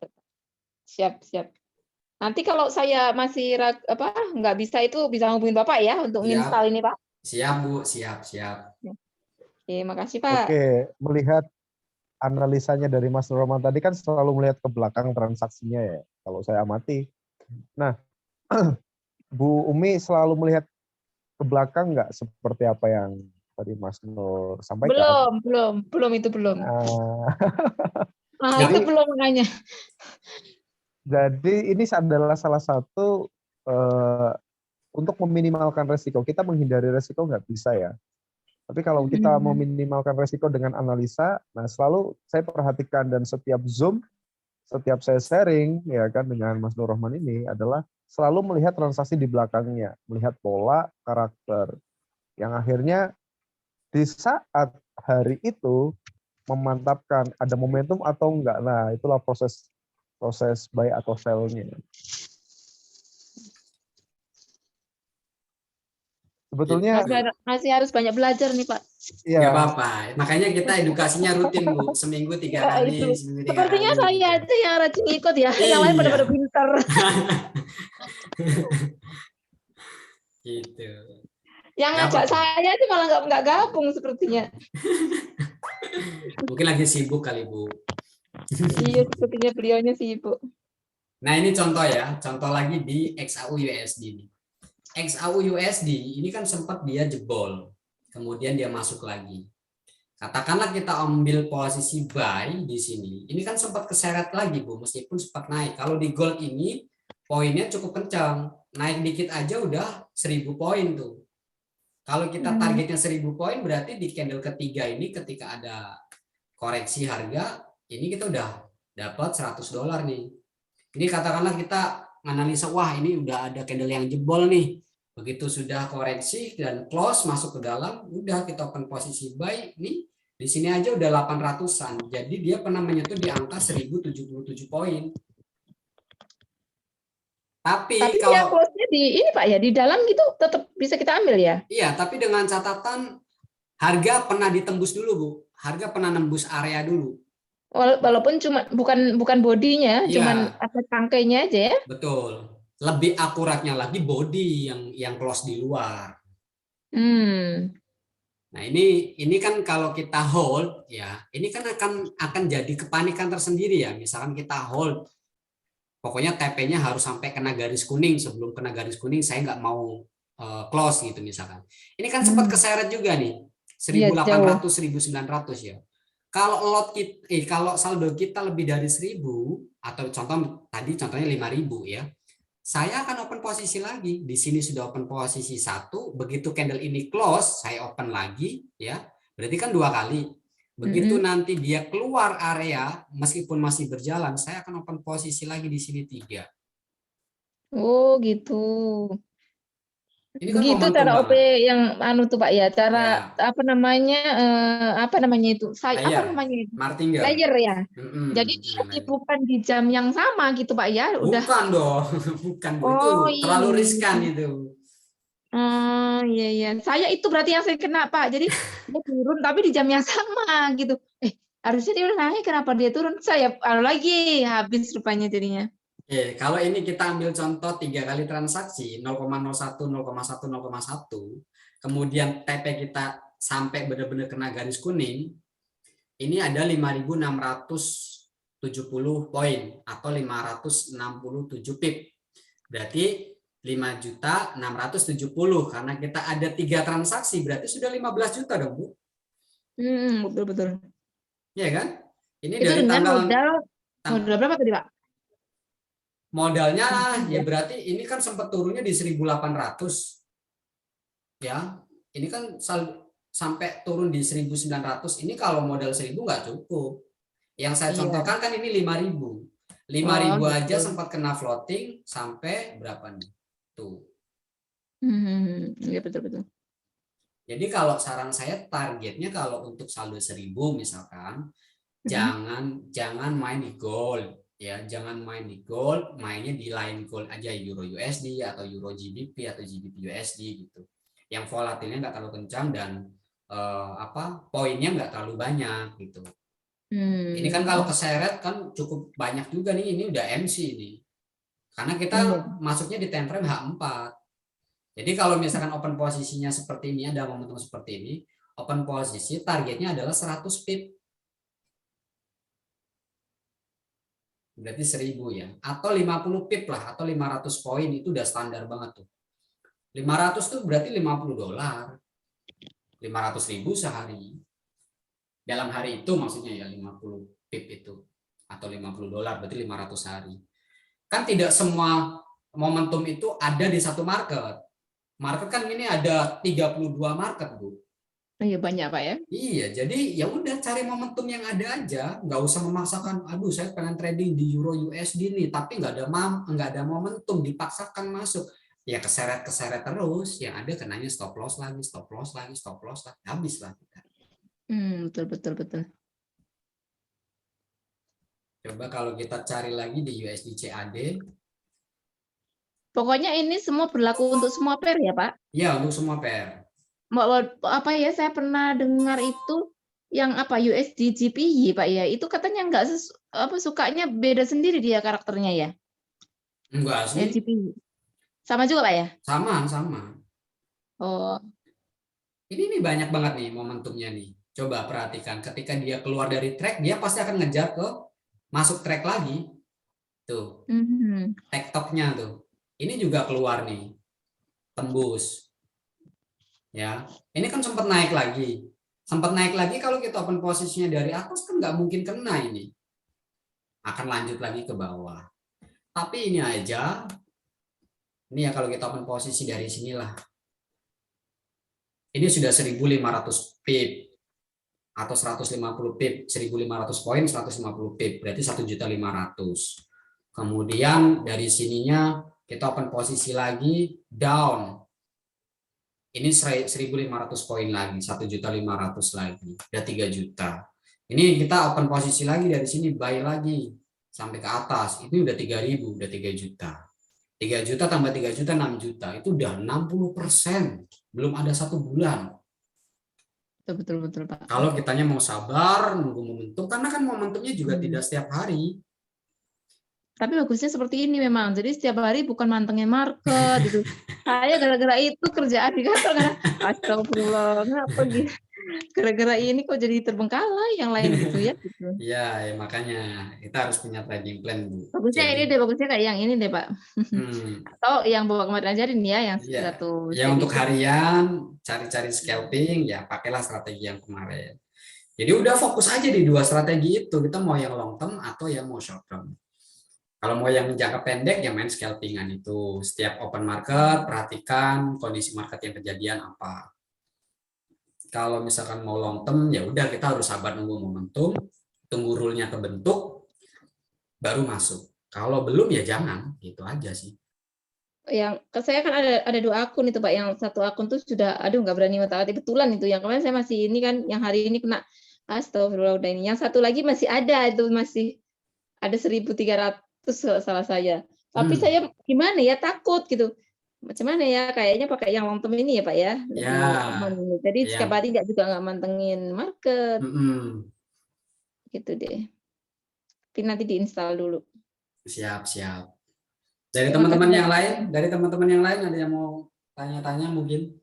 S6: Siap. Nanti kalau saya masih nggak bisa itu bisa hubungin Bapak ya untuk install ini, Pak.
S3: Siap, Bu. Siap.
S6: Oke, makasih, Pak.
S1: Oke, melihat analisanya dari Mas Roman tadi kan selalu melihat ke belakang transaksinya ya. Kalau saya amati. Nah, Bu Umi selalu melihat ke belakang nggak seperti apa yang tadi Mas Nur sampaikan?
S6: Belum. Itu belum makanya.
S1: Jadi ini adalah salah satu untuk meminimalkan resiko. Kita menghindari resiko nggak bisa ya. Tapi kalau kita meminimalkan resiko dengan analisa, nah selalu saya perhatikan dan setiap Zoom, setiap saya sharing ya kan dengan Mas Nur Rahman ini adalah selalu melihat transaksi di belakangnya, melihat pola, karakter. Yang akhirnya di saat hari itu memantapkan ada momentum atau enggak. Nah, itulah proses buy atau sell-nya. Sebetulnya
S6: masih harus banyak belajar nih, Pak.
S3: Iya. Gak apa-apa. Makanya kita edukasinya rutin, Bu. Seminggu 3 kali.
S6: Sepertinya saya aja yang rajin ikut ya. Yang lain pada pintar.
S3: Gitu.
S6: Yang ngajak saya itu malah nggak gabung sepertinya.
S3: Mungkin lagi sibuk kali, Bu.
S6: Iya, sepertinya beliaunya sibuk.
S3: Nah, ini contoh ya, contoh lagi di XAU USD nih. XAU USD ini kan sempat dia jebol, kemudian dia masuk lagi. Katakanlah kita ambil posisi buy di sini. Ini kan sempat keseret lagi, Bu, meskipun sempat naik. Kalau di gold ini poinnya cukup kencang. Naik dikit aja udah 1000 poin tuh. Kalau kita targetnya 1000 poin, berarti di candle ketiga ini ketika ada koreksi harga, ini kita udah dapat $100 nih. Ini katakanlah kita analisa, wah ini udah ada candle yang jebol nih. Begitu sudah koreksi dan close masuk ke dalam, udah kita open posisi buy nih. Di sini aja udah 800-an. Jadi dia pernah menyentuh di angka 1077 poin. Tapi
S6: Tapi
S3: kalau
S6: ya close-nya di ini Pak ya, di dalam gitu tetap bisa kita ambil ya.
S3: iya, tapi dengan catatan harga pernah ditembus dulu, Bu. Harga pernah nembus area dulu.
S6: Walaupun cuma bukan bodinya,
S3: Iya.
S6: cuman atas tangkainya aja ya.
S3: Betul. Lebih akuratnya lagi body yang close di luar. Nah, ini kan kalau kita hold ya, ini kan akan jadi kepanikan tersendiri ya. Misalkan kita hold, pokoknya TP-nya harus sampai kena garis kuning. Sebelum kena garis kuning saya nggak mau close gitu misalkan. Ini kan sempat keseret juga nih, 1800 1900 ya. Kalau kalau saldo kita lebih dari 1000 atau contohnya 5000 ya. Saya akan open posisi lagi. Di sini sudah open posisi 1, begitu candle ini close, saya open lagi ya. Berarti kan 2 kali. Begitu nanti dia keluar area meskipun masih berjalan, saya akan open posisi lagi di sini 3.
S6: Oh, gitu.
S3: Ini kan
S6: Begitu
S3: momentum
S6: cara OP
S3: banget.
S6: yang anu tuh Pak ya, cara
S3: Ya.
S6: apa namanya itu? Apa
S3: Layer,
S6: namanya itu?
S3: martingale.
S6: Layer ya. Jadi dia
S3: Dengan layer.
S6: bukan di jam yang sama gitu Pak ya, udah.
S3: Bukan dong, bukan Bu. Itu
S6: Oh
S3: terlalu
S6: iya.
S3: riskan itu.
S6: Iya. Saya itu berarti yang saya kena Pak. Jadi dia turun tapi di jam yang sama gitu. Harusnya dia udah naik, kenapa dia turun? Saya lagi habis rupanya jadinya.
S3: Kalau ini kita ambil contoh 3 kali transaksi 0,01, 0,1, 0,1, kemudian TP kita sampai benar-benar kena garis kuning, ini ada 5.670 poin atau 567 pip. Berarti 5.670 karena kita ada 3 transaksi, berarti sudah 15 juta dong, Bu.
S6: Betul.
S3: Iya kan? Ini
S6: Itu
S3: dari
S6: dengan
S3: tanggal
S6: modal berapa tadi Pak?
S3: Modalnya ya berarti ini kan sempat turunnya di 1.800 ya. Ini kan sampai turun di 1.900. Ini kalau modal 1.000 nggak cukup. Yang saya contohkan kan ini 5.000. 5.000 aja sempat kena floating sampai berapa nih? Tuh.
S6: Iya betul.
S3: Jadi kalau saran saya targetnya kalau untuk saldo 1.000 misalkan jangan main di gold. Ya, jangan main di gold, mainnya di lain gold aja, Euro USD atau Euro GBP atau GBP USD gitu. Yang volatilnya nggak terlalu kencang dan poinnya nggak terlalu banyak gitu. Ini kan kalau keseret kan cukup banyak juga nih, ini udah MC nih. Karena kita masuknya di time frame H4. Jadi kalau misalkan open posisinya seperti ini, ada momentum seperti ini, open posisi targetnya adalah 100 pip. Berarti 1.000 ya, atau 50 pip lah, atau 500 poin itu udah standar banget tuh. 500 tuh berarti $50, 500.000 sehari. Dalam hari itu maksudnya ya 50 pip itu, atau $50 berarti 500 sehari. Kan tidak semua momentum itu ada di satu market. Market kan ini ada 32 market, Bu.
S6: Iya banyak Pak ya.
S3: Iya, jadi ya udah cari momentum yang ada aja, nggak usah memaksakan. Aduh, saya pengen trading di Euro USD nih, tapi nggak ada momentum, dipaksakan masuk. Ya keseret terus, yang ada kenanya stop loss lagi, habis lah kita.
S6: Betul.
S3: Coba kalau kita cari lagi di USD CAD.
S6: Pokoknya ini semua berlaku untuk semua pair ya Pak?
S3: Ya, untuk semua pair.
S6: Apa ya, saya pernah dengar itu yang USD GPY Pak ya, itu katanya nggak sukanya beda sendiri dia karakternya ya.
S3: Enggak sih.
S6: GPY sama juga Pak ya?
S3: Sama.
S6: Oh.
S3: Ini banyak banget nih momentumnya nih. Coba perhatikan, ketika dia keluar dari track, dia pasti akan ngejar ke masuk track lagi. Tuh,
S6: Mhm.
S3: tektoknya tuh. Ini juga keluar nih, tembus. Ya, ini kan sempat naik lagi. Sempat naik lagi, kalau kita open posisinya dari atas kan nggak mungkin kena ini. Akan lanjut lagi ke bawah. Tapi ini aja, ini ya kalau kita open posisi dari sinilah. Ini sudah 1.500 pip atau 150 pip, 1.500 poin, 150 pip, berarti 1.500.000. Kemudian dari sininya kita open posisi lagi down. Ini 1.500 poin lagi, 1.500.000 lagi, udah 3 juta. Ini kita open posisi lagi dari sini, buy lagi sampai ke atas, itu udah 3.000, udah 3 juta. 3 juta tambah 3 juta, 6 juta, itu udah 60%, belum ada 1 bulan.
S6: Betul Pak.
S3: Kalau kitanya mau sabar, nunggu momentum, karena kan momentumnya juga tidak setiap hari.
S6: Tapi bagusnya seperti ini memang. Jadi setiap hari bukan mantengin market gitu. Saya gara-gara itu kerjaan di kantor karena astagfirullah, ngapa gitu. Gara-gara ini kok jadi terbengkalai yang lain gitu ya gitu.
S3: Ya, makanya kita harus punya trading plan, Bu.
S6: Bagusnya
S3: Jadi,
S6: ini deh, bagusnya kayak yang ini deh, Pak. Atau yang Bapak kemarin ajarin ya, yang
S3: ya,
S6: satu
S3: ya
S6: seri
S3: untuk
S6: itu.
S3: harian cari-cari scalping, ya pakailah strategi yang kemarin. Jadi udah fokus aja di 2 strategi itu. Kita mau yang long term atau yang mau short term. Kalau mau yang jangka pendek, ya main scalpingan itu. Setiap open market, perhatikan kondisi market yang kejadian apa. Kalau misalkan mau long term, ya udah kita harus sabar nunggu momentum, tunggu rule-nya kebentuk, baru masuk. Kalau belum ya jangan, gitu aja sih.
S6: Yang saya kan ada 2 akun itu Pak. Yang satu akun tuh sudah aduh nggak berani mentaati betulan itu. Yang kemarin saya masih ini kan, yang hari ini kena astagfirullah udah ini. Yang satu lagi masih ada, itu masih ada 1.300 salah saya. Tapi saya gimana ya, takut gitu. Macam mana ya, kayaknya pakai yang long term ini ya Pak ya. Lebih
S3: Ya,
S6: aman. Jadi setiap hari nggak mantengin market gitu deh. Tapi nanti diinstal dulu.
S3: siap. Dari
S6: Terima kasih
S3: teman-teman yang
S6: banyak.
S3: lain, ada yang mau tanya-tanya mungkin?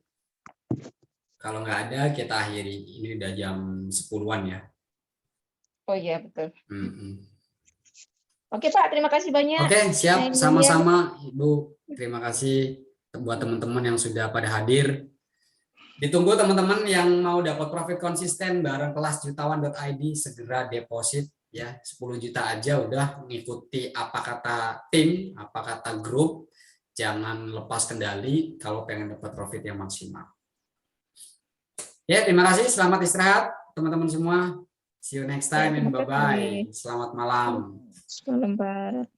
S3: Kalau nggak ada, kita akhiri. Ini udah jam 10-an ya.
S6: Oh iya betul.
S3: Mm-mm.
S6: Oke Pak, terima kasih banyak.
S3: Oke, siap.
S6: Nah, ini ya.
S3: Sama-sama, Ibu. Terima kasih buat teman-teman yang sudah pada hadir. Ditunggu teman-teman yang mau dapat profit konsisten bareng kelas jutawan.id, segera deposit ya, 10 juta aja udah mengikuti apa kata tim, apa kata grup. Jangan lepas kendali kalau pengen dapat profit yang maksimal. Ya, terima kasih. Selamat istirahat teman-teman semua. See you next time and bye-bye. Selamat malam.
S6: Selamat malam Pak.